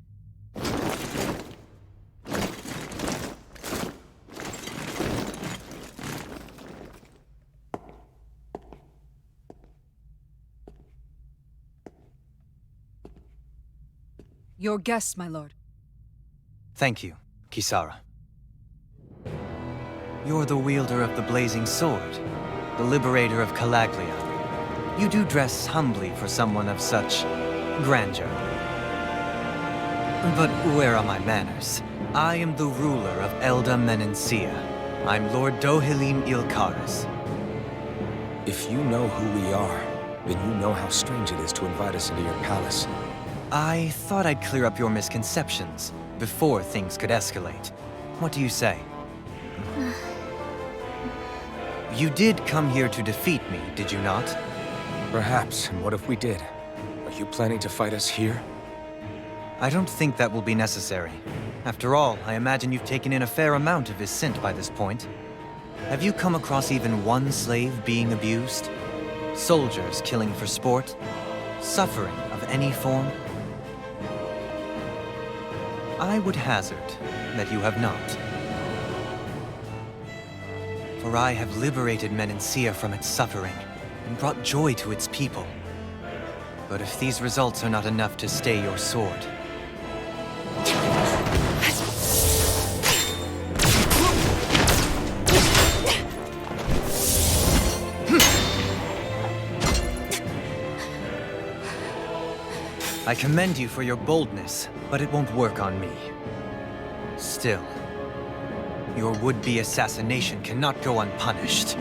Your guests, my lord. Thank you, Kisara. You're the wielder of the blazing sword, the liberator of Calaglia. You do dress humbly for someone of such grandeur. But where are my manners? I am the ruler of ELDE MENANCIA. I'm Lord Dohalim Ilkaris. If you know who we are, then you know how strange it is to invite us into your palace. I thought I'd clear up your misconceptions before things could escalate. What do you say? You did come here to defeat me, did you not? Perhaps, and what if we did? Are you planning to fight us here? I don't think that will be necessary. After all, I imagine you've taken in a fair amount of his scent by this point. Have you come across even one slave being abused? Soldiers killing for sport? Suffering of any form? I would hazard that you have not. For I have liberated Menancia from its suffering and brought joy to its people. But if these results are not enough to stay your sword, I commend you for your boldness, but it won't work on me. Still, your would-be assassination cannot go unpunished.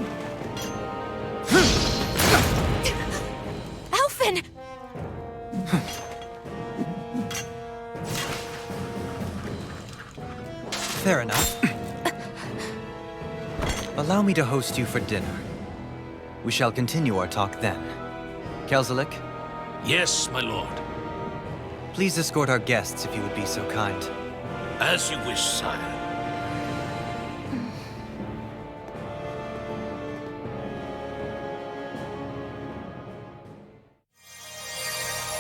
ALPHEN! Fair enough. Allow me to host you for dinner. We shall continue our talk then. Kelzelik? Yes, my lord. Please escort our guests if you would be so kind. As you wish, sire.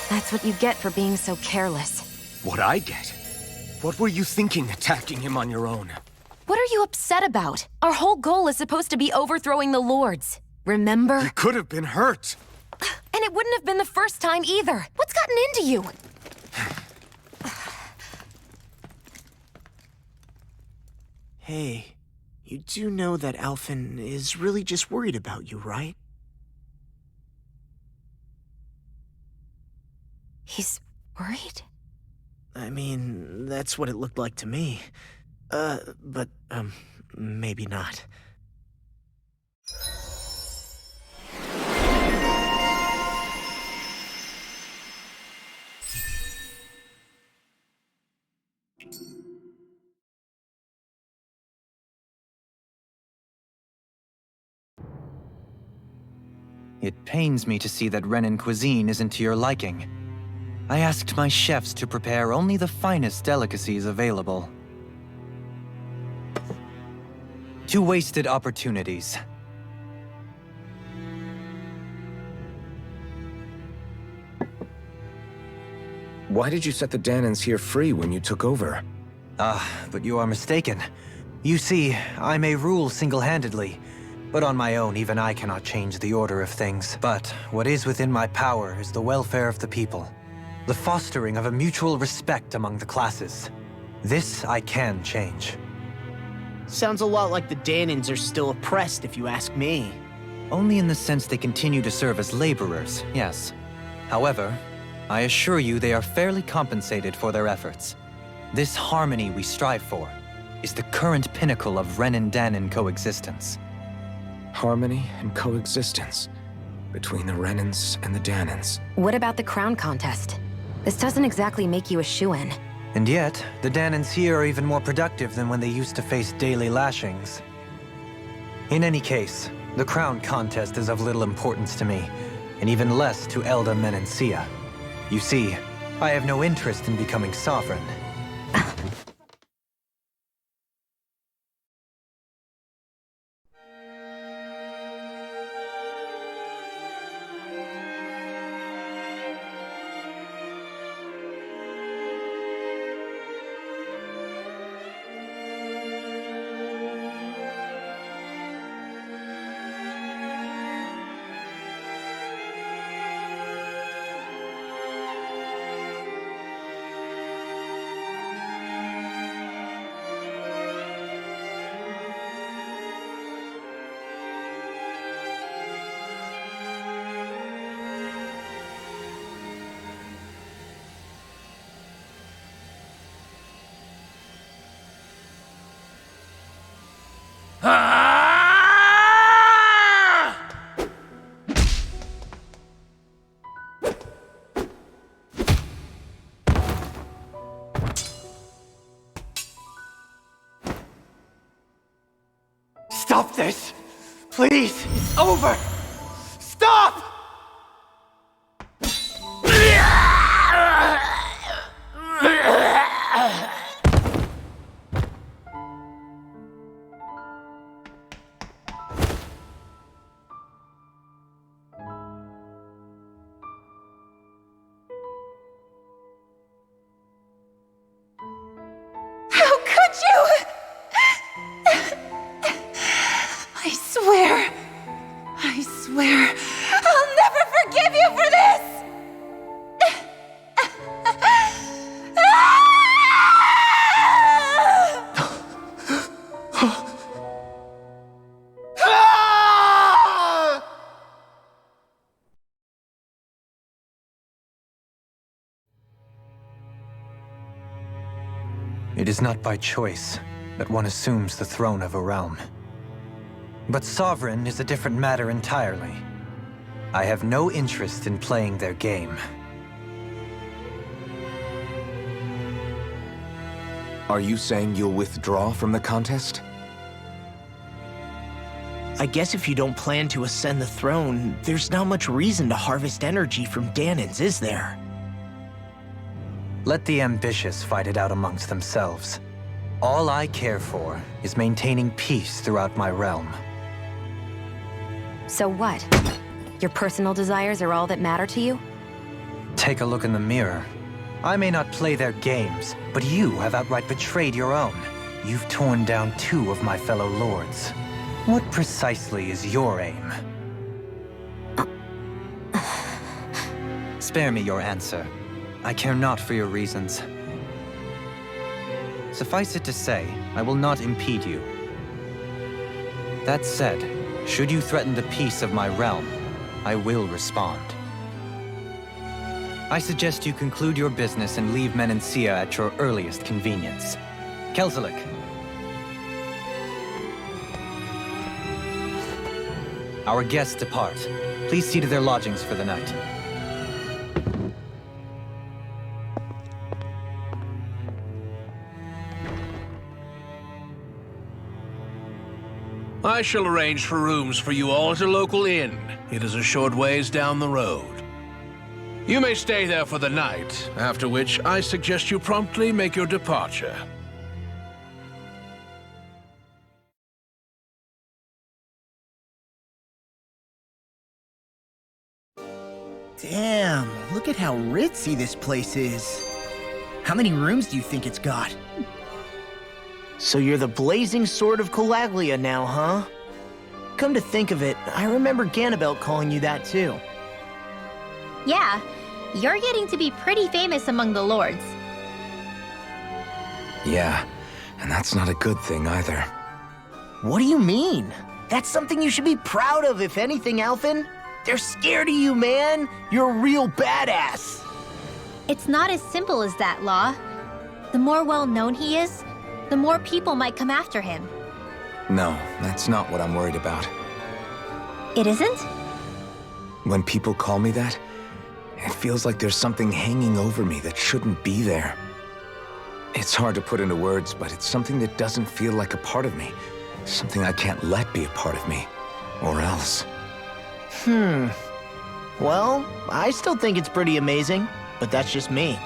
That's what you get for being so careless. What I get? What were you thinking attacking him on your own? What are you upset about? Our whole goal is supposed to be overthrowing the Lords. Remember? He could have been hurt. And it wouldn't have been the first time either. What's gotten into you? Hey, you do know that ALPHEN is really just worried about you, right? He's worried? I mean, that's what it looked like to me. But maybe not. It pains me to see that Renan cuisine isn't to your liking. I asked my chefs to prepare only the finest delicacies available. 2 wasted opportunities. Why did you set the Dahnans here free when you took over? But you are mistaken. You see, I may rule single-handedly, but on my own, even I cannot change the order of things. But what is within my power is the welfare of the people, the fostering of a mutual respect among the classes. This I can change. Sounds a lot like the Dahnans are still oppressed, if you ask me. Only in the sense they continue to serve as laborers, yes. However, I assure you they are fairly compensated for their efforts. This harmony we strive for is the current pinnacle of Renan-Dahnan coexistence. Harmony and coexistence between the Renans and the Dahnans. What about the crown contest? This doesn't exactly make you a shoo-in. And yet, the Dahnans here are even more productive than when they used to face daily lashings. In any case, the crown contest is of little importance to me, and even less to ELDE MENANCIA. You see, I have no interest in becoming sovereign. over! Stop! How could you? I swear, I'll never forgive you for this! It is not by choice that one assumes the throne of a realm. But sovereign is a different matter entirely. I have no interest in playing their game. Are you saying you'll withdraw from the contest? I guess if you don't plan to ascend the throne, there's not much reason to harvest energy from Dahnans, is there? Let the ambitious fight it out amongst themselves. All I care for is maintaining peace throughout my realm. So what? Your personal desires are all that matter to you? Take a look in the mirror. I may not play their games, but you have outright betrayed your own. You've torn down 2 of my fellow lords. What precisely is your aim? Spare me your answer. I care not for your reasons. Suffice it to say, I will not impede you. That said, should you threaten the peace of my realm, I will respond. I suggest you conclude your business and leave Menancia at your earliest convenience. Kelzelik. Our guests depart. Please see to their lodgings for the night. I shall arrange for rooms for you all at a local inn. It is a short ways down the road. You may stay there for the night, after which I suggest you promptly make your departure. Damn, look at how ritzy this place is. How many rooms do you think it's got? So you're the blazing sword of Calaglia now, huh? Come to think of it, I remember Ganabelt calling you that too. Yeah, you're getting to be pretty famous among the lords. Yeah, and that's not a good thing either. What do you mean? That's something you should be proud of, if anything, ALPHEN. They're scared of you, man. You're a real badass. It's not as simple as that, Law. The more well-known he is, the more people might come after him. No, that's not what I'm worried about. It isn't? When people call me that, it feels like there's something hanging over me that shouldn't be there. It's hard to put into words, but it's something that doesn't feel like a part of me. Something I can't let be a part of me. Or else. Well, I still think it's pretty amazing, but that's just me.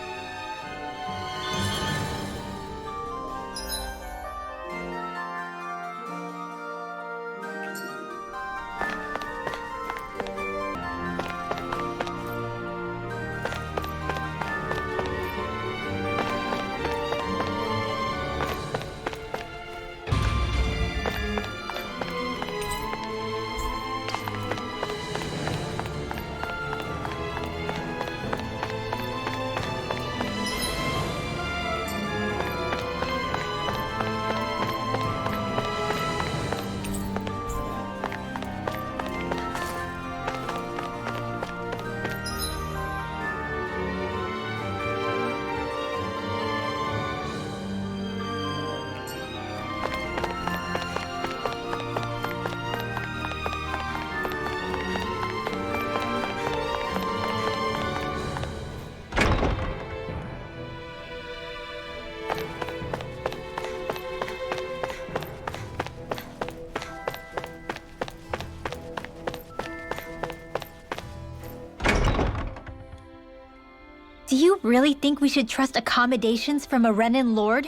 Do you really think we should trust accommodations from a Renan lord?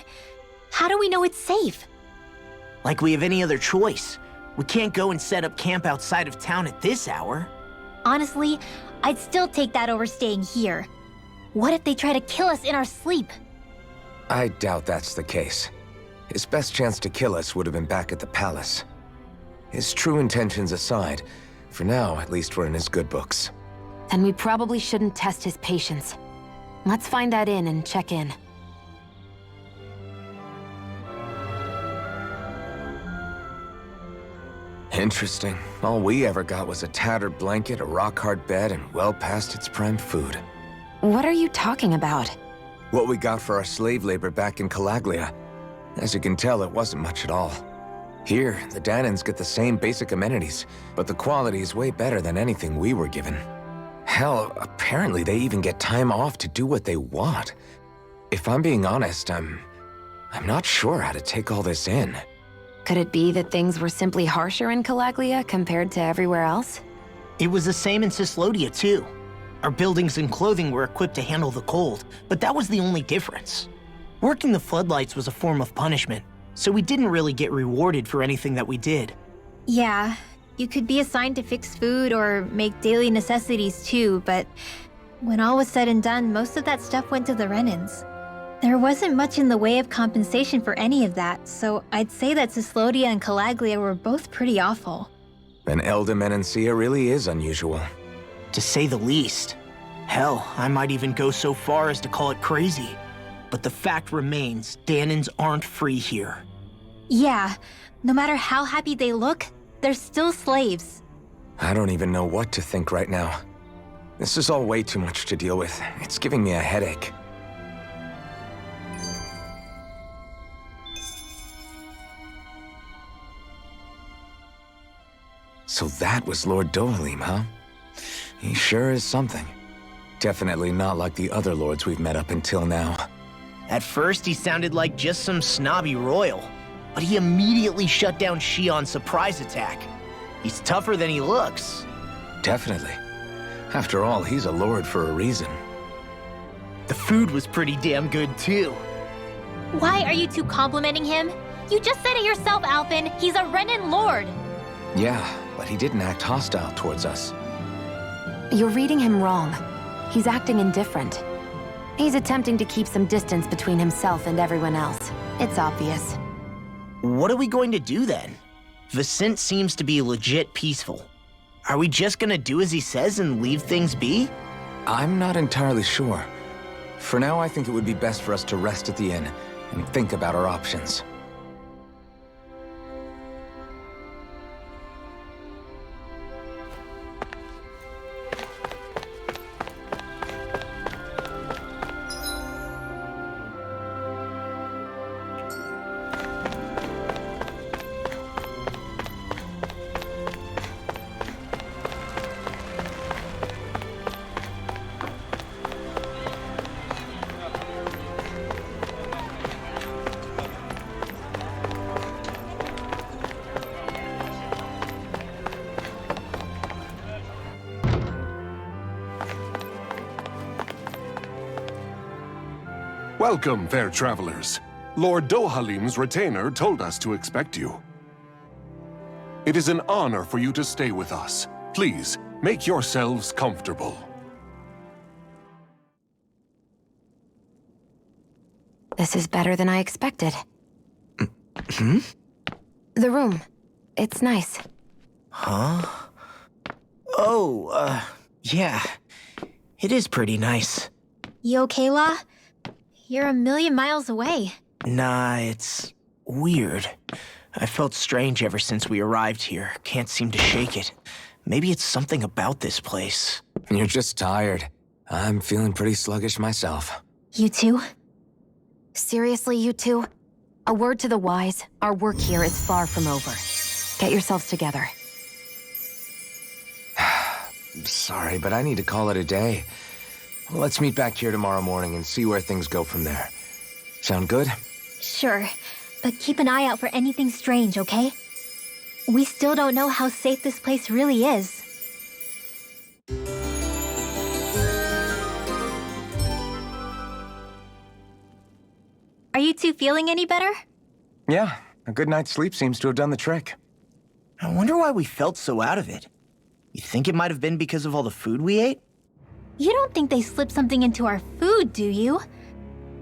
How do we know it's safe? Like we have any other choice. We can't go and set up camp outside of town at this hour. Honestly, I'd still take that over staying here. What if they try to kill us in our sleep? I doubt that's the case. His best chance to kill us would have been back at the palace. His true intentions aside, for now, at least we're in his good books. Then we probably shouldn't test his patience. Let's find that inn and check in. Interesting. All we ever got was a tattered blanket, a rock-hard bed, and well past its prime food. What are you talking about? What we got for our slave labor back in Calaglia. As you can tell, it wasn't much at all. Here, the Dahnans get the same basic amenities, but the quality is way better than anything we were given. Hell, apparently they even get time off to do what they want. If I'm being honest, I'm not sure how to take all this in. Could it be that things were simply harsher in Calaglia compared to everywhere else? It was the same in Cyslodia, too. Our buildings and clothing were equipped to handle the cold, but that was the only difference. Working the floodlights was a form of punishment, so we didn't really get rewarded for anything that we did. Yeah, you could be assigned to fix food or make daily necessities too, but when all was said and done, most of that stuff went to the Renans. There wasn't much in the way of compensation for any of that, so I'd say that Cyslodia and Calaglia were both pretty awful. Then ELDE MENANCIA really is unusual. To say the least. Hell, I might even go so far as to call it crazy. But the fact remains, Dahnans aren't free here. Yeah, no matter how happy they look, they're still slaves. I don't even know what to think right now. This is all way too much to deal with. It's giving me a headache. So that was Lord Dohalim, huh? He sure is something. Definitely not like the other lords we've met up until now. At first, he sounded like just some snobby royal, but he immediately shut down SHIONNE's surprise attack. He's tougher than he looks. Definitely. After all, he's a lord for a reason. The food was pretty damn good, too. Why are you two complimenting him? You just said it yourself, ALPHEN. He's a Renan lord. Yeah, but he didn't act hostile towards us. You're reading him wrong. He's acting indifferent. He's attempting to keep some distance between himself and everyone else. It's obvious. What are we going to do then? Vicente seems to be legit peaceful. Are we just gonna do as he says and leave things be? I'm not entirely sure. For now, I think it would be best for us to rest at the inn and think about our options. Welcome, fair travelers. Lord Dohalim's retainer told us to expect you. It is an honor for you to stay with us. Please, make yourselves comfortable. This is better than I expected. Hmm? The room. It's nice. Huh? Oh, yeah. It is pretty nice. You okay, La? You're a million miles away. Nah, it's weird. I felt strange ever since we arrived here. Can't seem to shake it. Maybe it's something about this place. You're just tired. I'm feeling pretty sluggish myself. You too? Seriously, you two? A word to the wise, our work here is far from over. Get yourselves together. Sorry, but I need to call it a day. Let's meet back here tomorrow morning and see where things go from there. Sound good? Sure, but keep an eye out for anything strange, okay? We still don't know how safe this place really is. you two feeling any better? Yeah, a good night's sleep seems to have done the trick. I wonder why we felt so out of it. You think it might have been because of all the food we ate? You don't think they slipped something into our food, do you?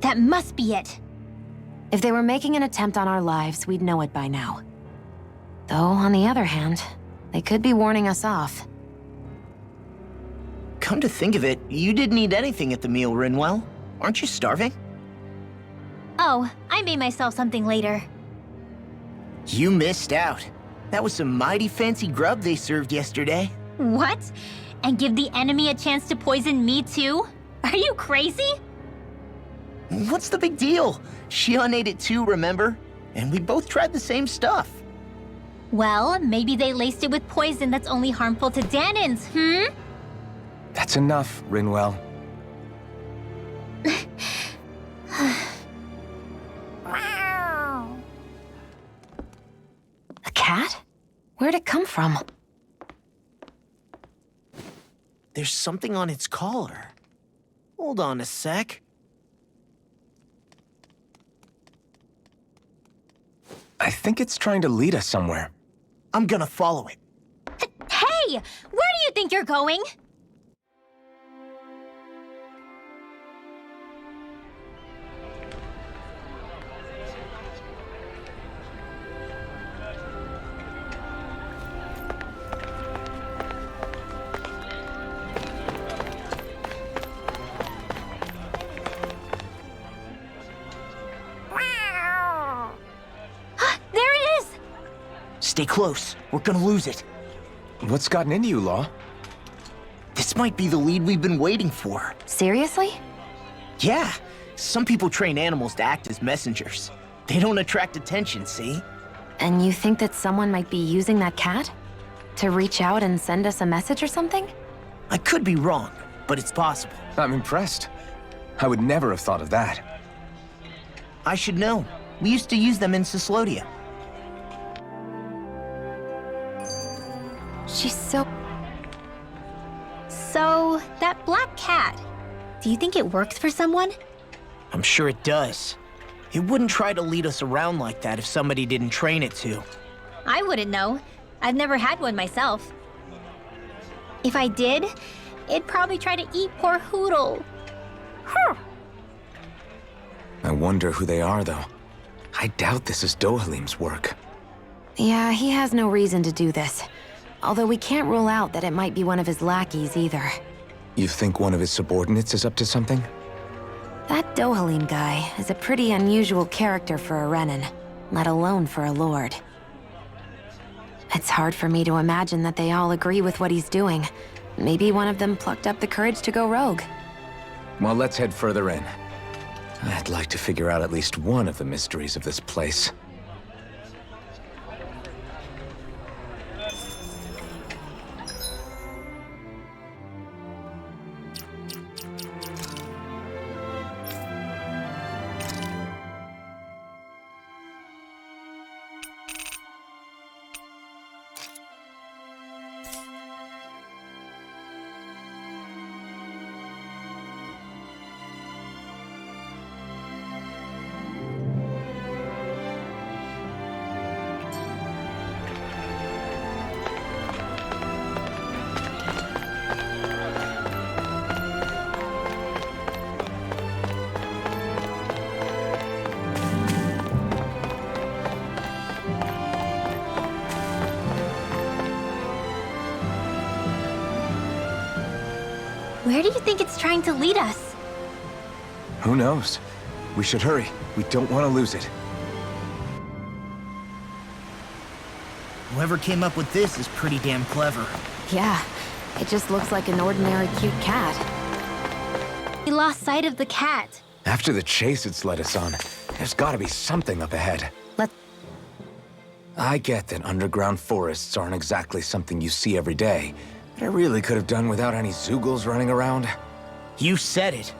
That must be it. If they were making an attempt on our lives, we'd know it by now. Though, on the other hand, they could be warning us off. Come to think of it, you didn't eat anything at the meal, Rinwell. Aren't you starving? Oh, I made myself something later. You missed out. That was some mighty fancy grub they served yesterday. What? And give the enemy a chance to poison me too? Are you crazy? What's the big deal? SHIONNE ate it too, remember? And we both tried the same stuff. Well, maybe they laced it with poison that's only harmful to Dahnans, hmm? That's enough, Rinwell. A cat? Where'd it come from? There's something on its collar. Hold on a sec. I think it's trying to lead us somewhere. I'm gonna follow it. Hey! Where do you think you're going? Stay close. We're gonna lose it. What's gotten into you, Law? This might be the lead we've been waiting for. Seriously? Yeah. Some people train animals to act as messengers. They don't attract attention, see? And you think that someone might be using that cat? To reach out and send us a message or something? I could be wrong, but it's possible. I'm impressed. I would never have thought of that. I should know. We used to use them in CYSLODIA. She's so... So, that black cat, do you think it works for someone? I'm sure it does. It wouldn't try to lead us around like that if somebody didn't train it to. I wouldn't know. I've never had one myself. If I did, it'd probably try to eat poor Hoodle. Huh. I wonder who they are, though. I doubt this is Dohalim's work. Yeah, he has no reason to do this. Although we can't rule out that it might be one of his lackeys either. You think one of his subordinates is up to something? That Dohalim guy is a pretty unusual character for a Renan, let alone for a lord. It's hard for me to imagine that they all agree with what he's doing. Maybe one of them plucked up the courage to go rogue. Well, let's head further in. I'd like to figure out at least one of the mysteries of this place. Where do you think it's trying to lead us? Who knows? We should hurry. We don't want to lose it. Whoever came up with this is pretty damn clever. Yeah, it just looks like an ordinary cute cat. We lost sight of the cat. After the chase it's led us on, there's gotta be something up ahead. I get that underground forests aren't exactly something you see every day, but I really could have done without any ZEUGLEs running around. You said it.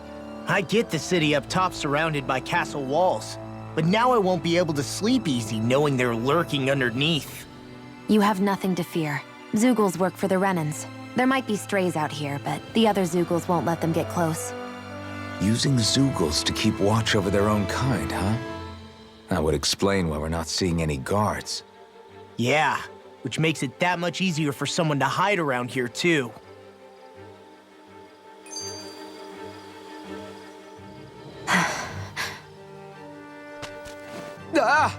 I get the city up top surrounded by castle walls, but now I won't be able to sleep easy knowing they're lurking underneath. You have nothing to fear. ZEUGLEs work for the Renans. There might be strays out here, but the other ZEUGLEs won't let them get close. Using ZEUGLEs to keep watch over their own kind, huh? That would explain why we're not seeing any guards. Yeah, which makes it that much easier for someone to hide around here, too. Ah!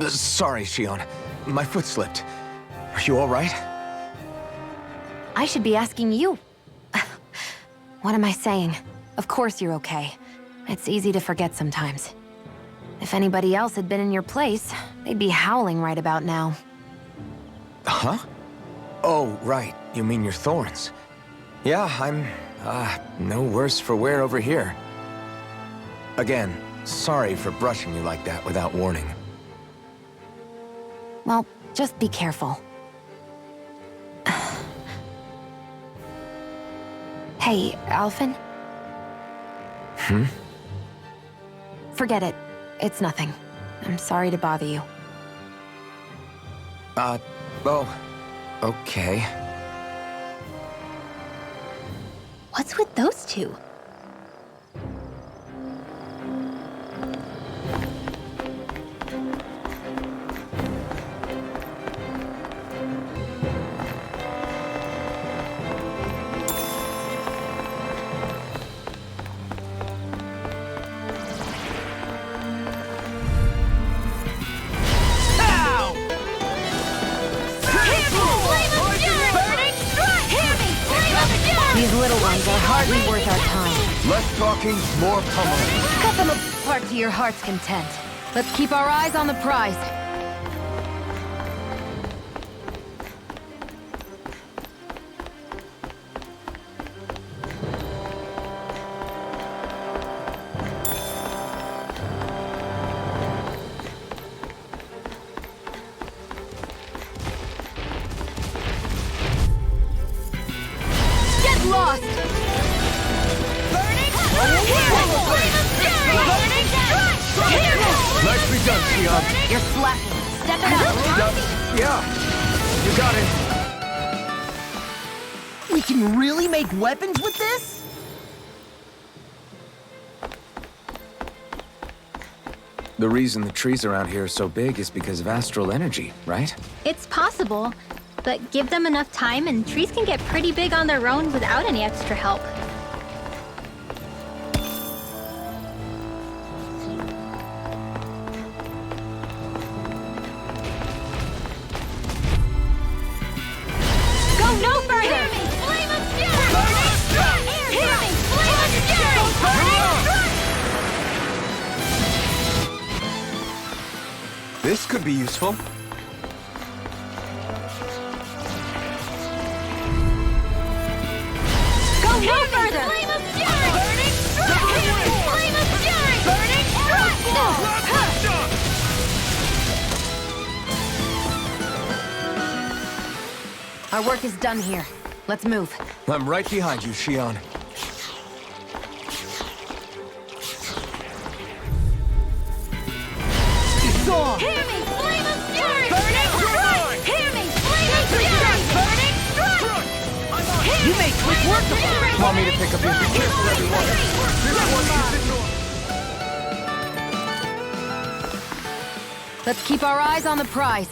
Sorry, SHIONNE. My foot slipped. Are you all right? I should be asking you. What am I saying? Of course you're okay. It's easy to forget sometimes. If anybody else had been in your place, they'd be howling right about now. Huh? Oh, right. You mean your thorns. Yeah, I'm, no worse for wear over here. Again, sorry for brushing you like that without warning. Well, just be careful. Hey, ALPHEN? Hmm? Forget it. It's nothing. I'm sorry to bother you. Oh, okay. What's with those two? These little ones are hardly worth our time. Less talking, more pummeling. Cut them apart to your heart's content. Let's keep our eyes on the prize. Lost! Nicely done, SHIONNE. You're slacking. Step it up. Yeah, you got it. We can really make weapons with this? The reason the trees around here are so big is because of astral energy, right? It's possible, but give them enough time and trees can get pretty big on their own without any extra help. Go no further! Hear me! Flame of fury! Hear me! Flame of fury! This could be useful. No further! Flame of fury! Burning strike! Flame of fury! Burning strike! Our work is done here. Let's move. I'm right behind you, SHIONNE. Hear me! Flame of fury! Burning strike! Hear me! Flame of fury! Burning strike! You make quick work of it! Want me to pick up your... Be careful, everyone! Let's keep our eyes on the prize.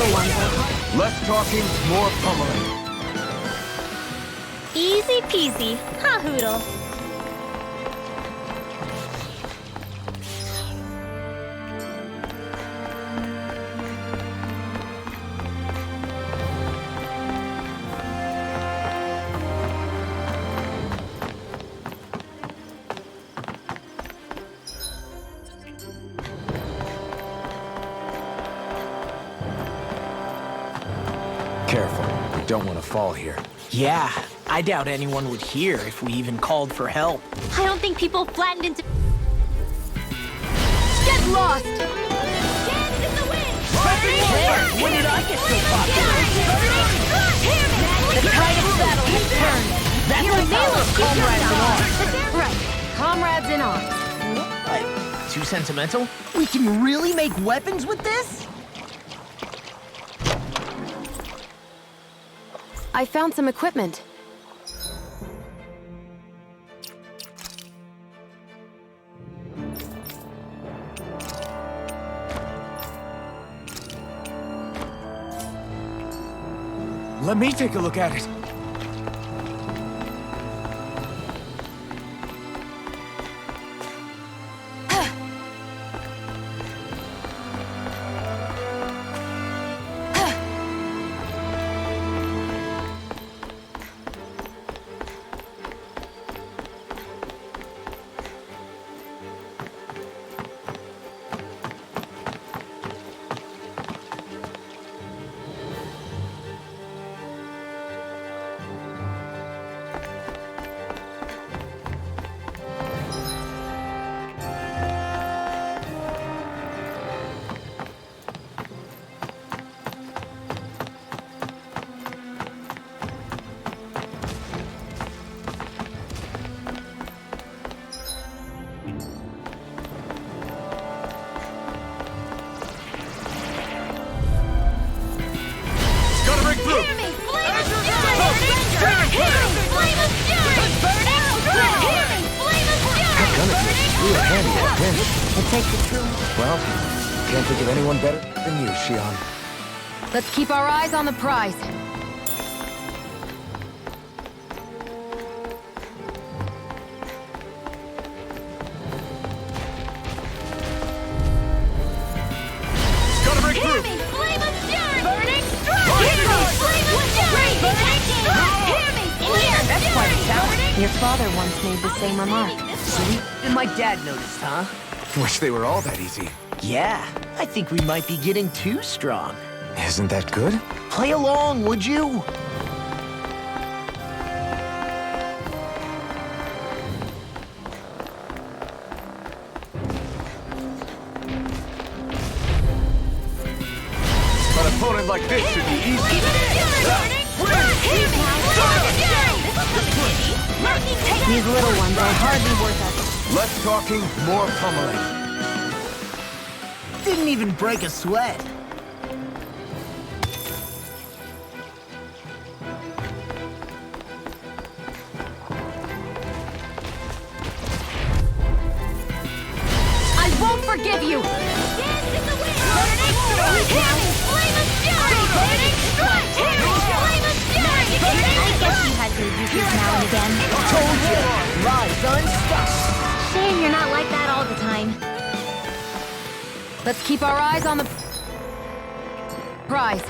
little ones. Less talking, more pummeling. Easy peasy. Ha hoodle. Careful. We don't want to fall here. Yeah, I doubt anyone would hear if we even called for help. I don't think people flattened into... Get lost! Hands in the wind! Hey, when did I get so popular? The tide of battle has turned. That's Here the power of comrades in arms. comrades in arms. Right. What? Too sentimental? We can really make weapons with this? I found some equipment. Let me take a look at it. Well, can't think of anyone better than you, SHIONNE. Let's keep our eyes on the prize. Gotta break through! Flame of fury! Burning strike! Flame of fury! Burning strike! Hear me! Flame of That's quite a talent. Your father once made the same remark. See? And my dad noticed, huh? Wish they were all that easy. Yeah, I think we might be getting too strong. Isn't that good? Play along, would you? An opponent like this should be easy. These little ones are hardly worth us. Less talking, more pummeling. Didn't even break a sweat. I won't forgive you! I guess you had your uses now and again. Told you, lies unstuck. Shame you're not like that all the time. Let's keep our eyes on the prize.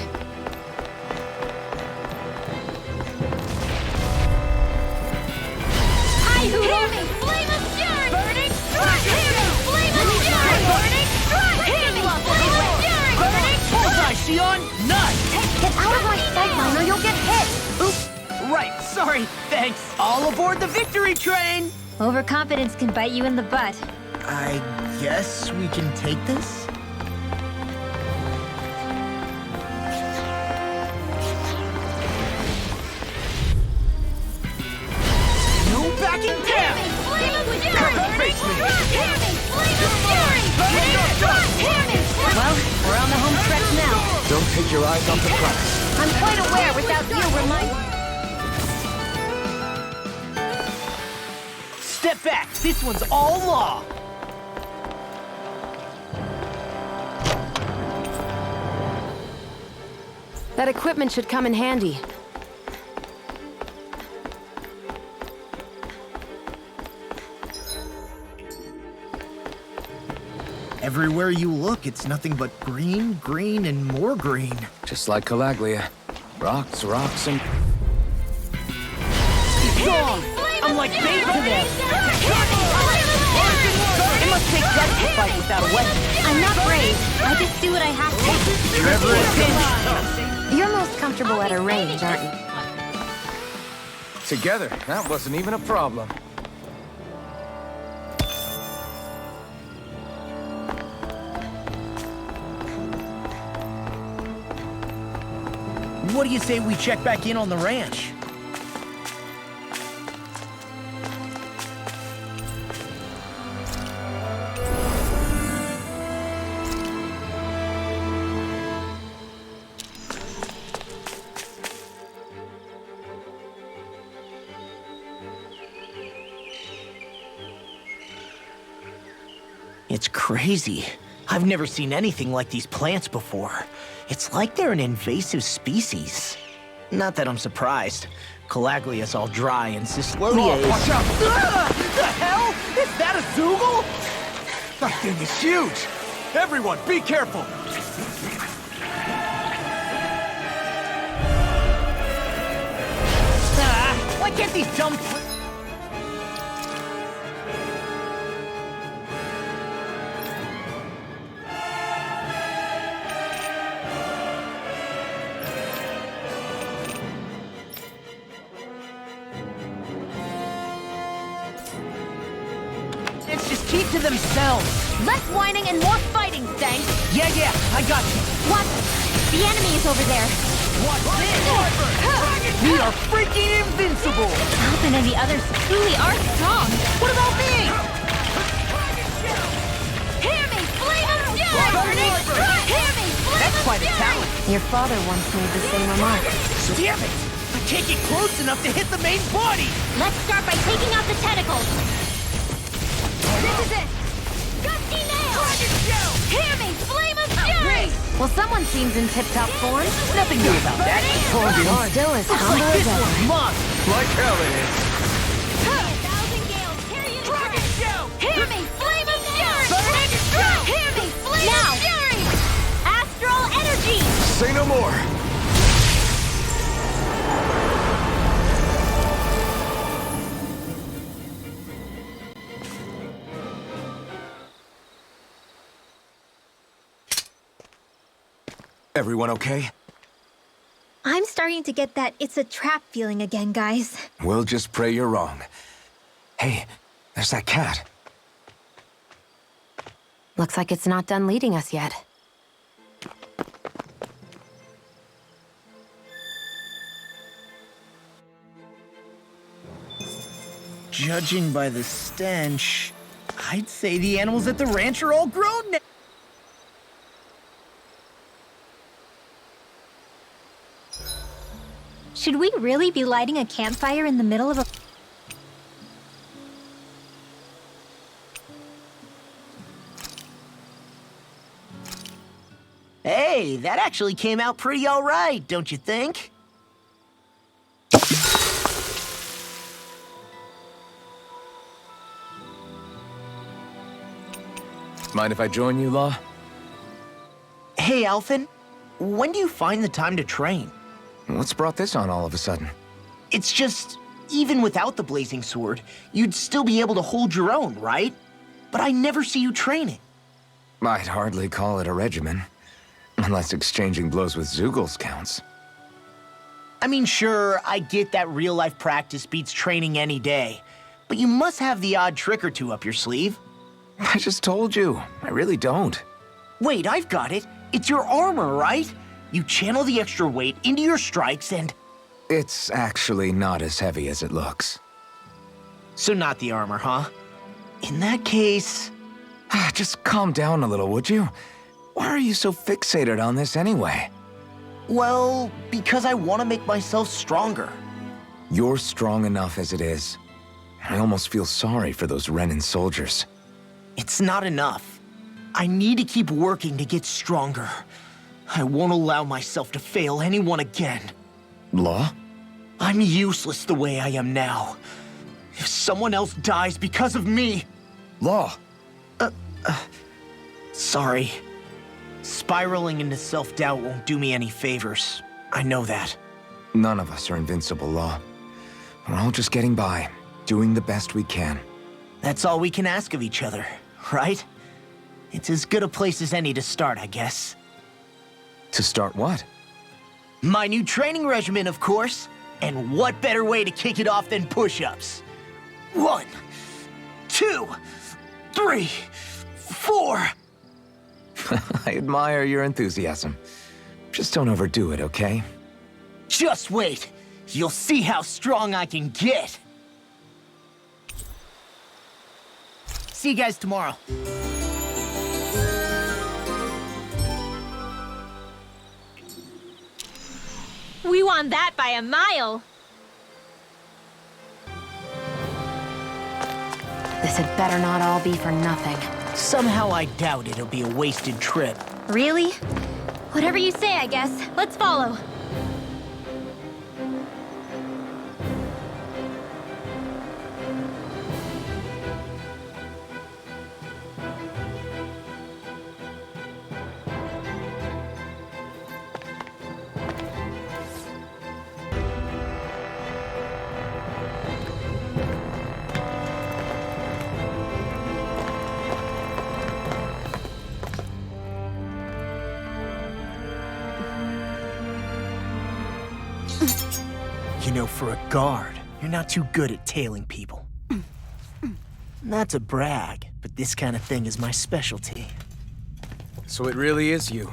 Hi, hear me! Flame of fury! Burning strike! Hear me! Flame of fury! Burning strike! Hear me! Flame of fury! Burning Bullseye, SHIONNE! Nice! Get out of my sight, line, or you'll get hit! Oops! Right, sorry, thanks. All aboard the victory train! Overconfidence can bite you in the butt. I guess we can take this? No backing down! Well, we're on the home stretch now. Don't take your eyes off the prize. I'm quite aware without you reminding. Step back! This one's all law! That equipment should come in handy. Everywhere you look, it's nothing but green, green, and more green. Just like Calaglia. Rocks, rocks, and... Dog! I'm like bait to them! It must take guts to fight without a weapon. I'm not brave. I just do what I have to. Never a pinch. You're most comfortable at a range, aren't you? Together, that wasn't even a problem. What do you say we check back in on the ranch? It's crazy. I've never seen anything like these plants before. It's like they're an invasive species. Not that I'm surprised. Calaglia's all dry and Cyslodia is... Watch out! The hell? Is that a ZEUGLE? That thing is huge! Everyone, be careful! Why can't these dumb... keep to themselves. Less whining and more fighting, Stank. Yeah, I got you. Watch! The enemy is over there. Watch this! We are freaking invincible! Alphen and the others truly are strong. What about me? Hear me, flame of fury! Hear me, flame That's of quite a fury! talent. Your father once made the same remark. Damn it! I can't get close enough to hit the main body! Let's start by taking out the tentacles. This is it! Gusty nail! Hear me, flame of fury! Well, someone seems in tip-top form. Nothing new about that. And still as Looks humble like as this ever. one's mine. Like hell it is. 1,000 gales, hear you! Hear me, flame of fury! Hear me, flame of fury! Astral energy! Say no more. Everyone okay? I'm starting to get that it's a trap feeling again, guys. We'll just pray you're wrong. Hey, there's that cat. Looks like it's not done leading us yet. Judging by the stench, I'd say the animals at the ranch are all grown now. Should we really be lighting a campfire in the middle of a... Hey, that actually came out pretty all right, don't you think? Mind if I join you, Law? Hey, ALPHEN, when do you find the time to train? What's brought this on all of a sudden? It's just, even without the blazing sword, you'd still be able to hold your own, right? But I never see you training. I'd hardly call it a regimen. Unless exchanging blows with ZEUGLEs counts. I mean, sure, I get that real-life practice beats training any day. But you must have the odd trick or two up your sleeve. I just told you, I really don't. Wait, I've got it. It's your armor, right? You channel the extra weight into your strikes and... It's actually not as heavy as it looks. So not the armor, huh? In that case... Just calm down a little, would you? Why are you so fixated on this anyway? Well, because I want to make myself stronger. You're strong enough as it is. I almost feel sorry for those Renan soldiers. It's not enough. I need to keep working to get stronger. I won't allow myself to fail anyone again. Law? I'm useless the way I am now. If someone else dies because of me... Law! Sorry. Spiraling into self-doubt won't do me any favors. I know that. None of us are invincible, Law. We're all just getting by, doing the best we can. That's all we can ask of each other, right? It's as good a place as any to start, I guess. To start what? My new training regimen, of course. And what better way to kick it off than push-ups? 1, 2, 3, 4. I admire your enthusiasm. Just don't overdo it, okay? Just wait. You'll see how strong I can get. See you guys tomorrow. We won that by a mile. This had better not all be for nothing. Somehow I doubt it'll be a wasted trip. Really? Whatever you say, I guess. Let's follow. You know, for a guard, you're not too good at tailing people. Not to brag, but this kind of thing is my specialty. So it really is you.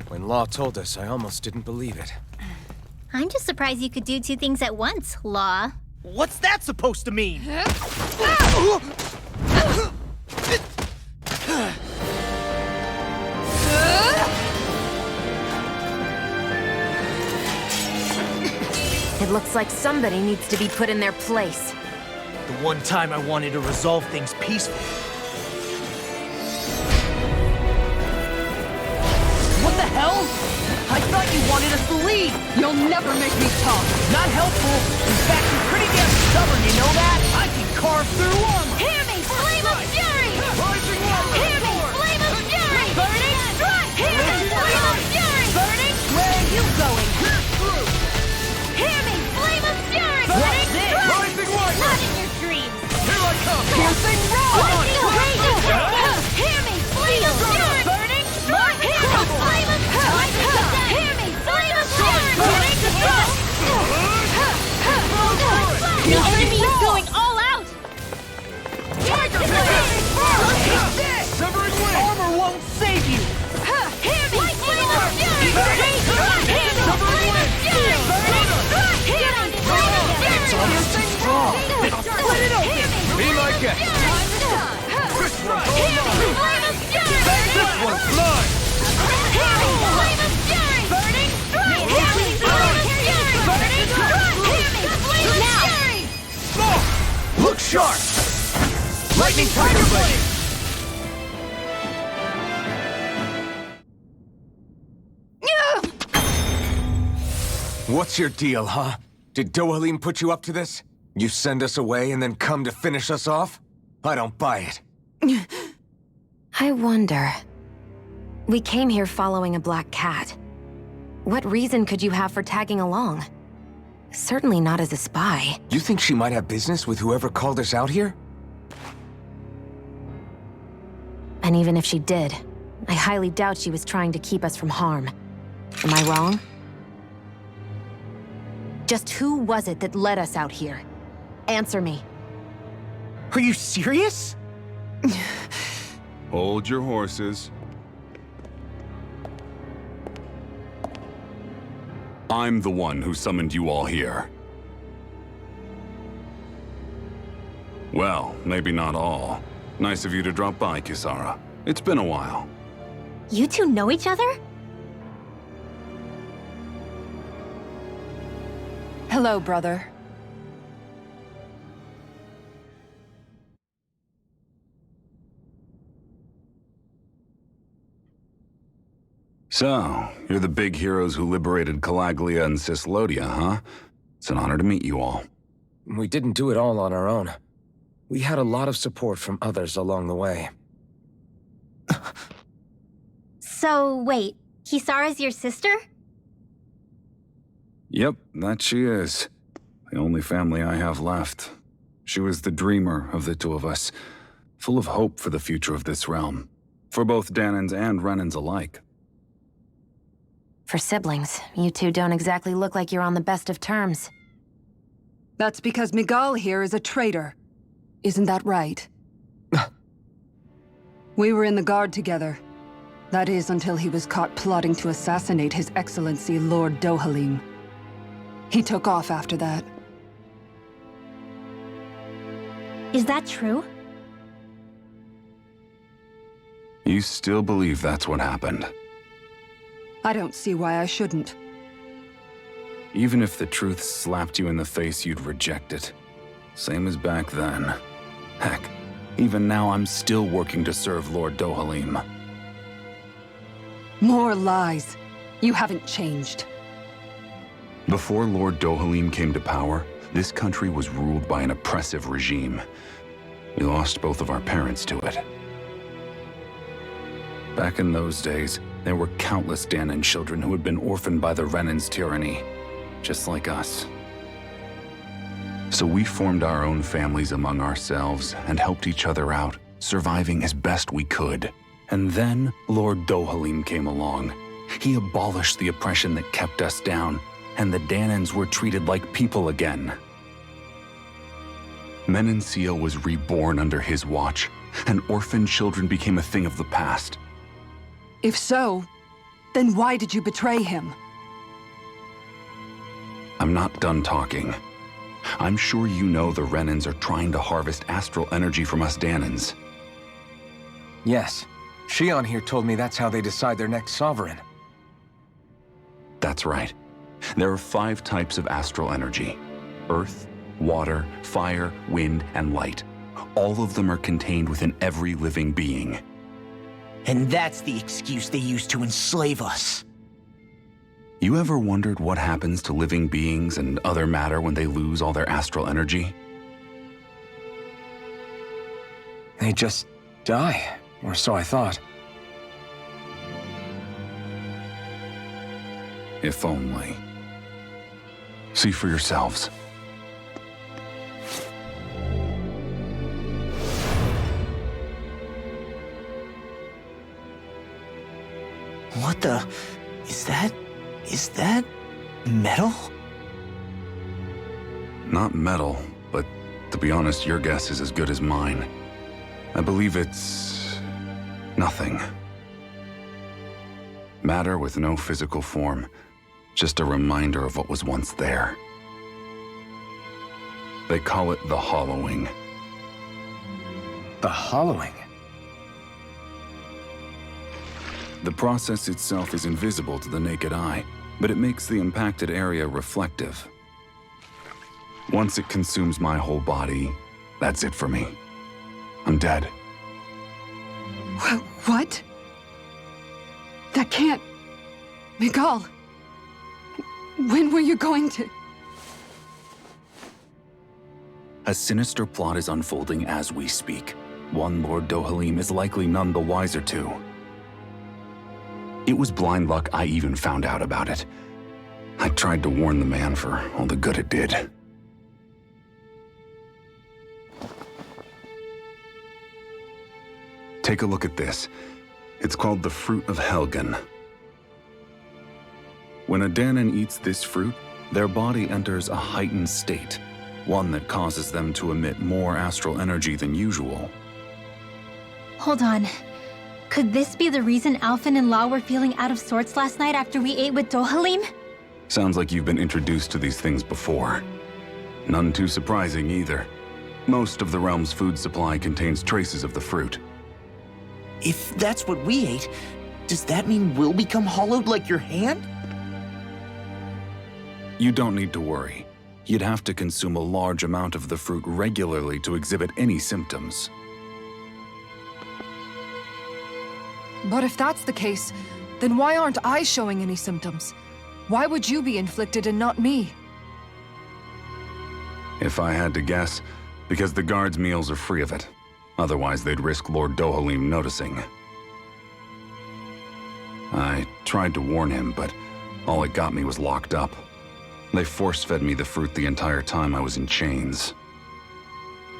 When Law told us, I almost didn't believe it. I'm just surprised you could do two things at once, Law. What's that supposed to mean? It looks like somebody needs to be put in their place. The one time I wanted to resolve things peacefully. What the hell? I thought you wanted us to leave! You'll never make me talk! Not helpful! In fact, you're pretty damn stubborn, you know that? I can carve through armor! Hear me, flame of fury! Rising water! Hear me, flame of fury! Burning strike! Hear me, flame of fury! Burning, where are you going? Hear me, flame of fury! Burning strike! Rising water! Not in your dreams! Here I come! Piercing Hear me, flame of fury! Burning strike! Hear me, flame of fury! Hear me, flame of fury! Burning strike! The enemy is going all out! Severing wind! Armor won't save you! Hear me, flame of fury! Burning strike! Hear me, flame of fury! Burning strike! Hear me, flame of fury! It's almost too strong! Split it open! Be my guest! This one's all mine! This one's mine! Hear me, flame of fury! Burning strike! Hear me, flame of fury! Burning strike! Hear me, flame of fury! Look sharp! Lightning Tiger Blade! What's your deal, huh? Did Dohalim put you up to this? You send us away and then come to finish us off? I don't buy it. I wonder. We came here following a black cat. What reason could you have for tagging along? Certainly not as a spy. You think she might have business with whoever called us out here? And even if she did, I highly doubt she was trying to keep us from harm. Am I wrong? Just who was it that led us out here? Answer me. Are you serious? Hold your horses. I'm the one who summoned you all here. Well, maybe not all. Nice of you to drop by, Kisara. It's been a while. You two know each other? Hello, brother. So, you're the big heroes who liberated Calaglia and CYSLODIA, huh? It's an honor to meet you all. We didn't do it all on our own. We had a lot of support from others along the way. So, wait, Kisara's your sister? Yep, that she is. The only family I have left. She was the dreamer of the two of us, full of hope for the future of this realm, for both Dahnans and Renans alike. For siblings, you two don't exactly look like you're on the best of terms. That's because Miguel here is a traitor. Isn't that right? We were in the Guard together. That is, until he was caught plotting to assassinate His Excellency Lord Dohalim. He took off after that. Is that true? You still believe that's what happened? I don't see why I shouldn't. Even if the truth slapped you in the face, you'd reject it. Same as back then. Heck, even now I'm still working to serve Lord Dohalim. More lies. You haven't changed. Before Lord Dohalim came to power, this country was ruled by an oppressive regime. We lost both of our parents to it. Back in those days, there were countless Dahnan children who had been orphaned by the Renan's tyranny, just like us. So we formed our own families among ourselves and helped each other out, surviving as best we could. And then Lord Dohalim came along. He abolished the oppression that kept us down, and the Dahnans were treated like people again. Menancia was reborn under his watch, and orphaned children became a thing of the past. If so, then why did you betray him? I'm not done talking. I'm sure you know the Renans are trying to harvest astral energy from us Dahnans. Yes. SHIONNE here told me that's how they decide their next sovereign. That's right. There are 5 types of astral energy: earth, water, fire, wind, and light. All of them are contained within every living being. And that's the excuse they use to enslave us. You ever wondered what happens to living beings and other matter when they lose all their astral energy? They just die, or so I thought. If only. See for yourselves. What the... Is that metal? Not metal, but to be honest, your guess is as good as mine. I believe it's... nothing. Matter with no physical form. Just a reminder of what was once there. They call it the hollowing. The hollowing? The process itself is invisible to the naked eye, but it makes the impacted area reflective. Once it consumes my whole body, that's it for me. I'm dead. What? That can't... Miguel! When were you going to... A sinister plot is unfolding as we speak. One Lord Dohalim is likely none the wiser to. It was blind luck I even found out about it. I tried to warn the man for all the good it did. Take a look at this. It's called the Fruit of Helgen. When a Dahnan eats this fruit, their body enters a heightened state, one that causes them to emit more astral energy than usual. Hold on. Could this be the reason ALPHEN and Law were feeling out of sorts last night after we ate with Dohalim? Sounds like you've been introduced to these things before. None too surprising either. Most of the realm's food supply contains traces of the fruit. If that's what we ate, does that mean we'll become hollowed like your hand? You don't need to worry. You'd have to consume a large amount of the fruit regularly to exhibit any symptoms. But if that's the case, Then why aren't I showing any symptoms? Why would you be inflicted and not me? If I had to guess, because the guards' meals are free of it. Otherwise, they'd risk Lord Dohalim noticing. I tried to warn him, but all it got me was locked up. They force-fed me the fruit the entire time I was in chains.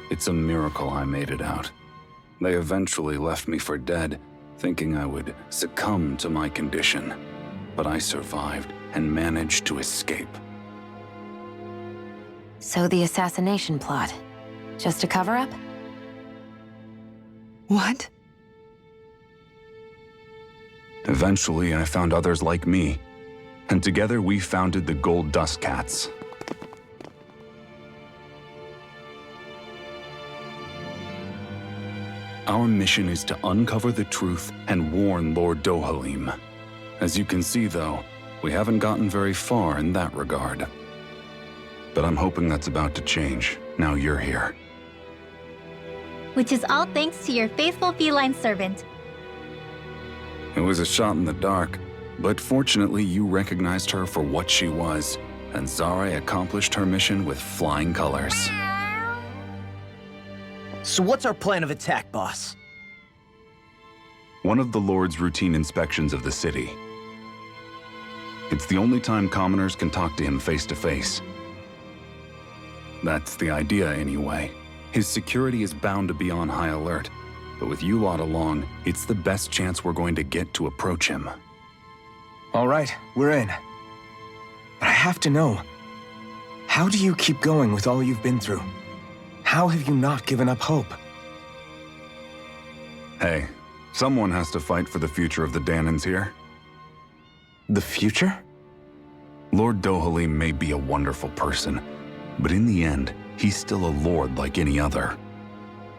It's a miracle I made it out. They eventually left me for dead, thinking I would succumb to my condition. But I survived and managed to escape. So the assassination plot, just a cover-up? What? Eventually, I found others like me, and together we founded the Gold Dust Cats. Our mission is to uncover the truth and warn Lord Dohalim. As you can see, though, we haven't gotten very far in that regard. But I'm hoping that's about to change, now you're here. Which is all thanks to your faithful feline servant. It was a shot in the dark, but fortunately you recognized her for what she was, and Zare accomplished her mission with flying colors. So what's our plan of attack, boss? One of the Lord's routine inspections of the city. It's the only time commoners can talk to him face to face. That's the idea, anyway. His security is bound to be on high alert, but with you lot along, it's the best chance we're going to get to approach him. All right, we're in. But I have to know, how do you keep going with all you've been through? How have you not given up hope? Hey, someone has to fight for the future of the Dahnans here. The future? Lord Dohalim may be a wonderful person, but in the end, he's still a lord like any other.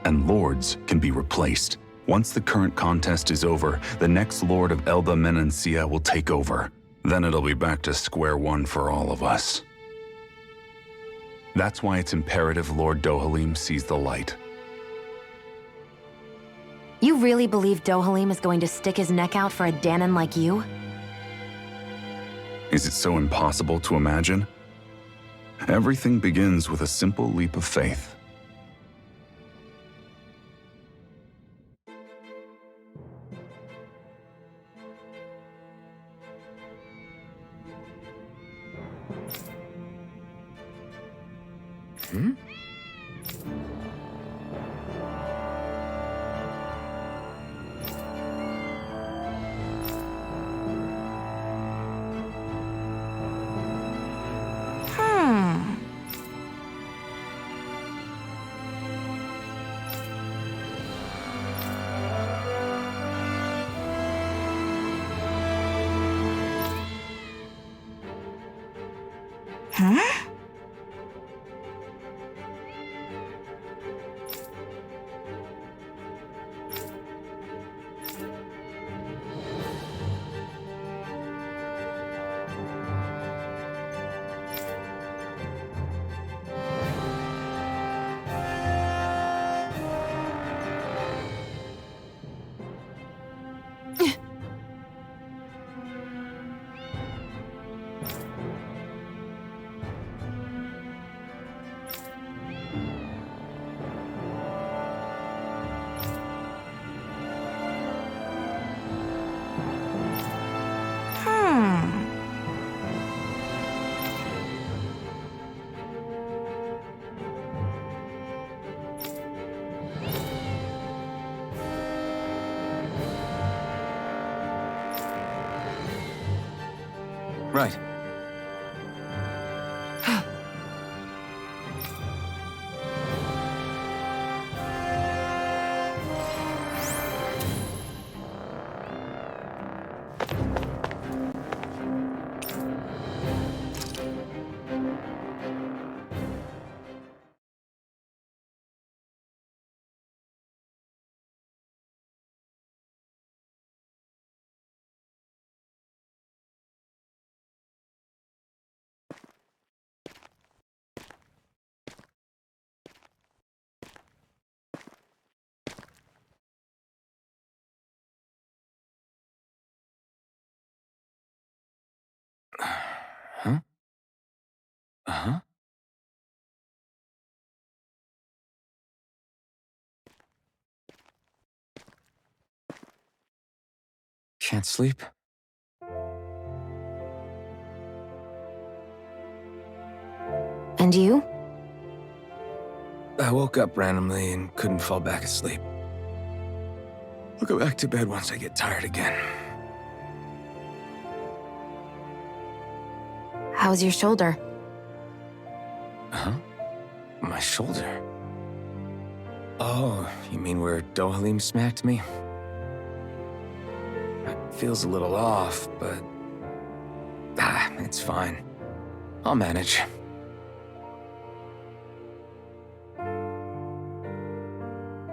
And lords can be replaced. Once the current contest is over, the next lord of ELDE MENANCIA will take over. Then it'll be back to square one for all of us. That's why it's imperative Lord Dohalim sees the light. You really believe Dohalim is going to stick his neck out for a Dahnan like you? Is it so impossible to imagine? Everything begins with a simple leap of faith. Right. Huh? Uh-huh. Can't sleep? And you? I woke up randomly and couldn't fall back asleep. I'll go back to bed once I get tired again. How's your shoulder? Huh? My shoulder? Oh, you mean where Dohalim smacked me? It feels a little off, but... it's fine. I'll manage.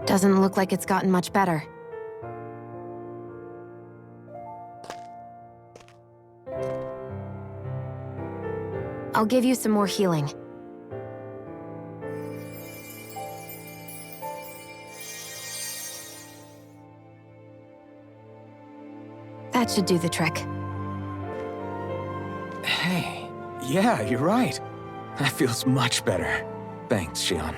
Doesn't look like it's gotten much better. I'll give you some more healing. That should do the trick. Hey, yeah, you're right. That feels much better. Thanks, SHIONNE.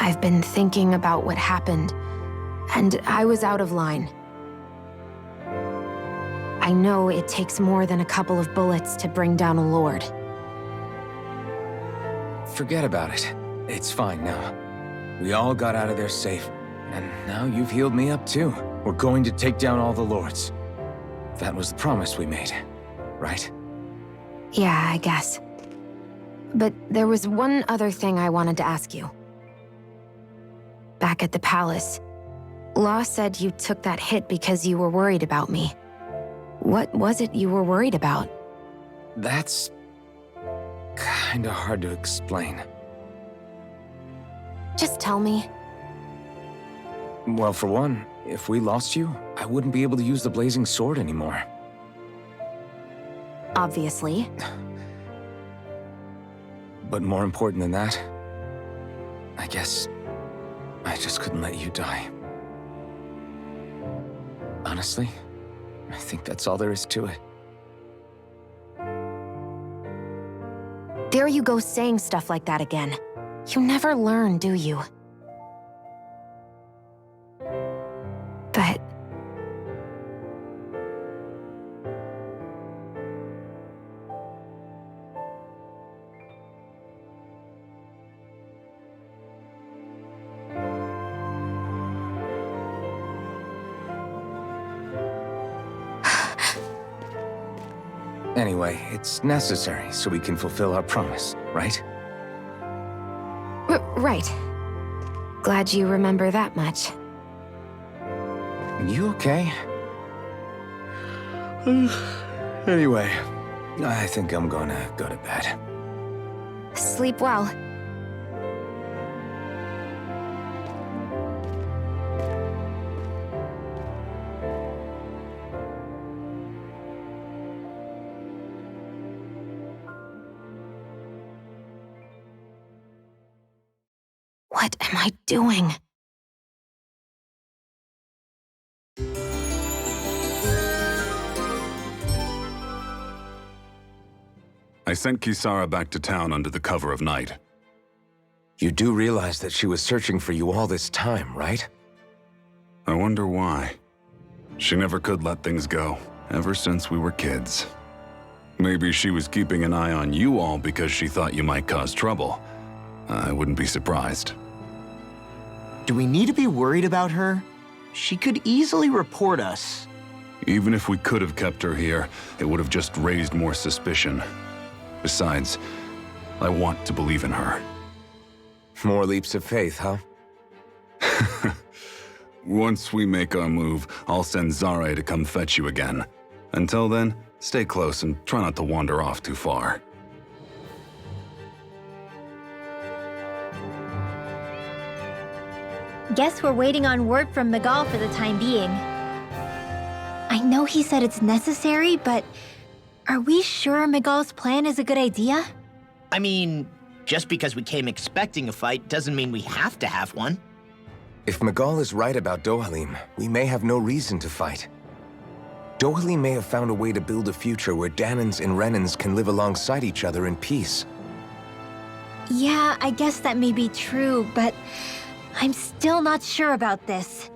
I've been thinking about what happened, and I was out of line. I know it takes more than a couple of bullets to bring down a lord. Forget about it. It's fine now. We all got out of there safe, and now you've healed me up too. We're going to take down all the lords. That was the promise we made, right? Yeah, I guess. But there was one other thing I wanted to ask you. Back at the palace, Law said you took that hit because you were worried about me. What was it you were worried about? That's... kinda hard to explain. Just tell me. Well, for one, if we lost you, I wouldn't be able to use the blazing sword anymore. Obviously. But more important than that, I guess I just couldn't let you die. Honestly, I think that's all there is to it. There you go saying stuff like that again. You never learn, do you? But... Anyway, it's necessary so we can fulfill our promise, right? Right. Glad you remember that much. You okay? Anyway, I think I'm gonna go to bed. Sleep well. What am I doing? I sent Kisara back to town under the cover of night. You do realize that she was searching for you all this time, right? I wonder why. She never could let things go, ever since we were kids. Maybe she was keeping an eye on you all because she thought you might cause trouble. I wouldn't be surprised. Do we need to be worried about her? She could easily report us. Even if we could have kept her here, it would have just raised more suspicion. Besides, I want to believe in her. More leaps of faith, huh? Once we make our move, I'll send Zare to come fetch you again. Until then, stay close and try not to wander off too far. Guess we're waiting on word from Megal for the time being. I know he said it's necessary, but are we sure Megal's plan is a good idea? I mean, just because we came expecting a fight doesn't mean we have to have one. If Megal is right about Dohalim, we may have no reason to fight. Dohalim may have found a way to build a future where Dahnans and Renans can live alongside each other in peace. Yeah, I guess that may be true, but I'm still not sure about this.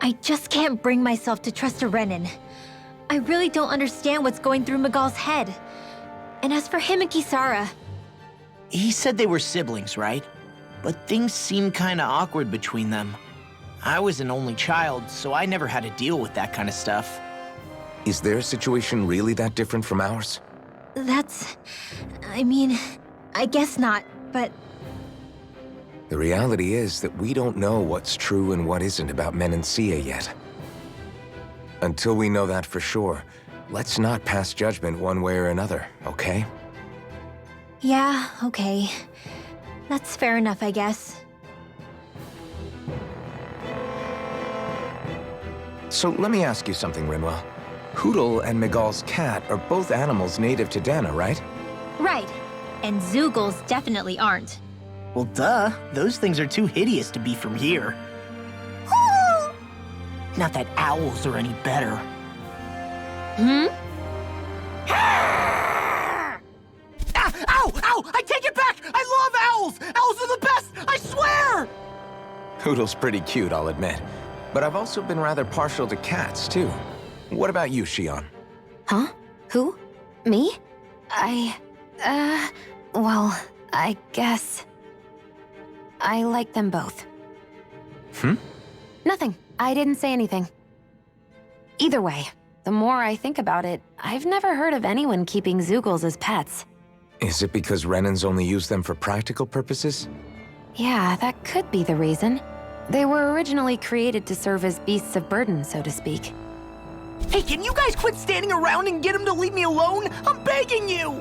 I just can't bring myself to trust a Renan. I really don't understand what's going through Magal's head. And as for him and Kisara... He said they were siblings, right? But things seem kinda awkward between them. I was an only child, so I never had to deal with that kind of stuff. Is their situation really that different from ours? That's... I mean, I guess not, but... The reality is that we don't know what's true and what isn't about Menancia yet. Until we know that for sure, let's not pass judgment one way or another, okay? Yeah, okay. That's fair enough, I guess. So let me ask you something, Rinwell. Hootle and Magal's cat are both animals native to Dahna, right? Right. And Zeugles definitely aren't. Well, duh. Those things are too hideous to be from here. Not that owls are any better. Hmm? Ow! Ow! I take it back! I love owls! Owls are the best! I swear! Hootle's pretty cute, I'll admit. But I've also been rather partial to cats, too. What about you, Shionne? Huh? Who? Me? Well, I guess... I like them both. Nothing. I didn't say anything. Either way, the more I think about it, I've never heard of anyone keeping Zeugles as pets. Is it because Renans only use them for practical purposes? Yeah, that could be the reason. They were originally created to serve as beasts of burden, so to speak. Hey, can you guys quit standing around and get him to leave me alone? I'm begging you!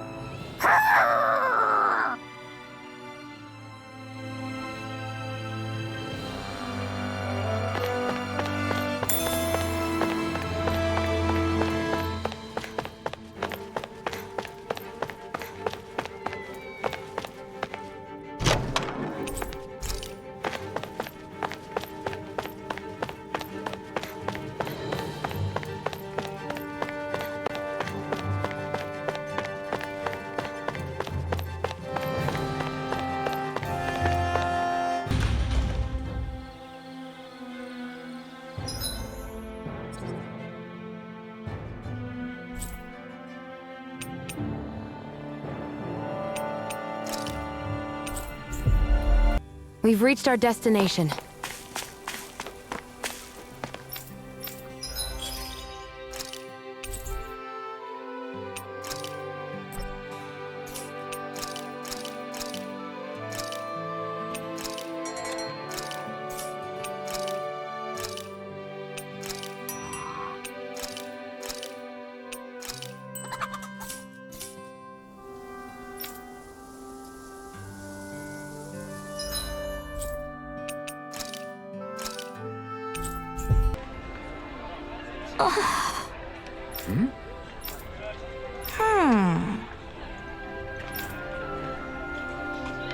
We've reached our destination.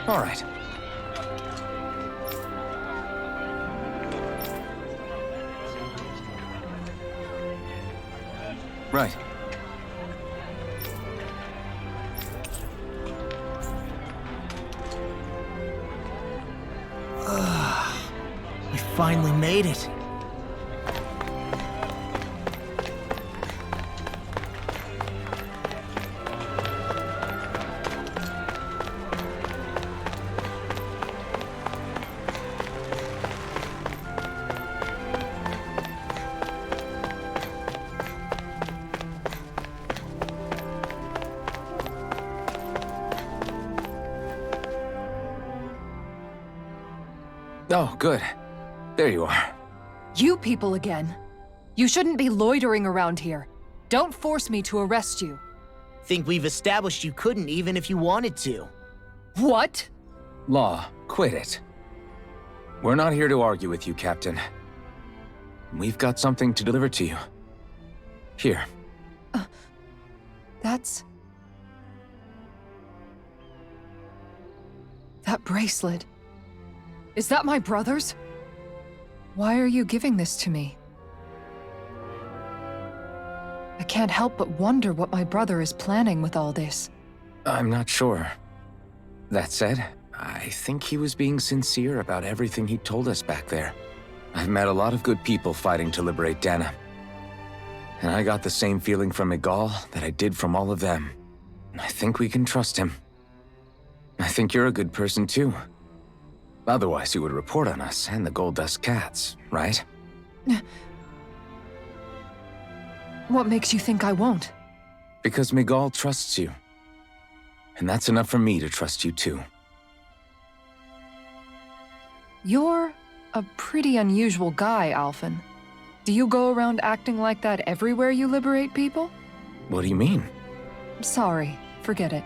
All right. Right. We finally made it. Oh, good. There you are. You people again. You shouldn't be loitering around here. Don't force me to arrest you. Think we've established you couldn't even if you wanted to. What? Law, quit it. We're not here to argue with you, Captain. We've got something to deliver to you. Here. That's... That bracelet. Is that my brother's? Why are you giving this to me? I can't help but wonder what my brother is planning with all this. I'm not sure. That said, I think he was being sincere about everything he told us back there. I've met a lot of good people fighting to liberate Dana. And I got the same feeling from Miguel that I did from all of them. I think we can trust him. I think you're a good person too. Otherwise you would report on us and the Gold Dust Cats, right? What makes you think I won't? Because Miguel trusts you. And that's enough for me to trust you too. You're a pretty unusual guy, ALPHEN. Do you go around acting like that everywhere you liberate people? What do you mean? Sorry, forget it.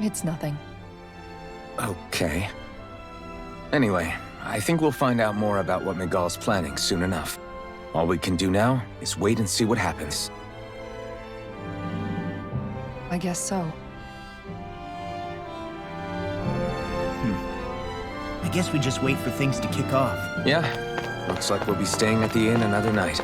It's nothing. Okay. Anyway, I think we'll find out more about what Miguel's planning soon enough. All we can do now is wait and see what happens. I guess so. I guess we just wait for things to kick off. Yeah. Looks like we'll be staying at the inn another night.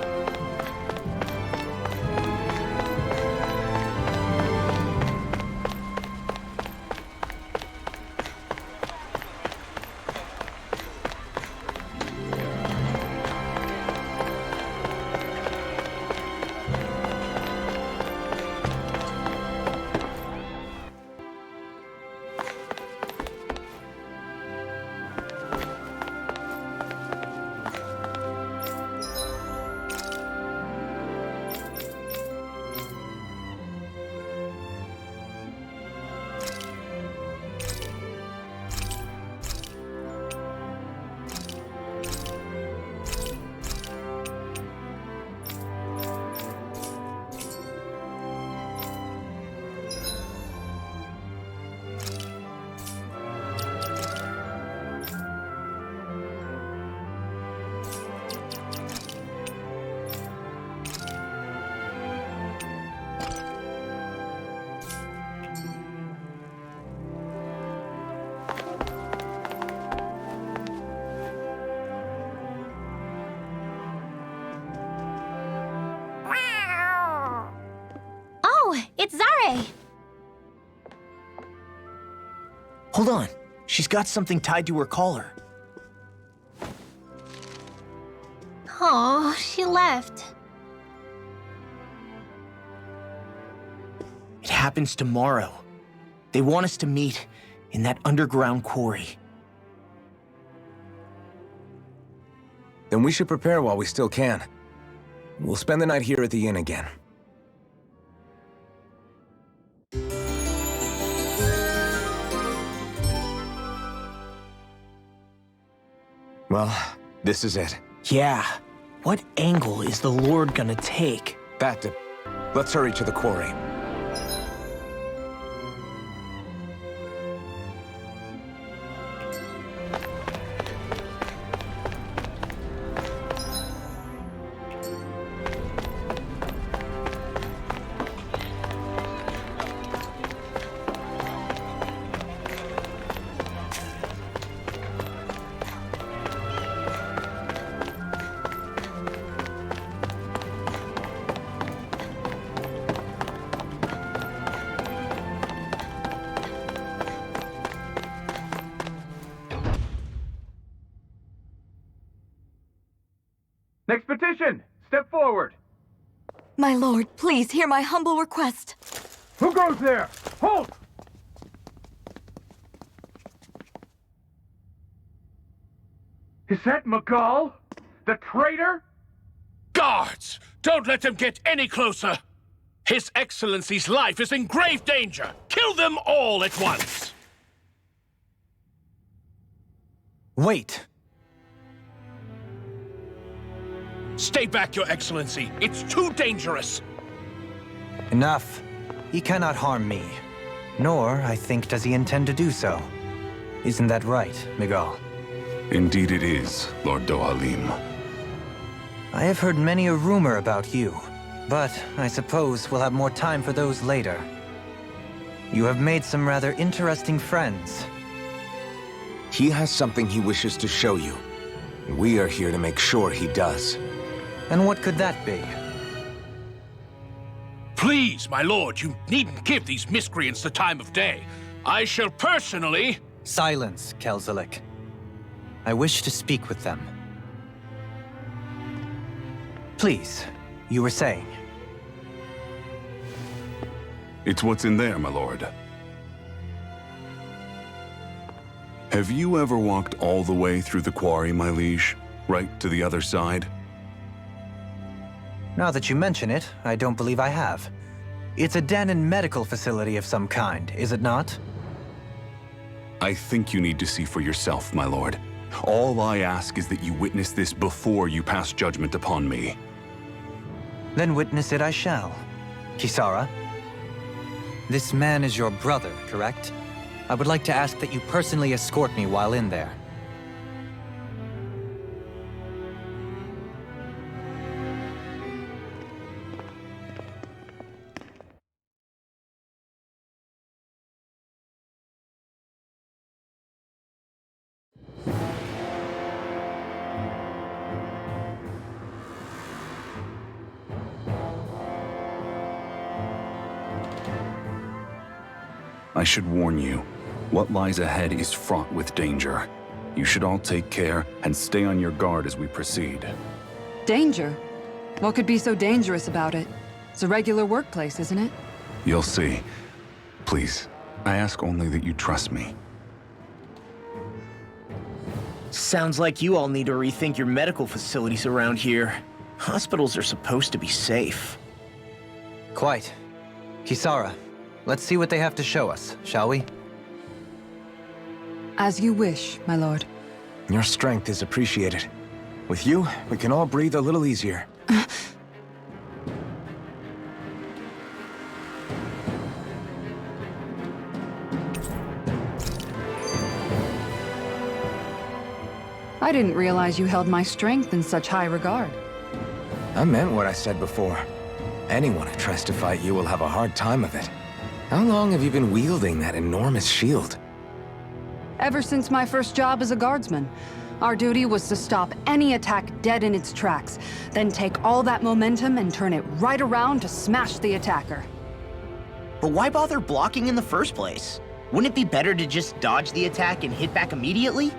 It's Zare! Hold on. She's got something tied to her collar. Oh, she left. It happens tomorrow. They want us to meet in that underground quarry. Then we should prepare while we still can. We'll spend the night here at the inn again. Well, this is it. Yeah. What angle is the Lord gonna take? Let's hurry to the quarry. Next petition! Step forward! My lord, please hear my humble request. Who goes there? Halt! Is that Miguel? The traitor? Guards! Don't let them get any closer! His Excellency's life is in grave danger! Kill them all at once! Wait! Stay back, Your Excellency. It's too dangerous. Enough. He cannot harm me. Nor, I think, does he intend to do so. Isn't that right, Miguel? Indeed it is, Lord Dohalim. I have heard many a rumor about you, but I suppose we'll have more time for those later. You have made some rather interesting friends. He has something he wishes to show you. We are here to make sure he does. And what could that be? Please, my lord, you needn't give these miscreants the time of day. I shall personally... Silence, Kelzelik. I wish to speak with them. Please, you were saying. It's what's in there, my lord. Have you ever walked all the way through the quarry, my liege? Right to the other side? Now that you mention it, I don't believe I have. It's a Dahnan medical facility of some kind, is it not? I think you need to see for yourself, my lord. All I ask is that you witness this before you pass judgment upon me. Then witness it I shall. Kisara, this man is your brother, correct? I would like to ask that you personally escort me while in there. I should warn you, what lies ahead is fraught with danger. You should all take care and stay on your guard as we proceed. Danger? What could be so dangerous about it? It's a regular workplace, isn't it? You'll see. Please, I ask only that you trust me. Sounds like you all need to rethink your medical facilities around here. Hospitals are supposed to be safe. Quite. Kisara, let's see what they have to show us, shall we? As you wish, my lord. Your strength is appreciated. With you, we can all breathe a little easier. I didn't realize you held my strength in such high regard. I meant what I said before. Anyone who tries to fight you will have a hard time of it. How long have you been wielding that enormous shield? Ever since my first job as a guardsman. Our duty was to stop any attack dead in its tracks, then take all that momentum and turn it right around to smash the attacker. But why bother blocking in the first place? Wouldn't it be better to just dodge the attack and hit back immediately?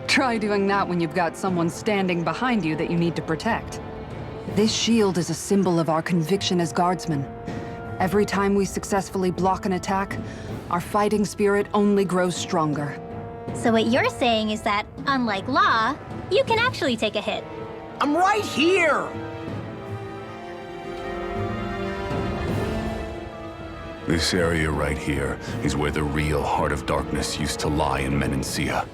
Try doing that when you've got someone standing behind you that you need to protect. This shield is a symbol of our conviction as guardsmen. Every time we successfully block an attack, our fighting spirit only grows stronger. So what you're saying is that, unlike Law, you can actually take a hit. I'm right here! This area right here is where the real Heart of Darkness used to lie in Menancia.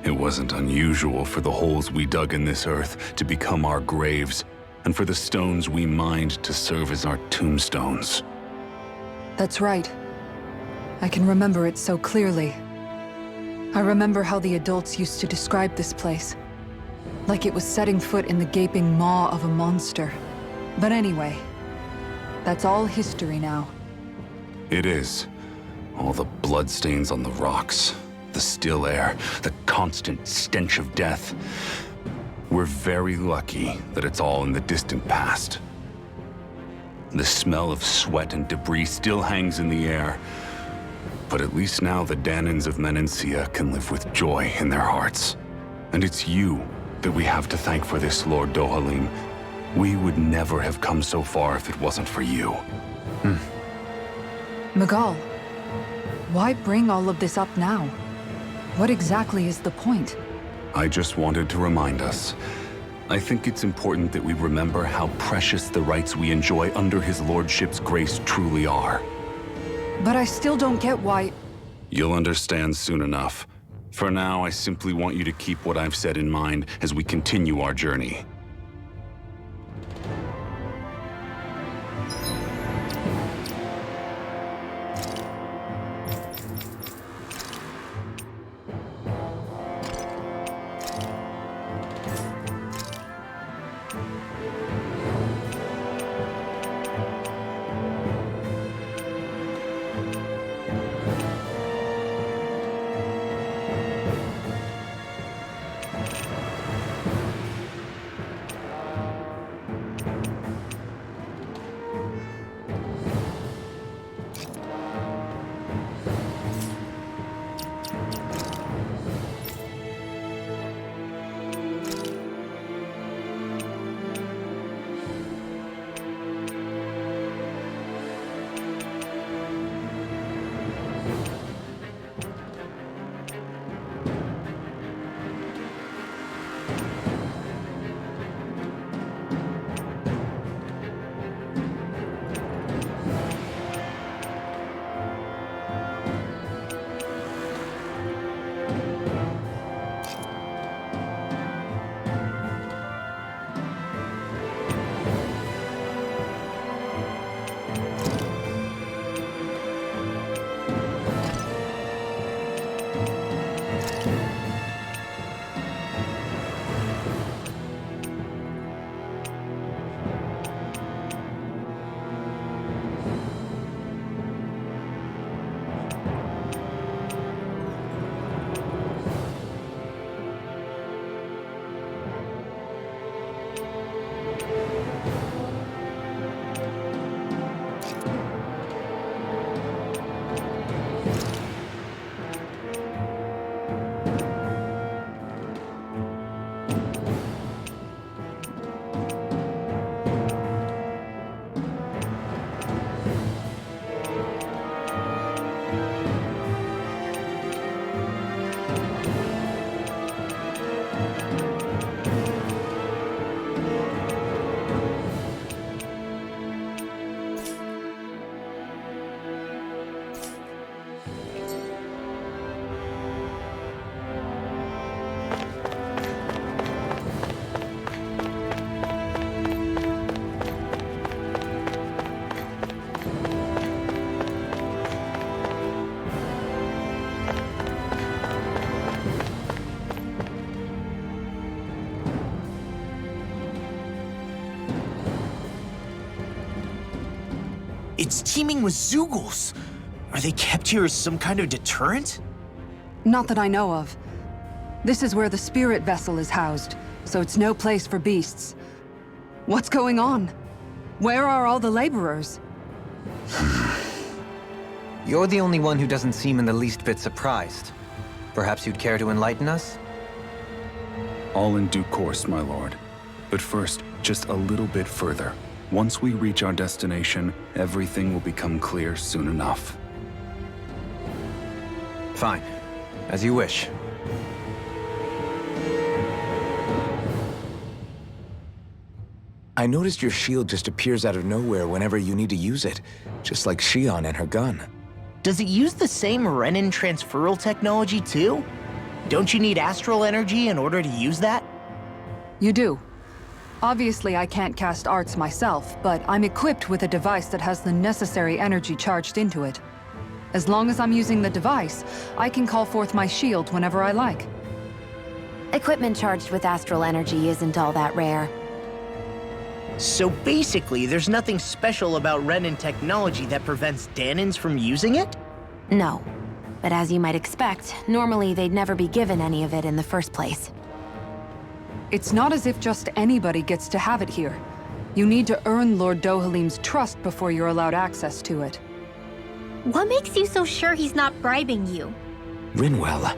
It wasn't unusual for the holes we dug in this earth to become our graves, and for the stones we mined to serve as our tombstones. That's right. I can remember it so clearly. I remember how the adults used to describe this place. Like it was setting foot in the gaping maw of a monster. But anyway, that's all history now. It is. All the bloodstains on the rocks, the still air, the constant stench of death. We're very lucky that it's all in the distant past. The smell of sweat and debris still hangs in the air, but at least now the Dahnans of Menancia can live with joy in their hearts. And it's you that we have to thank for this, Lord Dohalim. We would never have come so far if it wasn't for you. Magal, why bring all of this up now? What exactly is the point? I just wanted to remind us. I think it's important that we remember how precious the rights we enjoy under his lordship's grace truly are. But I still don't get why... You'll understand soon enough. For now, I simply want you to keep what I've said in mind as we continue our journey. It's teeming with ZEUGLEs. Are they kept here as some kind of deterrent? Not that I know of. This is where the spirit vessel is housed, so it's no place for beasts. What's going on? Where are all the laborers? You're the only one who doesn't seem in the least bit surprised. Perhaps you'd care to enlighten us? All in due course, my lord. But first, just a little bit further. Once we reach our destination, everything will become clear soon enough. Fine. As you wish. I noticed your shield just appears out of nowhere whenever you need to use it, just like SHIONNE and her gun. Does it use the same Renin transferal technology too? Don't you need astral energy in order to use that? You do. Obviously, I can't cast arts myself, but I'm equipped with a device that has the necessary energy charged into it. As long as I'm using the device, I can call forth my shield whenever I like. Equipment charged with astral energy isn't all that rare. So basically, there's nothing special about Renin technology that prevents Dahnans from using it? No. But as you might expect, normally they'd never be given any of it in the first place. It's not as if just anybody gets to have it here. You need to earn Lord Dohalim's trust before you're allowed access to it. What makes you so sure he's not bribing you? RINWELL.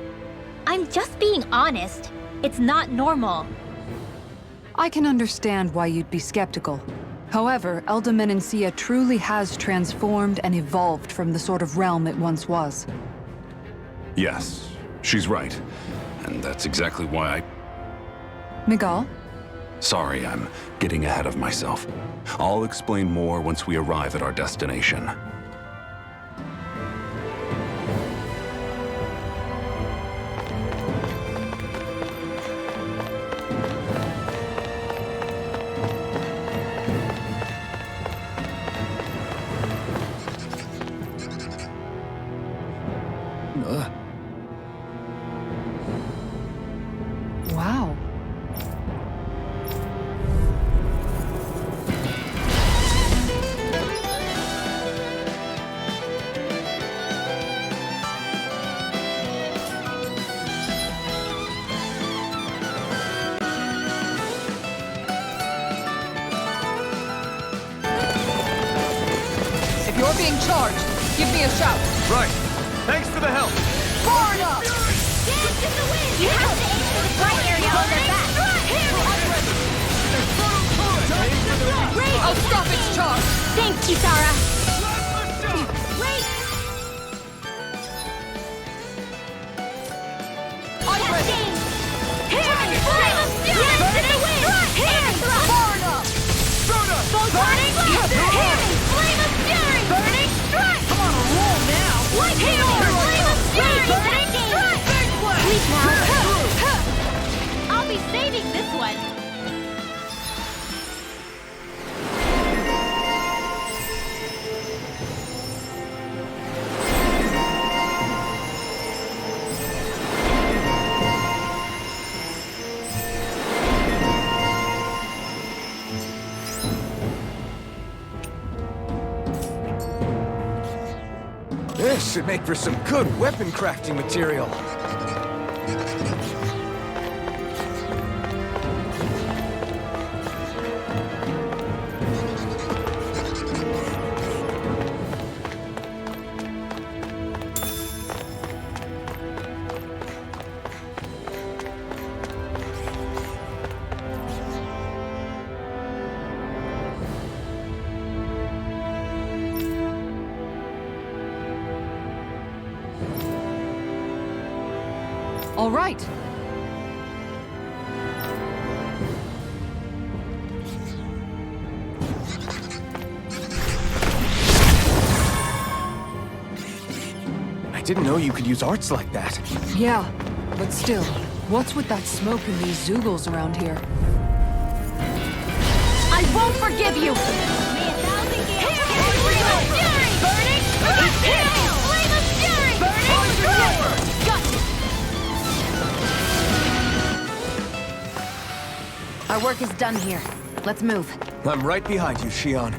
I'm just being honest. It's not normal. I can understand why you'd be skeptical. However, ELDE MENANCIA truly has transformed and evolved from the sort of realm it once was. Yes, she's right. And that's exactly why Miguel? Sorry, I'm getting ahead of myself. I'll explain more once we arrive at our destination. Wow. If you're being charged, give me a shout. Right. Thanks for the help. Far enough! Dance in the wind! You have to aim for the bright area on their back! I'll stop its charge! Thanks, Kisara! Wait! Cascade! Here! Flame of Fury! Dance in the wind! Here! Far enough! Photonic blast! Here! Flame of Fury! Burning strike! I'm on a roll now! What? Here! Flame of Fury! Burning strike! Please now! I'll be saving this one! This should make for some good weapon crafting material. All right. I didn't know you could use arts like that. Yeah, but still, what's with that smoke and these ZEUGLEs around here? I won't forgive you! May 1,000 gales carry Flame of Fury! Burning strike! Here! Flame of Fury! Burning strike! Our work is done here. Let's move. I'm right behind you, SHIONNE.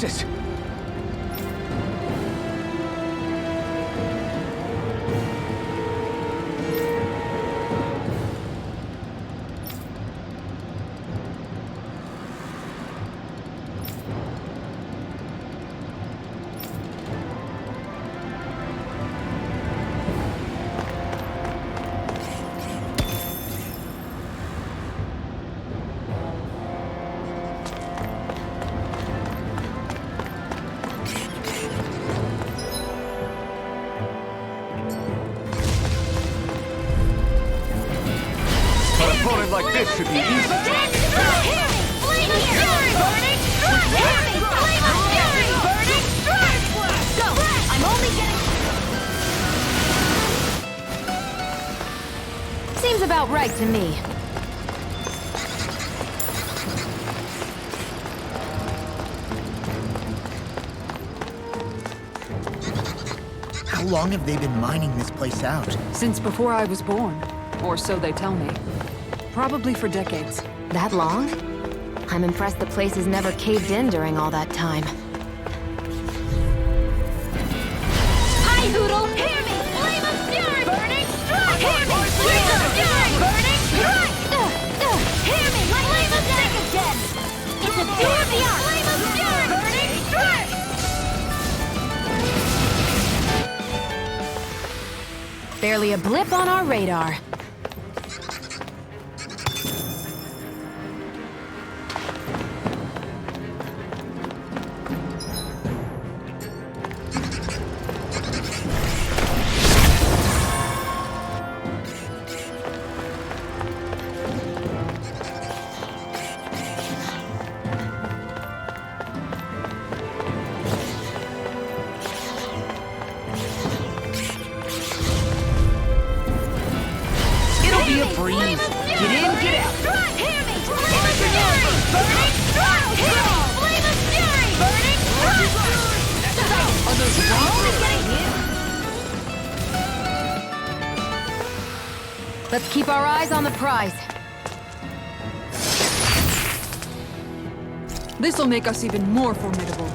places! Like this should be easy. Go! I'm only getting... Seems about right to me. How long have they been mining this place out? Since before I was born. Or so they tell me. Probably for decades. That long? I'm impressed the place has never caved in during all that time. Hi, Hoodle! Hear me! Flame of fury! Burning strike! Hear me! Flame of fury! Burning strike! Hear me! Flame of again! It's a fear of the arts! Flame of fury! Burning strike! Barely a blip on our radar. Let's keep our eyes on the prize. This'll make us even more formidable.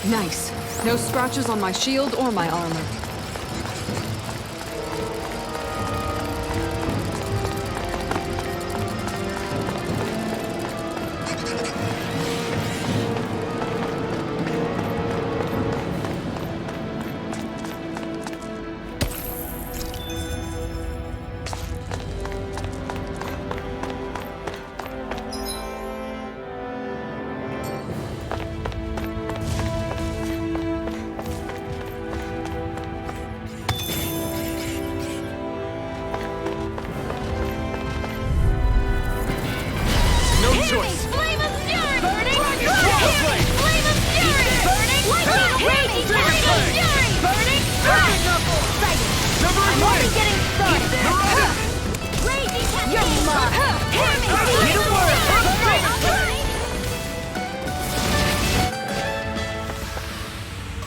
Nice. No scratches on my shield or my armor.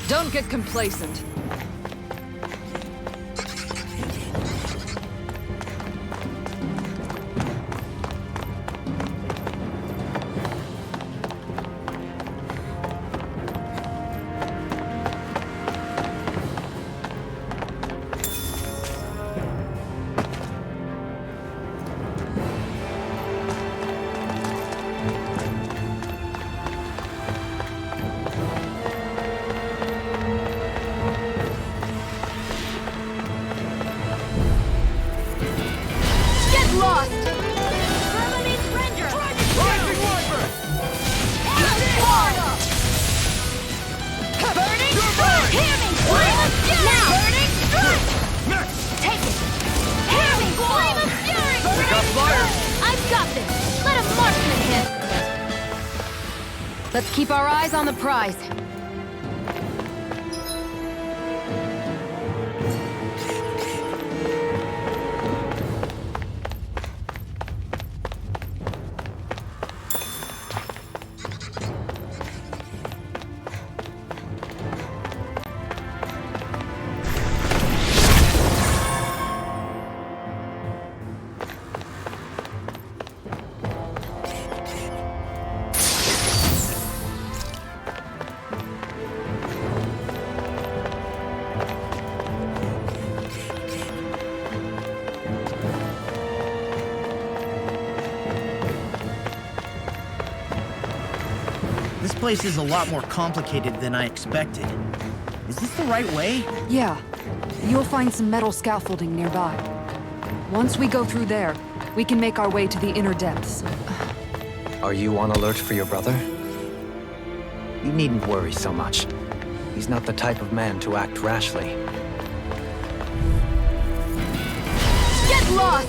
Don't get complacent. Let's keep our eyes on the prize. This place is a lot more complicated than I expected. Is this the right way? Yeah. You'll find some metal scaffolding nearby. Once we go through there, we can make our way to the inner depths. Are you on alert for your brother? You needn't worry so much. He's not the type of man to act rashly. Get lost!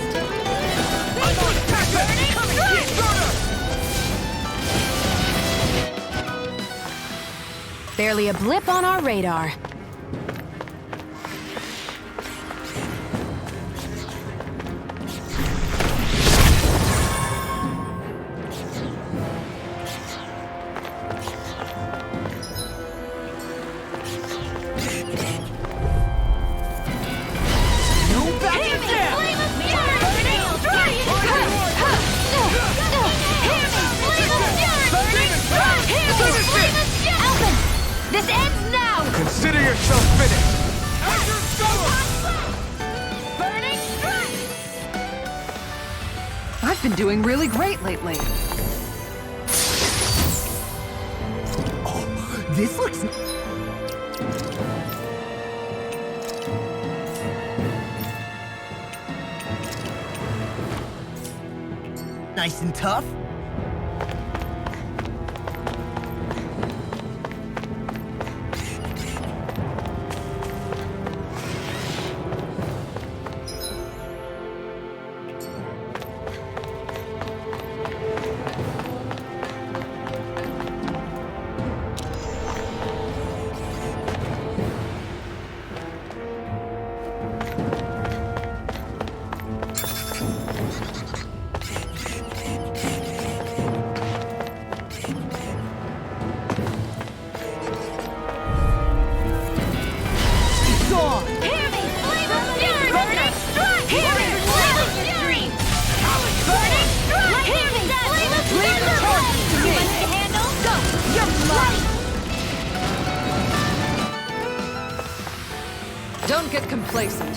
Barely a blip on our radar. This ends now! Consider yourself finished! Burning strike! I've been doing really great lately. Oh, this looks... nice and tough. Don't get complacent.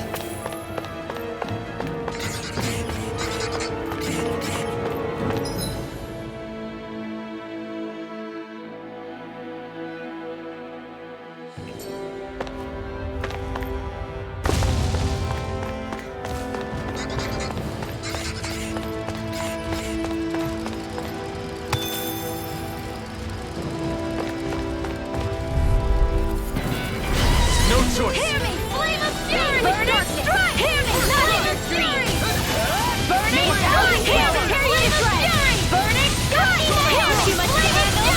Choice. Hear me! Flame of fury! Burning strike! Hear me! Flame of fury! Burning strike! Hear me! Flame of fury! Burning strike! Too much to handle!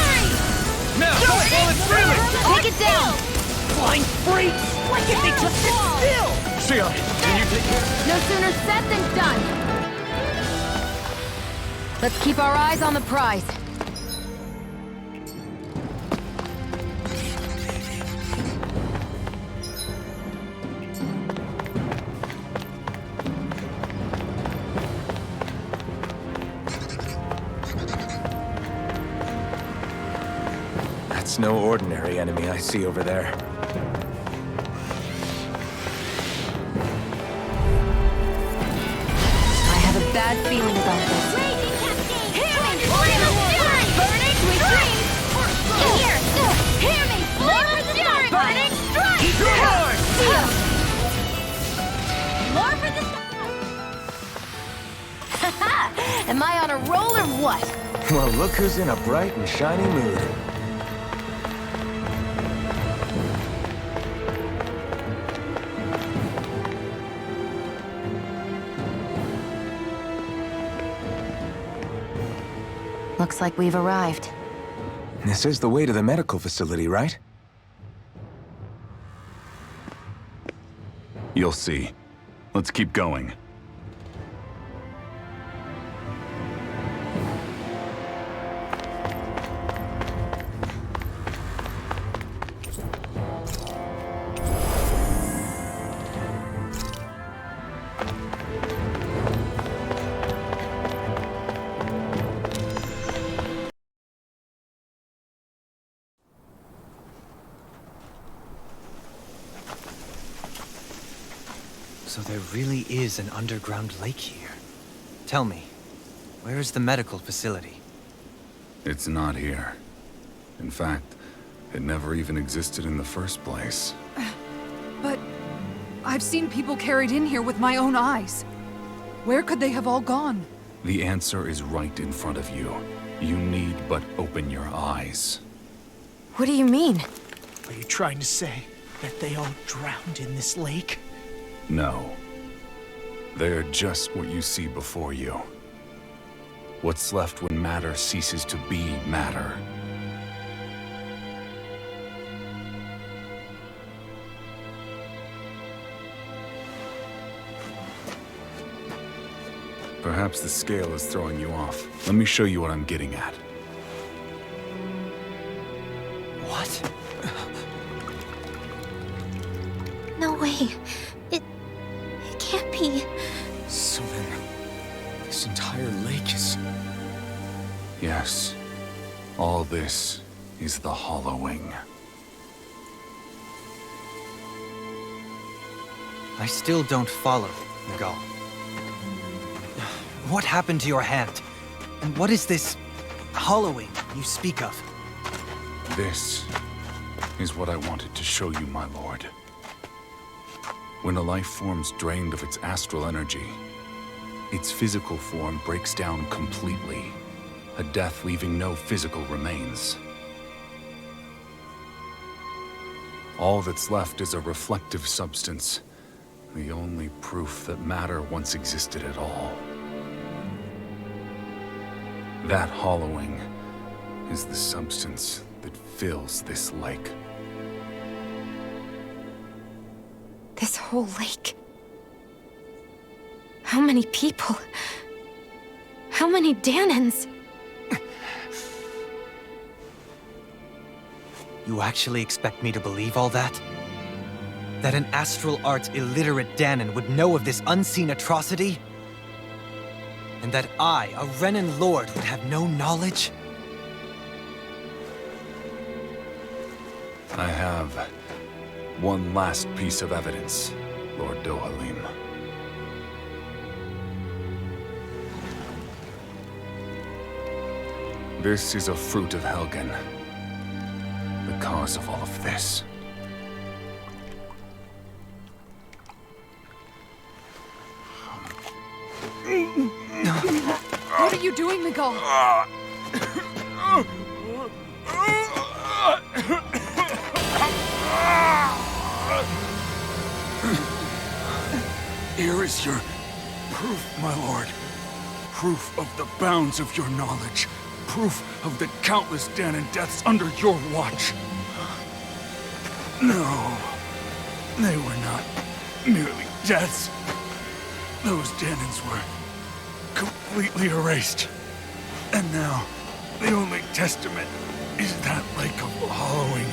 Now, while it's freely! Take it down! Flying freaks! Like if they just sit still! Shionne, can you take care? No sooner said than done. Let's keep our eyes on the prize. It's no ordinary enemy I see over there. I have a bad feeling about this. Hear me! Flame of fury! Burning strike! Here! Hear me! Flame of fury! Burning strike! Keep your line! More for the Haha! Am I on a roll or what? Well, look who's in a bright and shiny mood. Looks like we've arrived. This is the way to the medical facility, right? You'll see. Let's keep going. So there really is an underground lake here. Tell me, where is the medical facility? It's not here. In fact, it never even existed in the first place. But I've seen people carried in here with my own eyes. Where could they have all gone? The answer is right in front of you. You need but open your eyes. What do you mean? Are you trying to say that they all drowned in this lake? No. They're just what you see before you. What's left when matter ceases to be matter. Perhaps the scale is throwing you off. Let me show you what I'm getting at. What? No way. It can't be. So then, this entire lake is... Yes. All this is the hollowing. I still don't follow, Miguel. What happened to your hand? And what is this hollowing you speak of? This is what I wanted to show you, my lord. When a life form's drained of its astral energy, its physical form breaks down completely, a death leaving no physical remains. All that's left is a reflective substance, the only proof that matter once existed at all. That hollowing is the substance that fills this lake. This whole lake. How many people? How many Dahnans? You actually expect me to believe all that? That an astral arts illiterate Dahnan would know of this unseen atrocity? And that I, a Renan lord, would have no knowledge? I have one last piece of evidence, Lord Dohalim. This is a fruit of Helgen, the cause of all of this. What are you doing, Miguel? Here is your proof, my lord. Proof of the bounds of your knowledge. Proof of the countless Dahnan deaths under your watch. No, they were not merely deaths. Those Dahnans were completely erased. And now, the only testament is that lake of hollowing.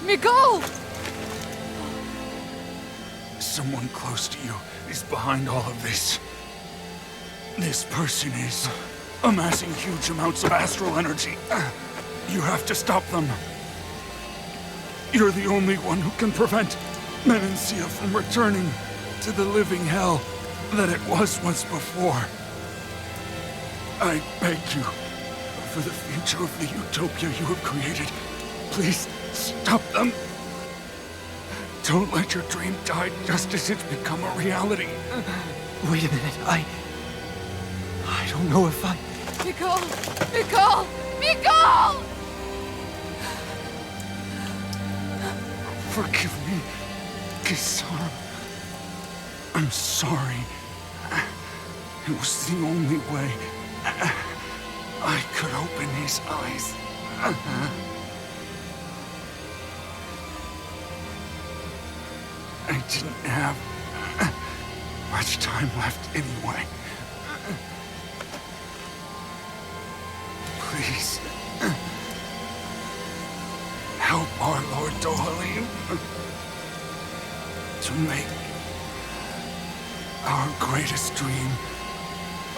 Miguel! Someone close to you is behind all of this. This person is amassing huge amounts of astral energy. You have to stop them. You're the only one who can prevent Menancia from returning to the living hell that it was once before. I beg you, for the future of the utopia you have created, please stop them. Don't let your dream die just as it's become a reality. Wait a minute, I don't know if I... Miguel! Miguel! Miguel! Forgive me, Kisara. I'm sorry. It was the only way I could open his eyes. I didn't have much time left anyway. Please, help our Lord Dohalim to make our greatest dream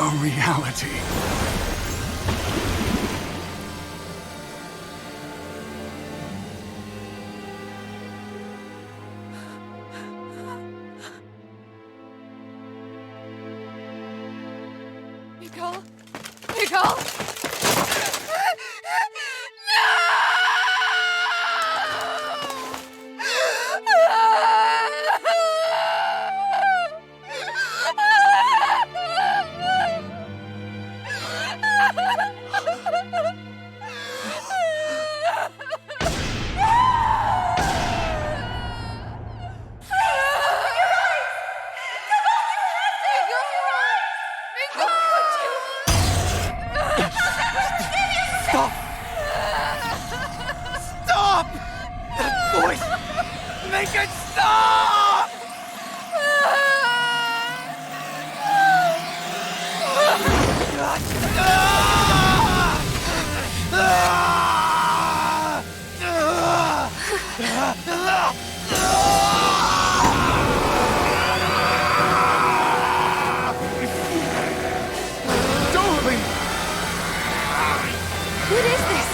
a reality. Nicole? Nicole? Stop! Stop! That voice! Make it stop! What is this?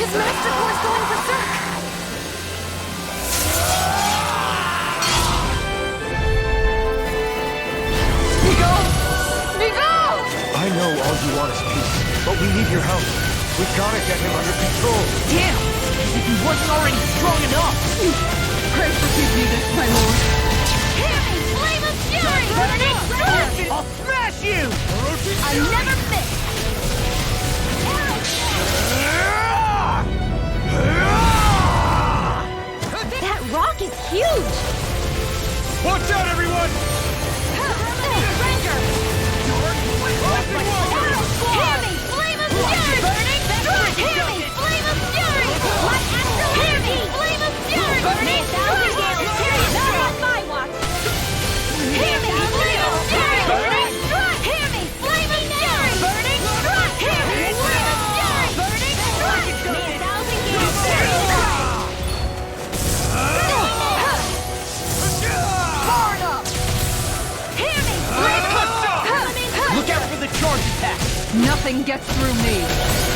His master core is going berserk! Nicole! I know all you want is peace, but we need your help. We gotta get him under control. Damn! As if he wasn't already strong enough! Pray forgive me this, my lord. Harry, flame of fury! I'll smash you! I never miss! That rock is huge! Watch out, everyone! Ranger! Hear me! Flame of fury! Burning! Hear me! Flame of fury! My astral hear me! Flame of fury! Burning! Not on my watch! Hear me! Flame of fury! Burning! Hear me! Flame of fury! Burning! Hear me! Flame of fury! Burning! May a thousand years Burn up! Hear me! Flame of fury! Look out for the charge attack! Nothing gets through me.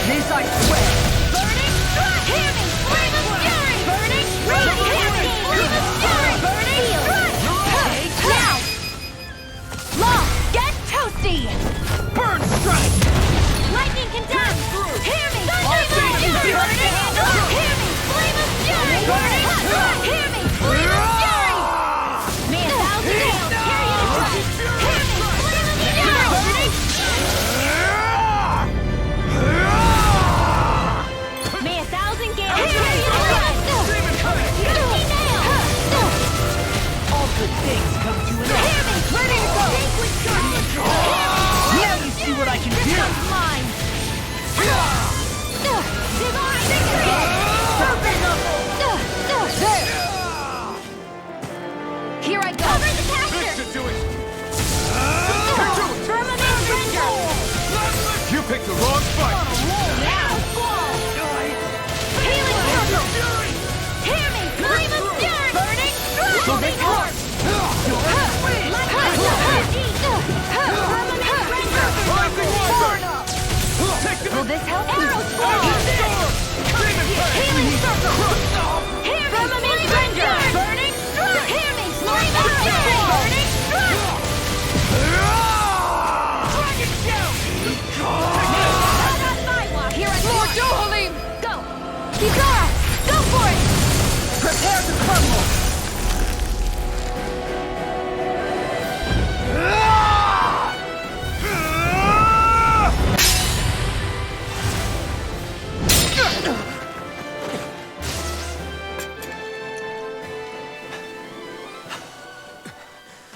This I swear. Burning! Hear me! Flame of fury! Burning! Hear me! Flame of fury! Burning! Now! Long! Get toasty! Burn strike! Lightning condemned! Hear me! Flame of fury! Burning! Hear me! Flame of fury! Burning! Hear me! Flame of fury! May a thousand nails tear you to dust! Hear me! Flame of fury! Burning! May a thousand gales tear you to dust! 50 nails! All good things come to an end. Hear me! Ready to go! Banquet charge! Now you see what I can This do! one's mine! Divine victory! Serpent knuckle! Here I go! Cover the caster! This should do it! Firmament Ranger! You picked the wrong fight! Now, squall! Healing circle! Hear me! Flame of fury! Burning! Holding horse! Will this help? Arrow squall! Healing circle! Hear me! Firmament Ranger! Burning! Hear me! Flame of fury! Burning! Dragon show! Not on my watch! Here I go! Lord Dohalim! Go! Kikara! Go for it! Prepare to crumble!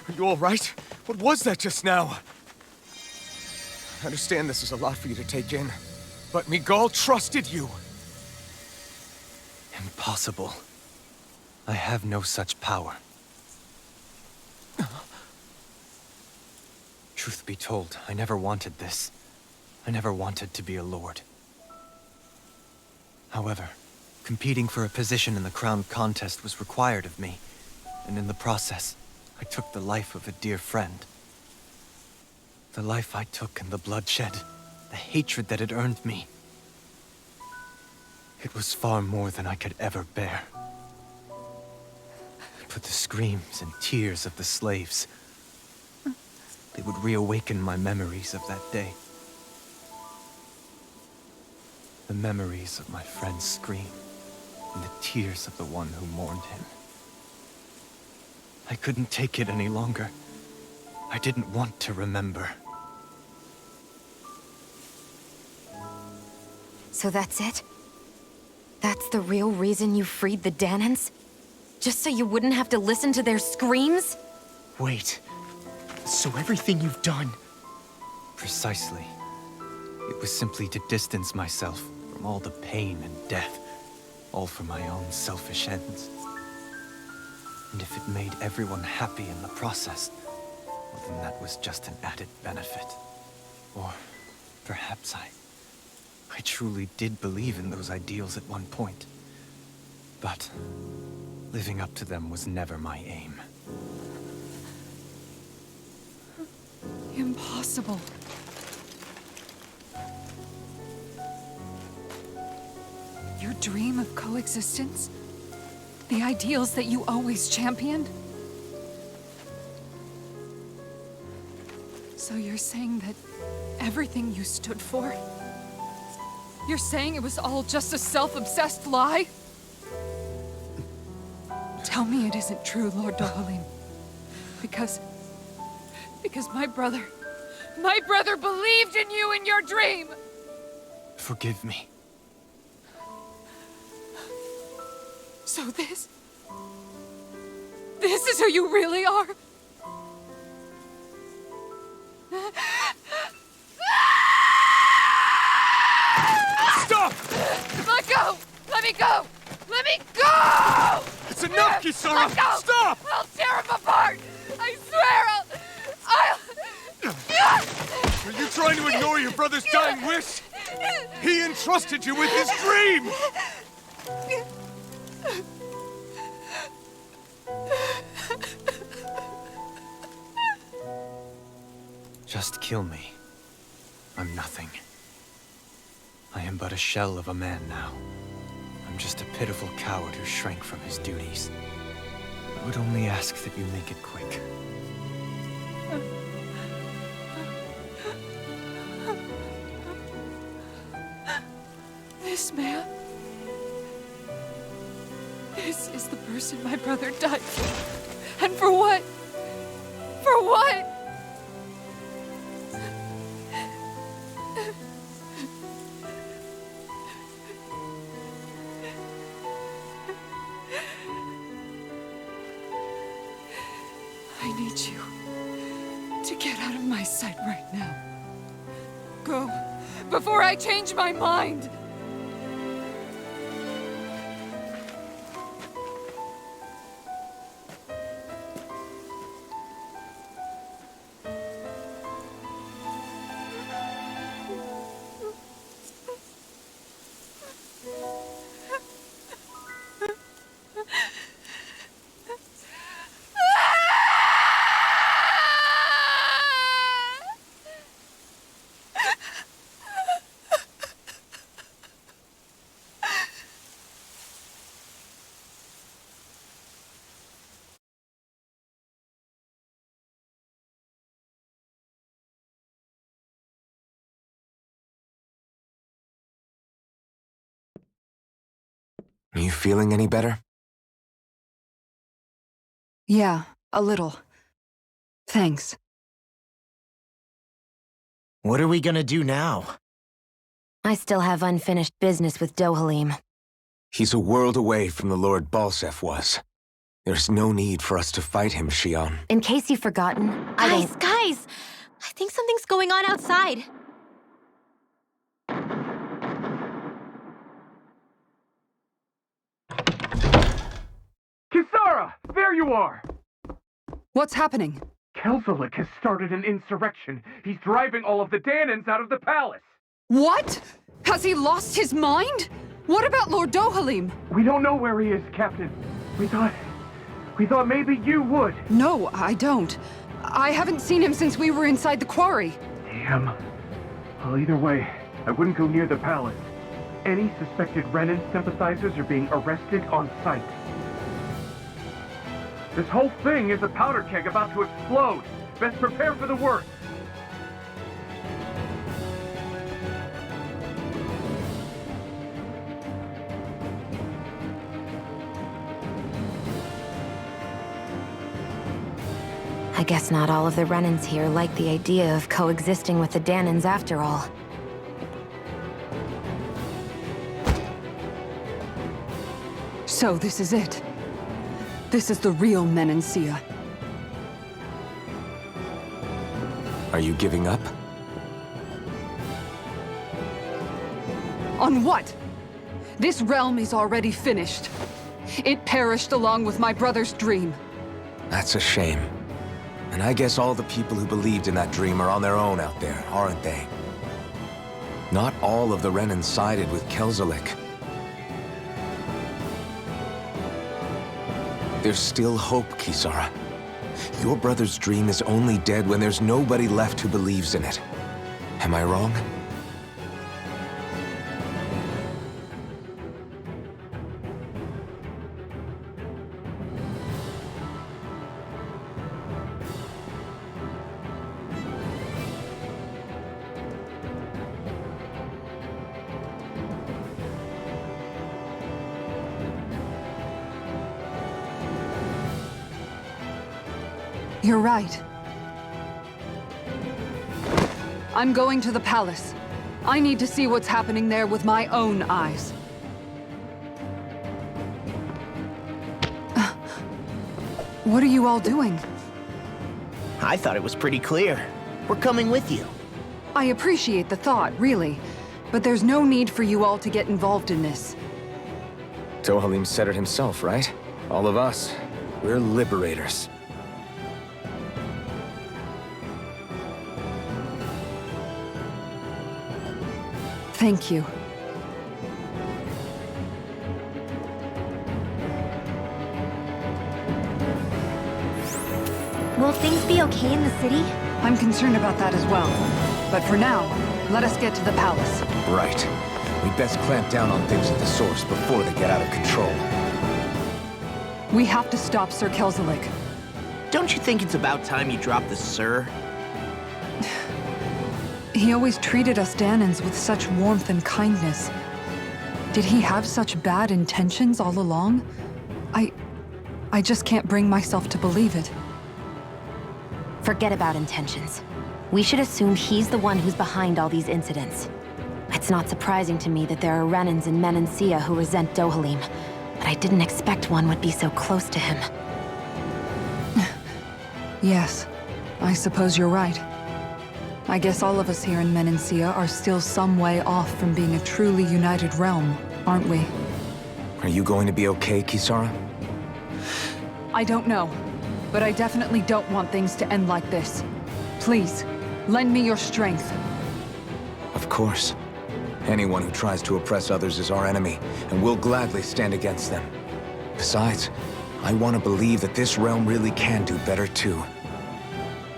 Are you all right? What was that just now? I understand this is a lot for you to take in, but Miguel trusted you. Impossible. I have no such power. Truth be told, I never wanted this. I never wanted to be a lord. However, competing for a position in the crown contest was required of me, and in the process, I took the life of a dear friend. The life I took and the bloodshed, the hatred that it earned me. It was far more than I could ever bear. But the screams and tears of the slaves, they would reawaken my memories of that day. The memories of my friend's scream, and the tears of the one who mourned him. I couldn't take it any longer. I didn't want to remember. So that's it? That's the real reason you freed the Dahnans? Just so you wouldn't have to listen to their screams? Wait. So everything you've done... Precisely. It was simply to distance myself from all the pain and death, all for my own selfish ends. And if it made everyone happy in the process, well, then that was just an added benefit. Or perhaps I truly did believe in those ideals at one point. But living up to them was never my aim. Impossible. Your dream of coexistence? The ideals that you always championed? So you're saying that everything you stood for? You're saying it was all just a self-obsessed lie? Tell me it isn't true, Lord Dohalim. Because my brother believed in you in your dream! Forgive me. So this is who you really are? Stop! Let go! Let me go! Let me go! It's enough, Kisara! Let go! Stop! I'll tear him apart! I swear I'll... Are you trying to ignore your brother's dying wish? He entrusted you with his dream! Just kill me. I'm nothing. I am but a shell of a man now. I'm just a pitiful coward who shrank from his duties. I would only ask that you make it quick. This man... This is the person my brother died for. And for what? For what? I need you to get out of my sight right now. Go, before I change my mind! Are you feeling any better? Yeah, a little. Thanks. What are we gonna do now? I still have unfinished business with Dohalim. He's a world away from the Lord POLYCEPHUS. There's no need for us to fight him, SHIONNE. In case you've forgotten, Guys! I think something's going on outside. There you are! What's happening? Kelzelik has started an insurrection. He's driving all of the Dahnans out of the palace. What? Has he lost his mind? What about Lord Dohalim? We don't know where he is, Captain. We thought maybe you would. No, I don't. I haven't seen him since we were inside the quarry. Damn. Well, either way, I wouldn't go near the palace. Any suspected Renan sympathizers are being arrested on sight. This whole thing is a powder keg about to explode. Best prepare for the worst. I guess not all of the Renans here like the idea of coexisting with the Dahnans after all. So this is it. This is the real Menancia. Are you giving up? On what? This realm is already finished. It perished along with my brother's dream. That's a shame. And I guess all the people who believed in that dream are on their own out there, aren't they? Not all of the Renan sided with Kelzelik. There's still hope, Kisara. Your brother's dream is only dead when there's nobody left who believes in it. Am I wrong? You're right. I'm going to the palace. I need to see what's happening there with my own eyes. What are you all doing? I thought it was pretty clear. We're coming with you. I appreciate the thought, really. But there's no need for you all to get involved in this. Dohalim said it himself, right? All of us. We're liberators. Thank you. Will things be okay in the city? I'm concerned about that as well. But for now, let us get to the palace. Right. We'd best clamp down on things at the source before they get out of control. We have to stop Sir Kelzelik. Don't you think it's about time you drop the sir? He always treated us Dahnans with such warmth and kindness. Did he have such bad intentions all along? I just can't bring myself to believe it. Forget about intentions. We should assume he's the one who's behind all these incidents. It's not surprising to me that there are Renans in Menancia who resent Dohalim, but I didn't expect one would be so close to him. Yes, I suppose you're right. I guess all of us here in Menancia are still some way off from being a truly united realm, aren't we? Are you going to be okay, Kisara? I don't know, but I definitely don't want things to end like this. Please, lend me your strength. Of course. Anyone who tries to oppress others is our enemy, and we'll gladly stand against them. Besides, I want to believe that this realm really can do better too.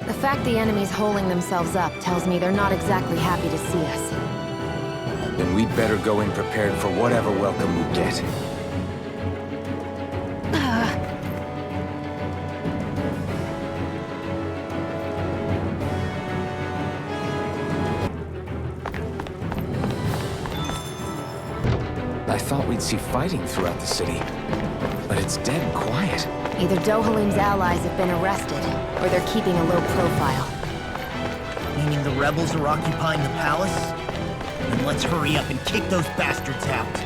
The fact the enemy's holding themselves up tells me they're not exactly happy to see us. Then we'd better go in prepared for whatever welcome we get. I thought we'd see fighting throughout the city, but it's dead quiet. Either Dohalim's allies have been arrested, or they're keeping a low profile. Meaning the rebels are occupying the palace? Then let's hurry up and kick those bastards out.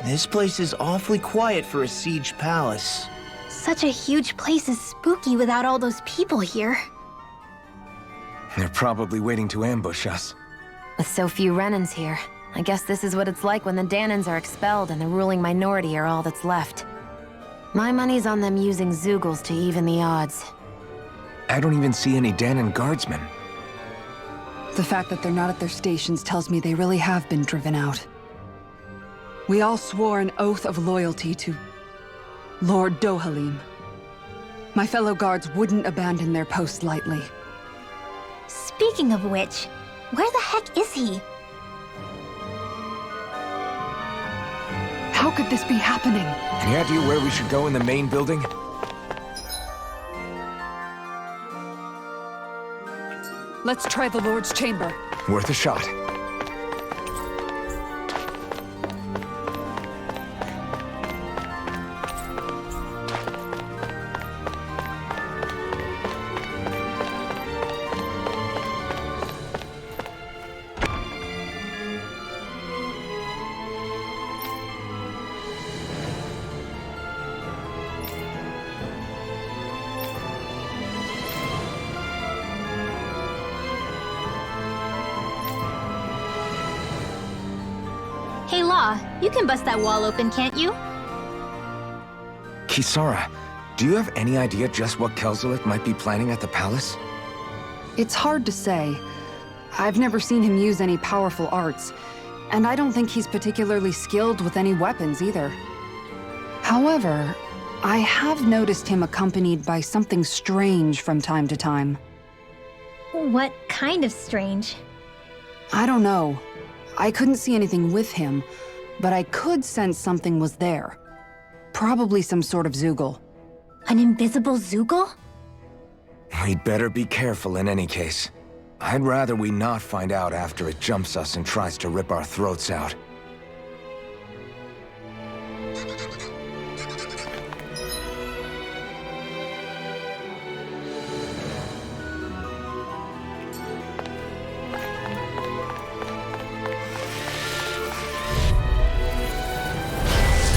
This place is awfully quiet for a siege palace. Such a huge place is spooky without all those people here. They're probably waiting to ambush us. With so few Renans here, I guess this is what it's like when the Dahnans are expelled and the ruling minority are all that's left. My money's on them using ZEUGLEs to even the odds. I don't even see any Dahnan guardsmen. The fact that they're not at their stations tells me they really have been driven out. We all swore an oath of loyalty to Lord Dohalim. My fellow guards wouldn't abandon their post lightly. Speaking of which, where the heck is he? How could this be happening? Any idea where we should go in the main building? Let's try the Lord's chamber. Worth a shot. Hey Law, you can bust that wall open, can't you? Kisara, do you have any idea just what Kel'Zelith might be planning at the palace? It's hard to say. I've never seen him use any powerful arts, and I don't think he's particularly skilled with any weapons either. However, I have noticed him accompanied by something strange from time to time. What kind of strange? I don't know. I couldn't see anything with him, but I could sense something was there. Probably some sort of ZEUGLE. An invisible ZEUGLE? We'd better be careful in any case. I'd rather we not find out after it jumps us and tries to rip our throats out.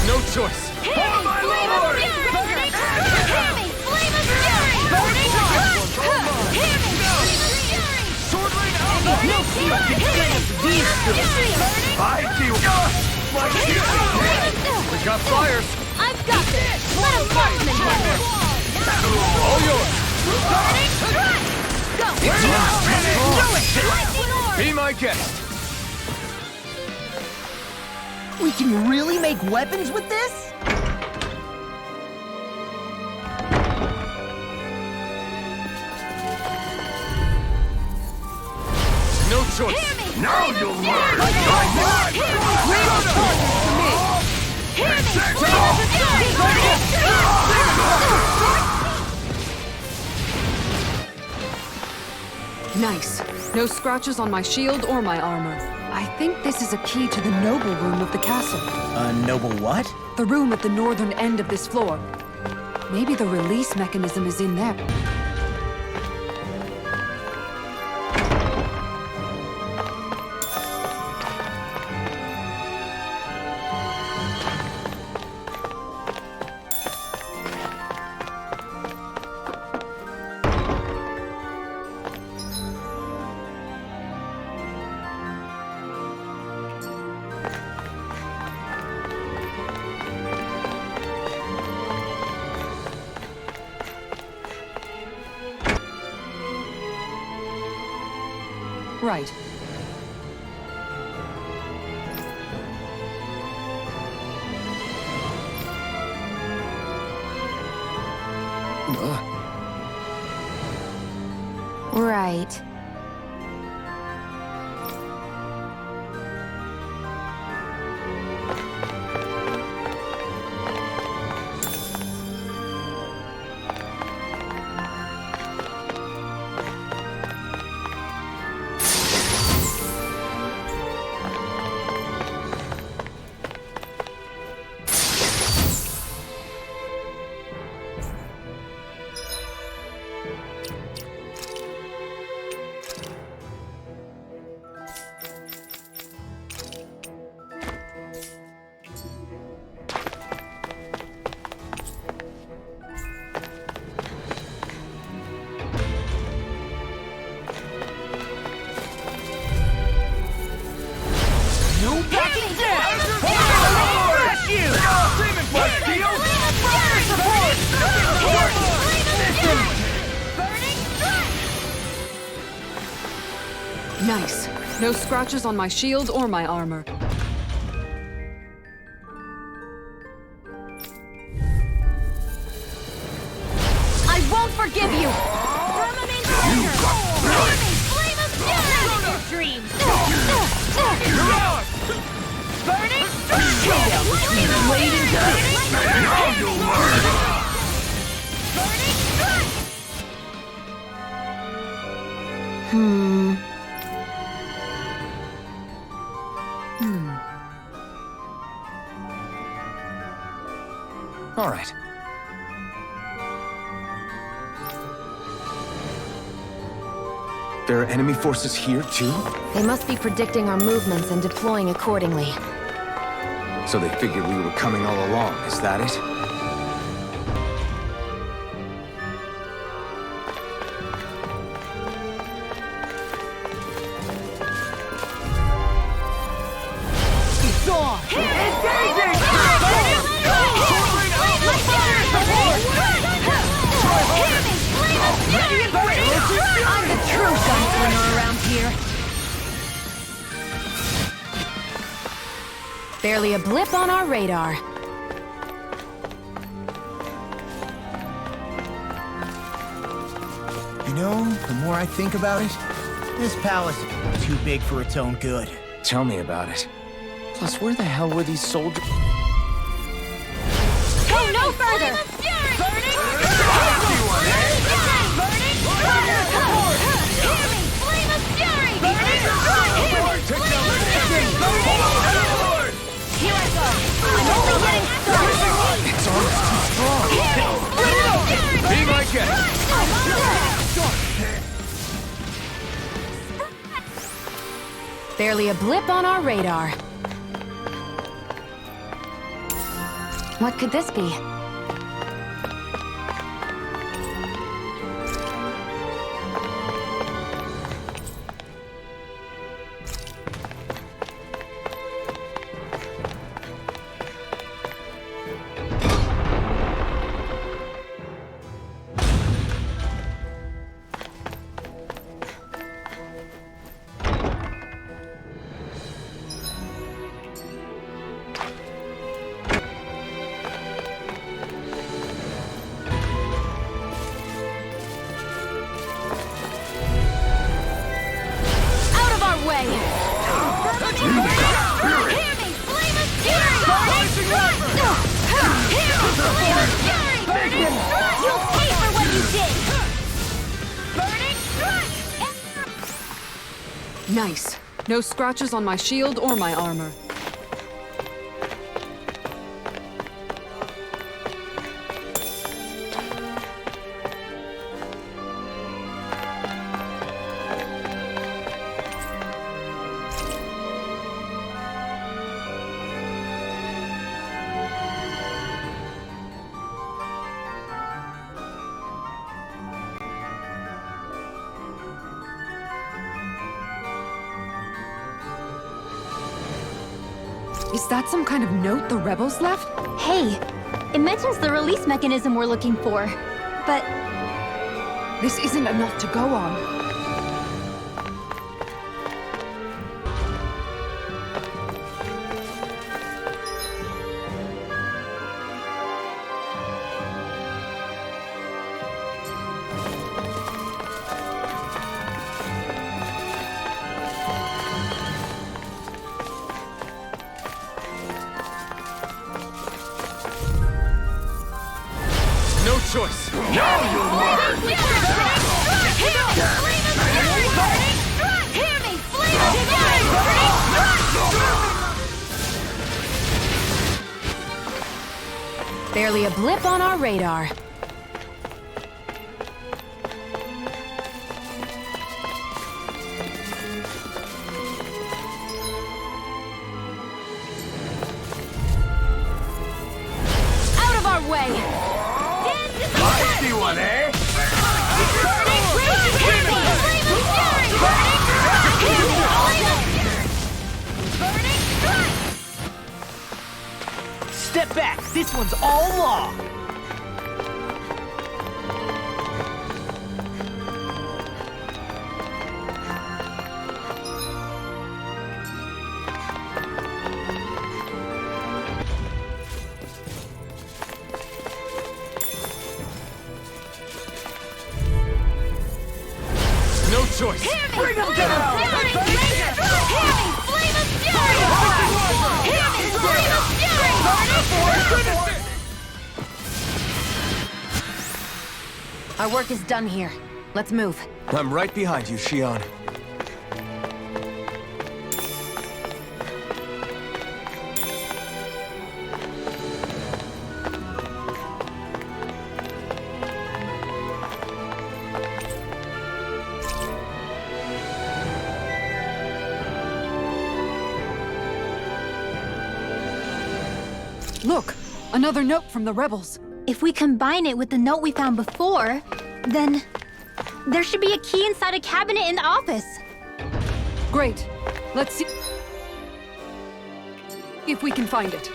No choice. Hear me, flame of fury! Burning! Hear me, flame of fury! Burning! Hear me, flame of fury! Sword rain out! No fear! Hear me, flame of fury! Burning! I feel We got fires! I've got this! Let him blossom in here! All yours! Burning! Go! Lightning orb! Be my guest! We can really make weapons with this? No choice! Now you'll learn! Nice. No scratches on my shield or my armor. I think this is a key to the noble room of the castle. A noble what? The room at the northern end of this floor. Maybe the release mechanism is in there. Right. Right. Nice. No scratches on my shield or my armor. I won't forgive you! Firmament fire! Flame of fury! Your dreams! Burning strike! Between blade and death! Now you'll learn! Burning strike! All right. There are enemy forces here, too? They must be predicting our movements and deploying accordingly. So they figured we were coming all along, is that it? It's on! I'm the true gunslinger around here. Barely a blip on our radar. You know, the more I think about it, this palace is too big for its own good. Tell me about it. Plus, where the hell were these soldiers? Go no further! Burning! Flame of fury! Here I go! I'm only getting started! Its armor's too strong! Be my guest! Barely a blip on our radar. What could this be? Nice. No scratches on my shield or my armor. Is that some kind of note the rebels left? Hey, it mentions the release mechanism we're looking for, but... This isn't enough to go on. Choice. Now you'll learn! Hear me! Flame of fury! Barely a blip on our radar. Out of our way! Feisty one, eh? Burning rage! Hear me! Flame of fury! Burning strike! Hear me! Burning strike! Step back! This one's all law! choice. Bring him down! Hear me! Flame of fury! Hear me! Flame of fury! Our work is done here. Let's move. I'm right behind you, Shionne. Look! Another note from the rebels. If we combine it with the note we found before, then there should be a key inside a cabinet in the office. Great. Let's see if we can find it.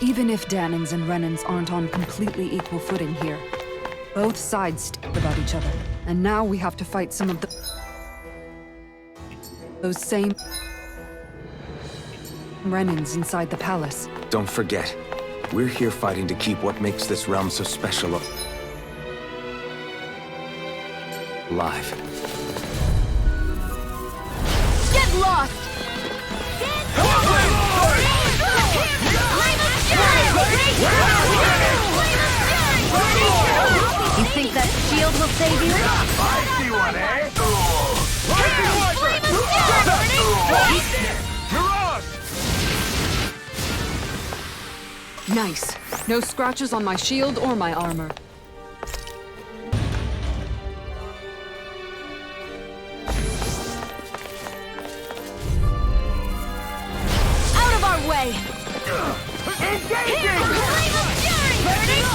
Even if Dahnans and Renans aren't on completely equal footing here, both sides stink about each other. And now we have to fight some of those same Renans inside the palace. Don't forget, we're here fighting to keep what makes this realm so special alive. Get lost! You think that shield will save you? I see one, eh? Nice. No scratches on my shield or my armor. Out of our way! Engaging! Flame of fury! Burning!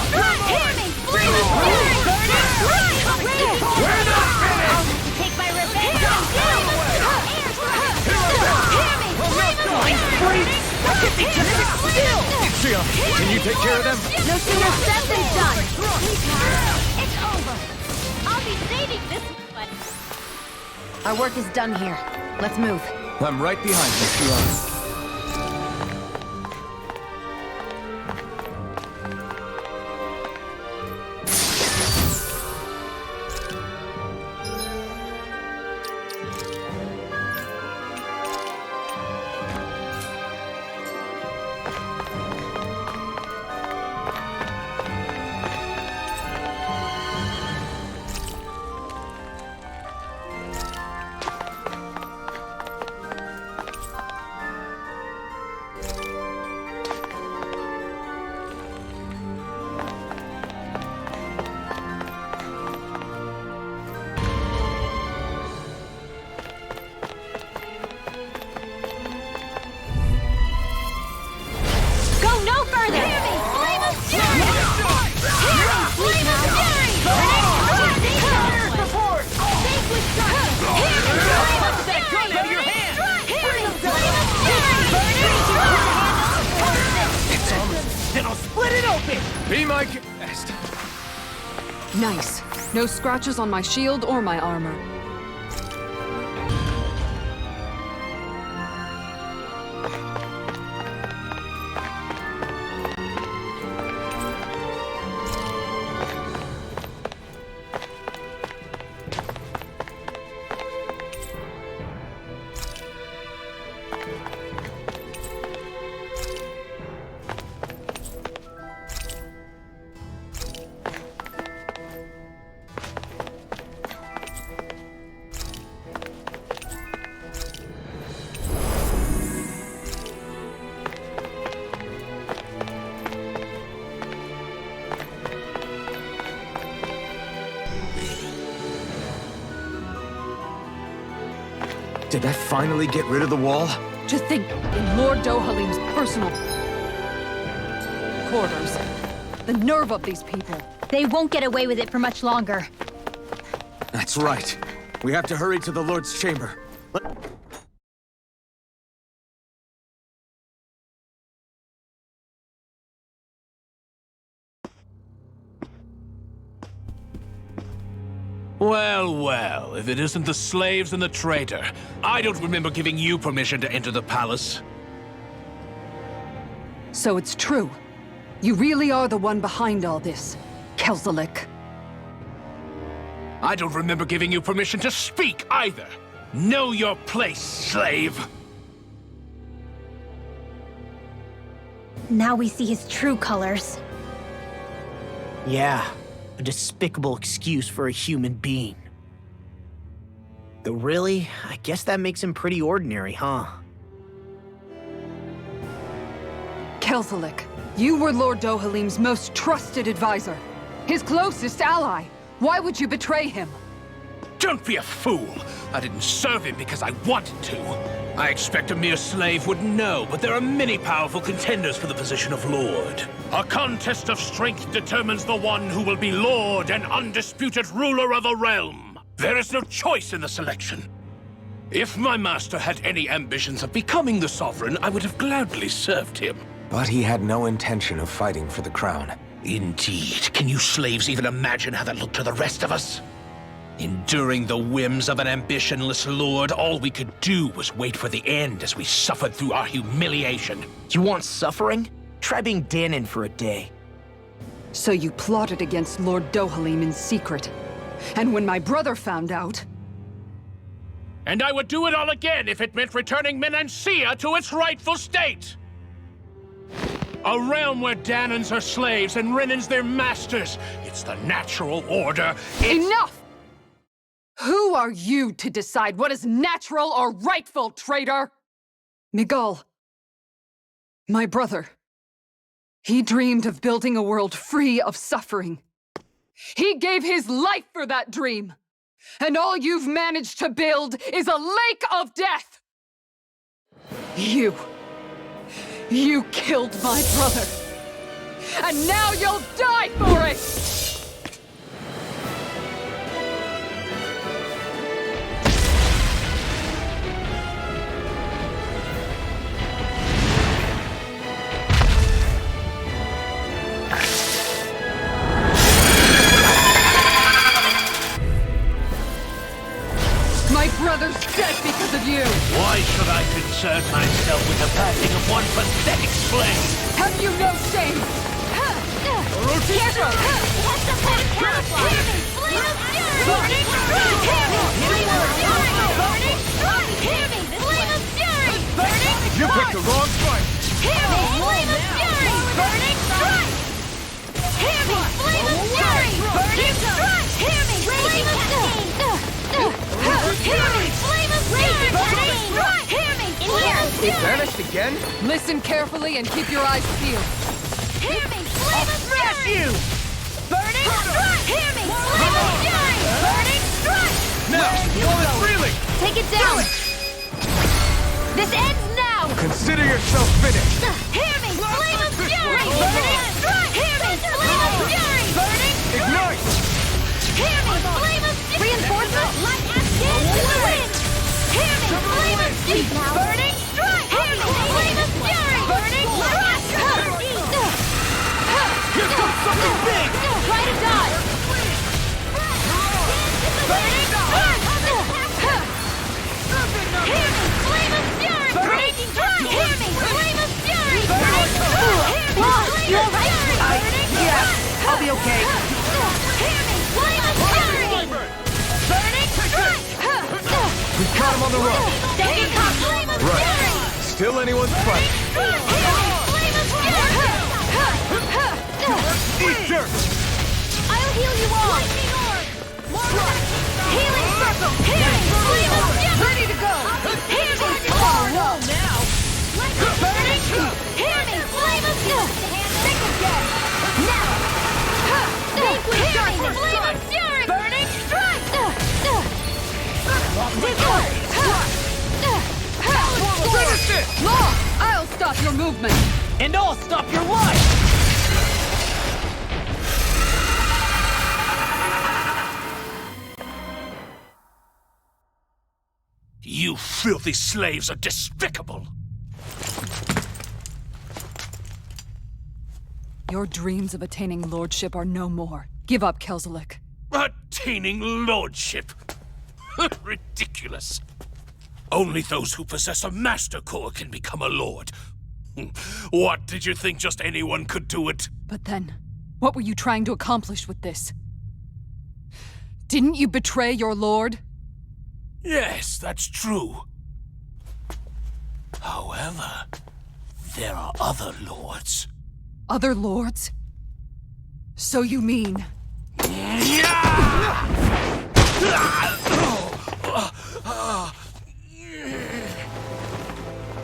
Hear me! Flame of fury! Burning! We're not finished! I'll have to take my revenge on Hear me! Flame of fury! Shionne, can you take care of them? No sooner said than done! It's over! I'll be saving this one! Our work is done here. Let's move. I'm right behind you, Shionne. Be my guest. Nice. No scratches on my shield or my armor. Did that finally get rid of the wall? Just think, in Lord Dohalim's personal quarters. The nerve of these people. They won't get away with it for much longer. That's right. We have to hurry to the Lord's chamber. Well, well, if it isn't the slaves and the traitor. I don't remember giving you permission to enter the palace. So it's true. You really are the one behind all this, Kelzelik. I don't remember giving you permission to speak either. Know your place, slave. Now we see his true colors. Yeah, a despicable excuse for a human being. Though really, I guess that makes him pretty ordinary, huh? Kelzelik, you were Lord Dohalim's most trusted advisor. His closest ally. Why would you betray him? Don't be a fool! I didn't serve him because I wanted to. I expect a mere slave would know, but there are many powerful contenders for the position of Lord. A contest of strength determines the one who will be Lord and undisputed ruler of a realm. There is no choice in the selection. If my master had any ambitions of becoming the sovereign, I would have gladly served him. But he had no intention of fighting for the crown. Indeed. Can you slaves even imagine how that looked to the rest of us? Enduring the whims of an ambitionless lord, all we could do was wait for the end as we suffered through our humiliation. You want suffering? Try being Dahnan for a day. So you plotted against Lord Dohalim in secret. And when my brother found out... And I would do it all again if it meant returning Menancia to its rightful state! A realm where Dahnans are slaves and Renans their masters. It's the natural order. Enough! Who are you to decide what is natural or rightful, traitor? Miguel, my brother, he dreamed of building a world free of suffering. He gave his life for that dream. And all you've managed to build is a lake of death! You killed my brother! And now you'll die for it! My brother's dead because of you! Why should I concern myself with the passing of one pathetic slave? Have you no shame? Careful! What's the point of camouflage? Flame of fury! Burning strike! Flame of fury! Burning strike! Flame of fury! Burning strike! You picked the wrong fight! Flame of fury! Burning strike! Hear me! Flame of fury! Burning strike! Hear me! Flame of fury! Hear me! Flame of fury! Burning strike! Hear me! Flame of He fury! vanished again? Listen carefully and keep your eyes peeled. Hear me! Flame of fury! You! Burning strike! Hear me! Flame of fury! Burning strike! Now, pull it freely! Take it down! This ends now! Consider yourself finished! Hear me! Flame of fury! Burning strike! Hear me! Flame of fury! Burning strike! Ignite! Hear me! Flame of fury! Reinforcements! Light Afghan to the wind! Hear me! Flame of fury! Burning strike! Hear me! Flame of fury! Burning strike! Here comes okay. Burning strike! We've got him on the run. Right. Still anyone's fight. Eat dirt! I'll heal you all! Healing circle! Healing! Flame of fury! Ready to go! Healing! Oh no! Now! Burning! Healing! Flame of fury! Think again! Now! Think with healing! Flame of fury! Burning strike! Law! I'll stop your movement! And I'll stop your life! You filthy slaves are despicable! Your dreams of attaining lordship are no more. Give up, Kelzelik. Attaining lordship? Ridiculous. Only those who possess a master core can become a lord. What, did you think just anyone could do it? But then, what were you trying to accomplish with this? Didn't you betray your lord? Yes, that's true. However, there are other lords. Other lords? So you mean...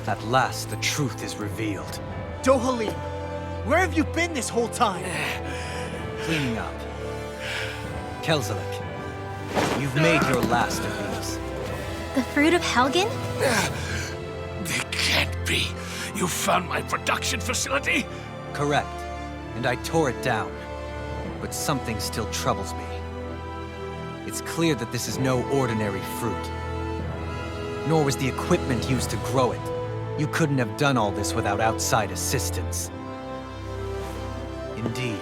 At last, the truth is revealed. Dohalim, where have you been this whole time? Cleaning up. Kelzelik, you've made your last of these. The fruit of Helgen? It can't be. You found my production facility? Correct. And I tore it down. But something still troubles me. It's clear that this is no ordinary fruit. Nor was the equipment used to grow it. You couldn't have done all this without outside assistance. Indeed.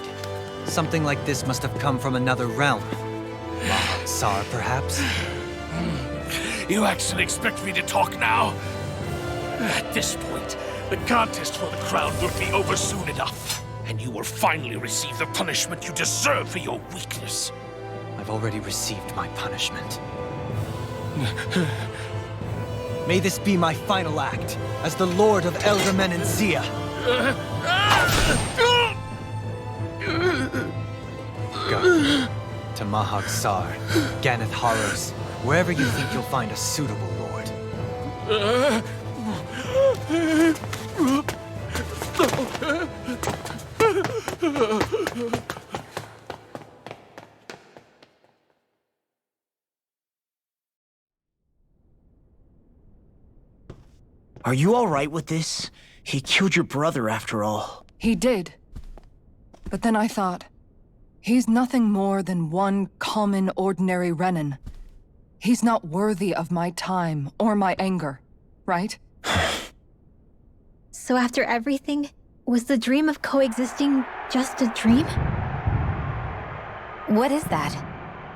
Something like this must have come from another realm. Tsar, perhaps? You actually expect me to talk now? At this point, the contest for the crown will be over soon enough. And you will finally receive the punishment you deserve for your weakness. I've already received my punishment. May this be my final act as the Lord of Elder Menancia. Go to Mahag Sar, Ganeth Haros, wherever you think you'll find a suitable lord. Are you all right with this? He killed your brother after all. He did. But then I thought, he's nothing more than one common, ordinary Renin. He's not worthy of my time or my anger, right? So after everything, was the dream of coexisting just a dream? What is that?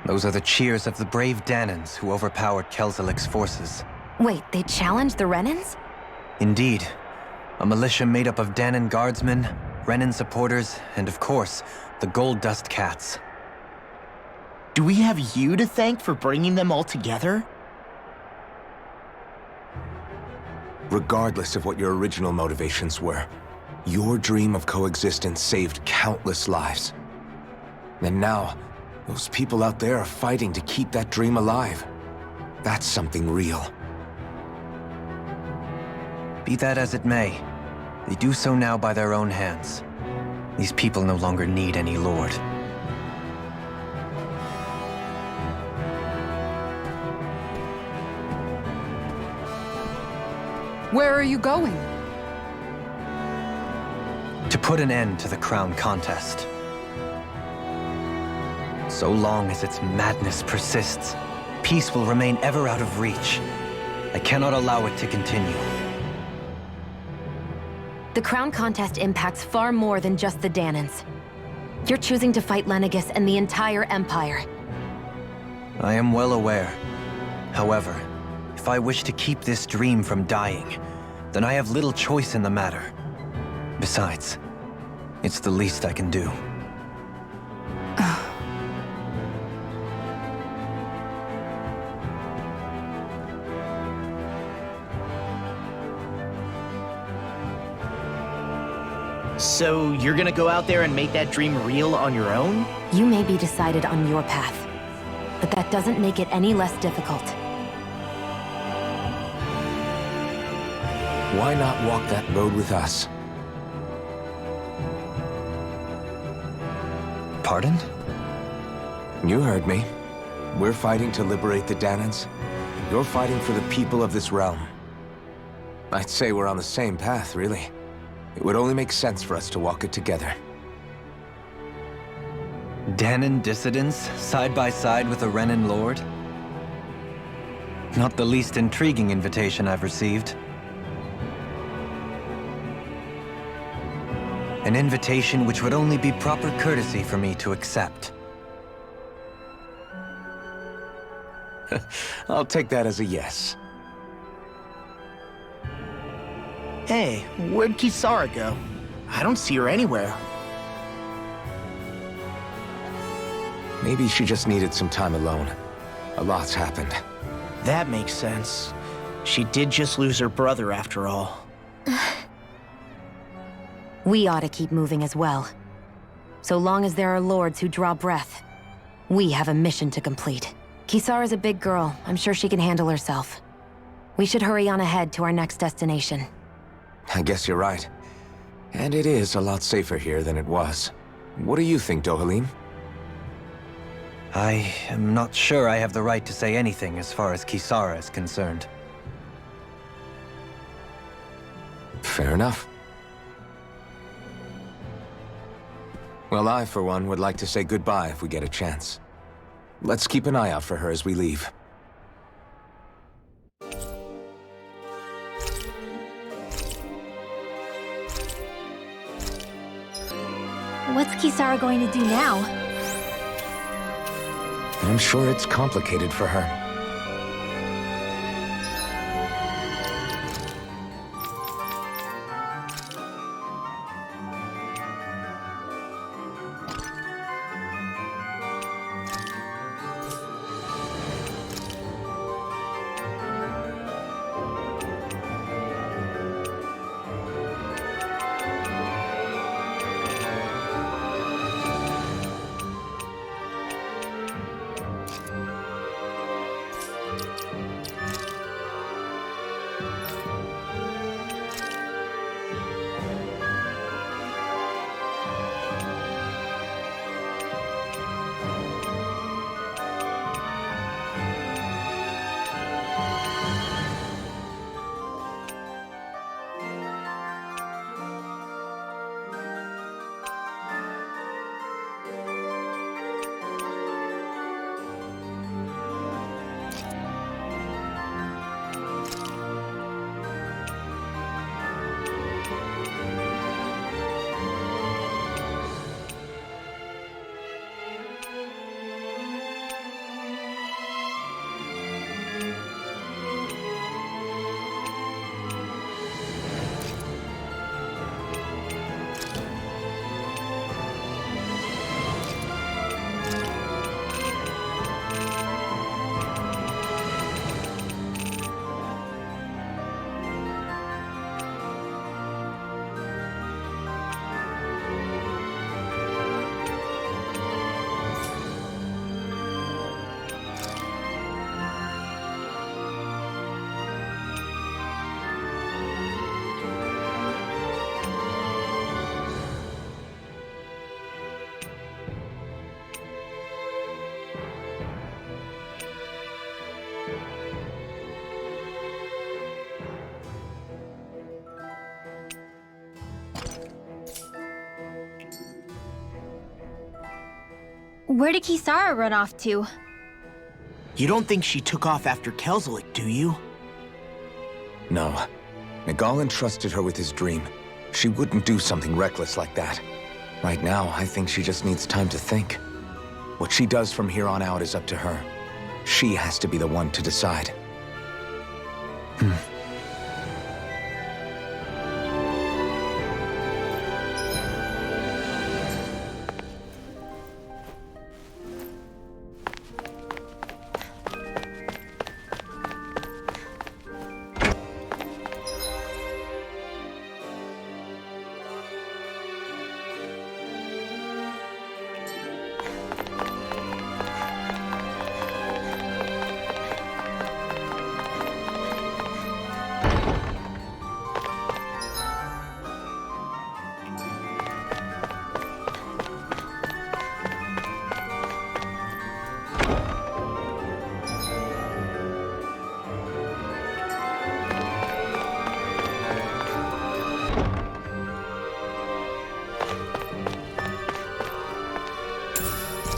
Those are the cheers of the brave Dahnans who overpowered Kelzelik's forces. Wait, they challenged the Renins? Indeed. A militia made up of Dahnan guardsmen, Renin supporters, and of course, the Gold Dust Cats. Do we have you to thank for bringing them all together? Regardless of what your original motivations were, your dream of coexistence saved countless lives. And now, those people out there are fighting to keep that dream alive. That's something real. Be that as it may, they do so now by their own hands. These people no longer need any lord. Where are you going? To put an end to the crown contest. So long as its madness persists, peace will remain ever out of reach. I cannot allow it to continue. The crown contest impacts far more than just the Dahnans. You're choosing to fight Lenegis and the entire Empire. I am well aware. However, if I wish to keep this dream from dying, then I have little choice in the matter. Besides, it's the least I can do. So you're gonna go out there and make that dream real on your own? You may be decided on your path, but that doesn't make it any less difficult. Why not walk that road with us? Pardon? You heard me. We're fighting to liberate the Dahnans. You're fighting for the people of this realm. I'd say we're on the same path, really. It would only make sense for us to walk it together. Dahnan dissidents, side by side with a Renan lord? Not the least intriguing invitation I've received. An invitation which would only be proper courtesy for me to accept. I'll take that as a yes. Hey, where'd Kisara go? I don't see her anywhere. Maybe she just needed some time alone. A lot's happened. That makes sense. She did just lose her brother after all. We ought to keep moving as well. So long as there are lords who draw breath, we have a mission to complete. Kisara's a big girl. I'm sure she can handle herself. We should hurry on ahead to our next destination. I guess you're right. And it is a lot safer here than it was. What do you think, Dohalim? I am not sure I have the right to say anything as far as Kisara is concerned. Fair enough. Well, I, for one, would like to say goodbye if we get a chance. Let's keep an eye out for her as we leave. What's Kisara going to do now? I'm sure it's complicated for her. Where did Kisara run off to? You don't think she took off after Kelzelik, do you? No. Nagal entrusted her with his dream. She wouldn't do something reckless like that. Right now, I think she just needs time to think. What she does from here on out is up to her. She has to be the one to decide.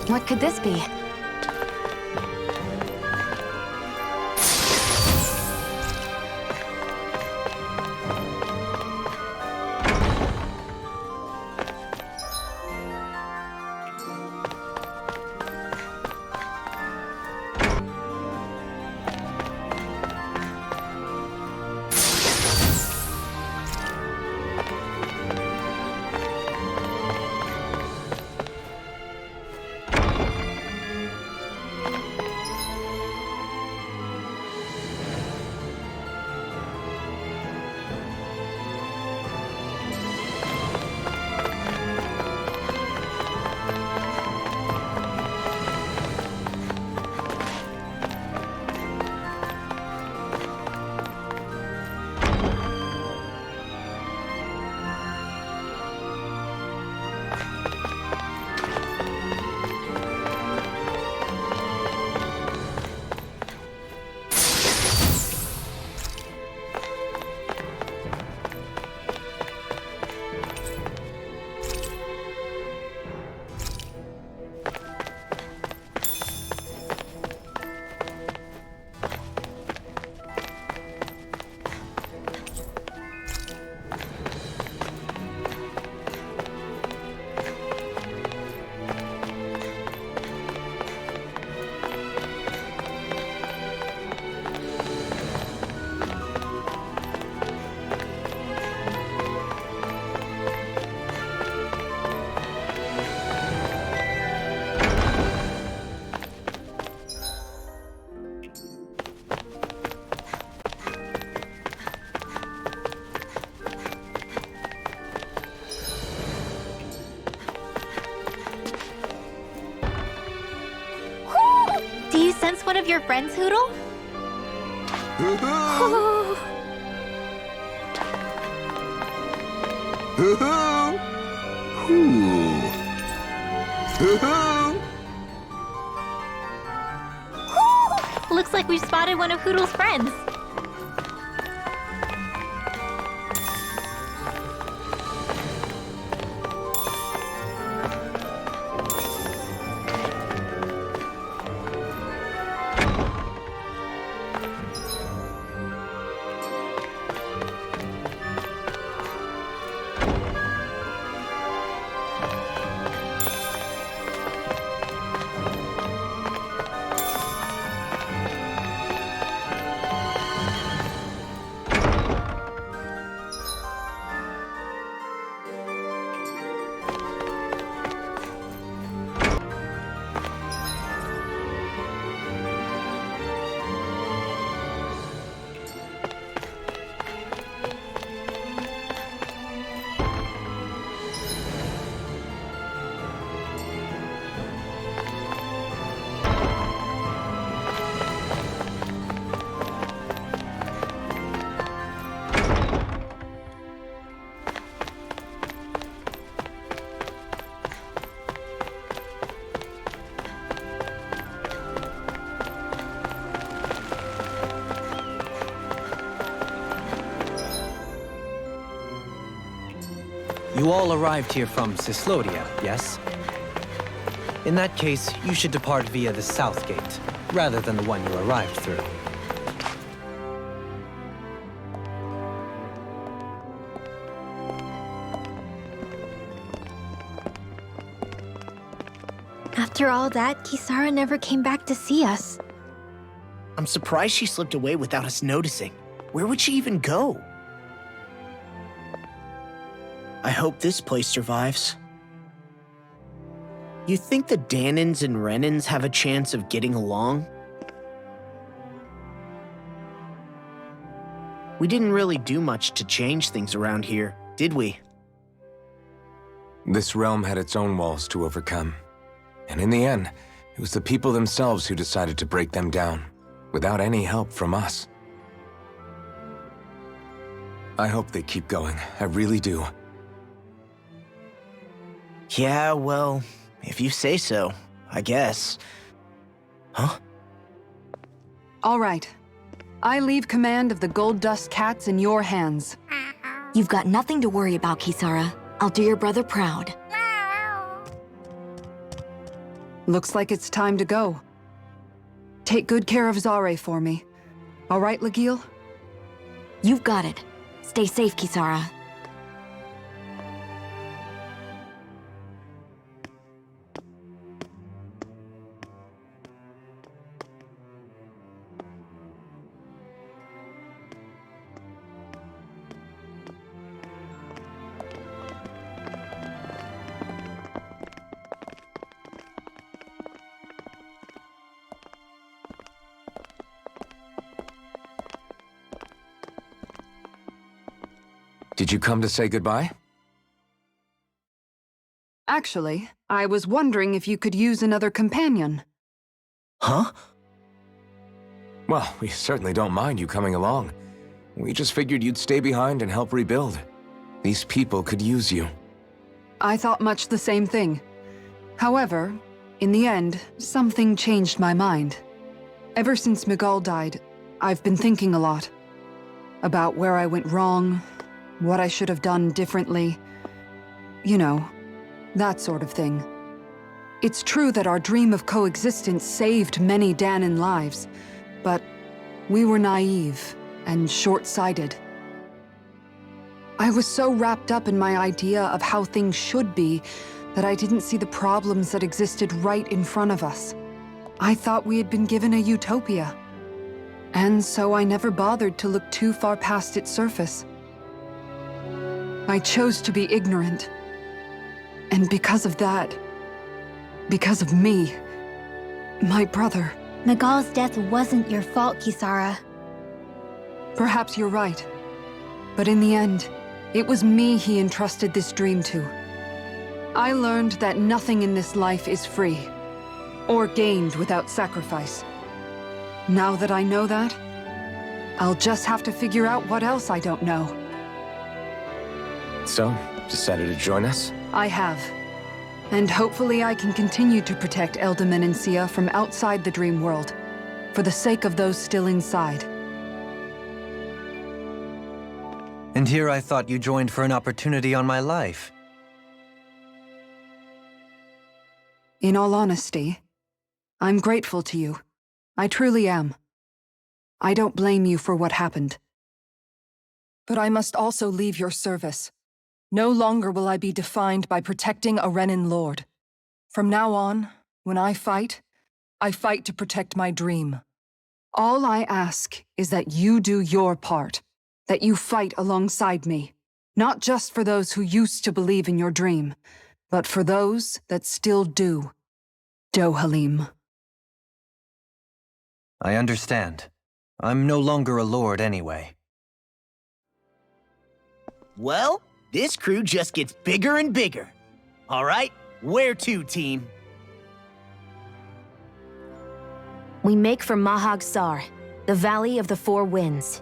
What could this be? One of your friends, Hoodle? Looks like we've spotted one of Hoodle's friends. You all arrived here from CYSLODIA, yes? In that case, you should depart via the south gate, rather than the one you arrived through. After all that, Kisara never came back to see us. I'm surprised she slipped away without us noticing. Where would she even go? I hope this place survives. You think the Dahnans and Renans have a chance of getting along? We didn't really do much to change things around here, did we? This realm had its own walls to overcome. And in the end, it was the people themselves who decided to break them down, without any help from us. I hope they keep going, I really do. Yeah, well, if you say so, I guess. Huh? All right. I leave command of the Gold Dust Cats in your hands. You've got nothing to worry about, Kisara. I'll do your brother proud. Looks like it's time to go. Take good care of Zare for me. All right, Legil? You've got it. Stay safe, Kisara. Did you come to say goodbye? Actually, I was wondering if you could use another companion. Huh? Well, we certainly don't mind you coming along. We just figured you'd stay behind and help rebuild. These people could use you. I thought much the same thing. However, in the end, something changed my mind. Ever since Miguel died, I've been thinking a lot. About where I went wrong, what I should have done differently. You know, that sort of thing. It's true that our dream of coexistence saved many Dahnan lives, but we were naive and short-sighted. I was so wrapped up in my idea of how things should be that I didn't see the problems that existed right in front of us. I thought we had been given a utopia. And so I never bothered to look too far past its surface. I chose to be ignorant. And because of that, because of me, my brother... Miguel's death wasn't your fault, Kisara. Perhaps you're right. But in the end, it was me he entrusted this dream to. I learned that nothing in this life is free, or gained without sacrifice. Now that I know that, I'll just have to figure out what else I don't know. So, decided to join us? I have. And hopefully I can continue to protect ELDE MENANCIA from outside the dream world, for the sake of those still inside. And here I thought you joined for an opportunity on my life. In all honesty, I'm grateful to you. I truly am. I don't blame you for what happened. But I must also leave your service. No longer will I be defined by protecting a Renan lord. From now on, when I fight to protect my dream. All I ask is that you do your part, that you fight alongside me, not just for those who used to believe in your dream, but for those that still do. Dohalim. I understand. I'm no longer a lord anyway. Well, this crew just gets bigger and bigger. All right, where to, team? We make for Mahag Sar, the Valley of the Four Winds.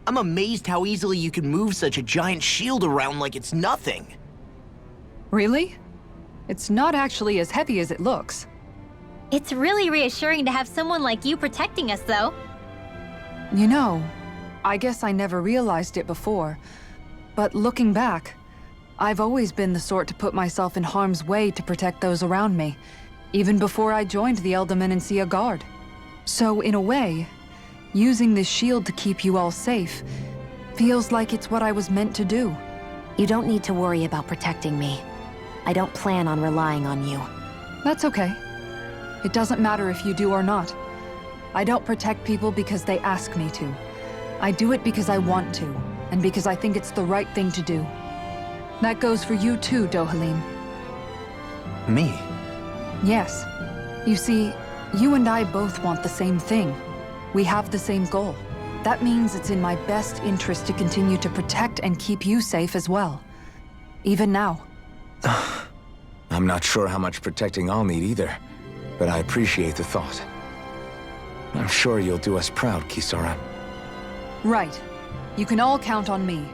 I'm amazed how easily you can move such a giant shield around like it's nothing. Really? It's not actually as heavy as it looks. It's really reassuring to have someone like you protecting us, though. You know, I guess I never realized it before, But looking back, I've always been the sort to put myself in harm's way to protect those around me, even before I joined the ELDE MENANCIA Guard. So in a way, using this shield to keep you all safe feels like it's what I was meant to do. You don't need to worry about protecting me. I don't plan on relying on you. That's okay. It doesn't matter if you do or not. I don't protect people because they ask me to. I do it because I want to, and because I think it's the right thing to do. That goes for you too, Dohalim. Me? Yes. You see, you and I both want the same thing. We have the same goal. That means it's in my best interest to continue to protect and keep you safe as well. Even now. I'm not sure how much protecting I'll need either, but I appreciate the thought. I'm sure you'll do us proud, Kisara. Right. You can all count on me.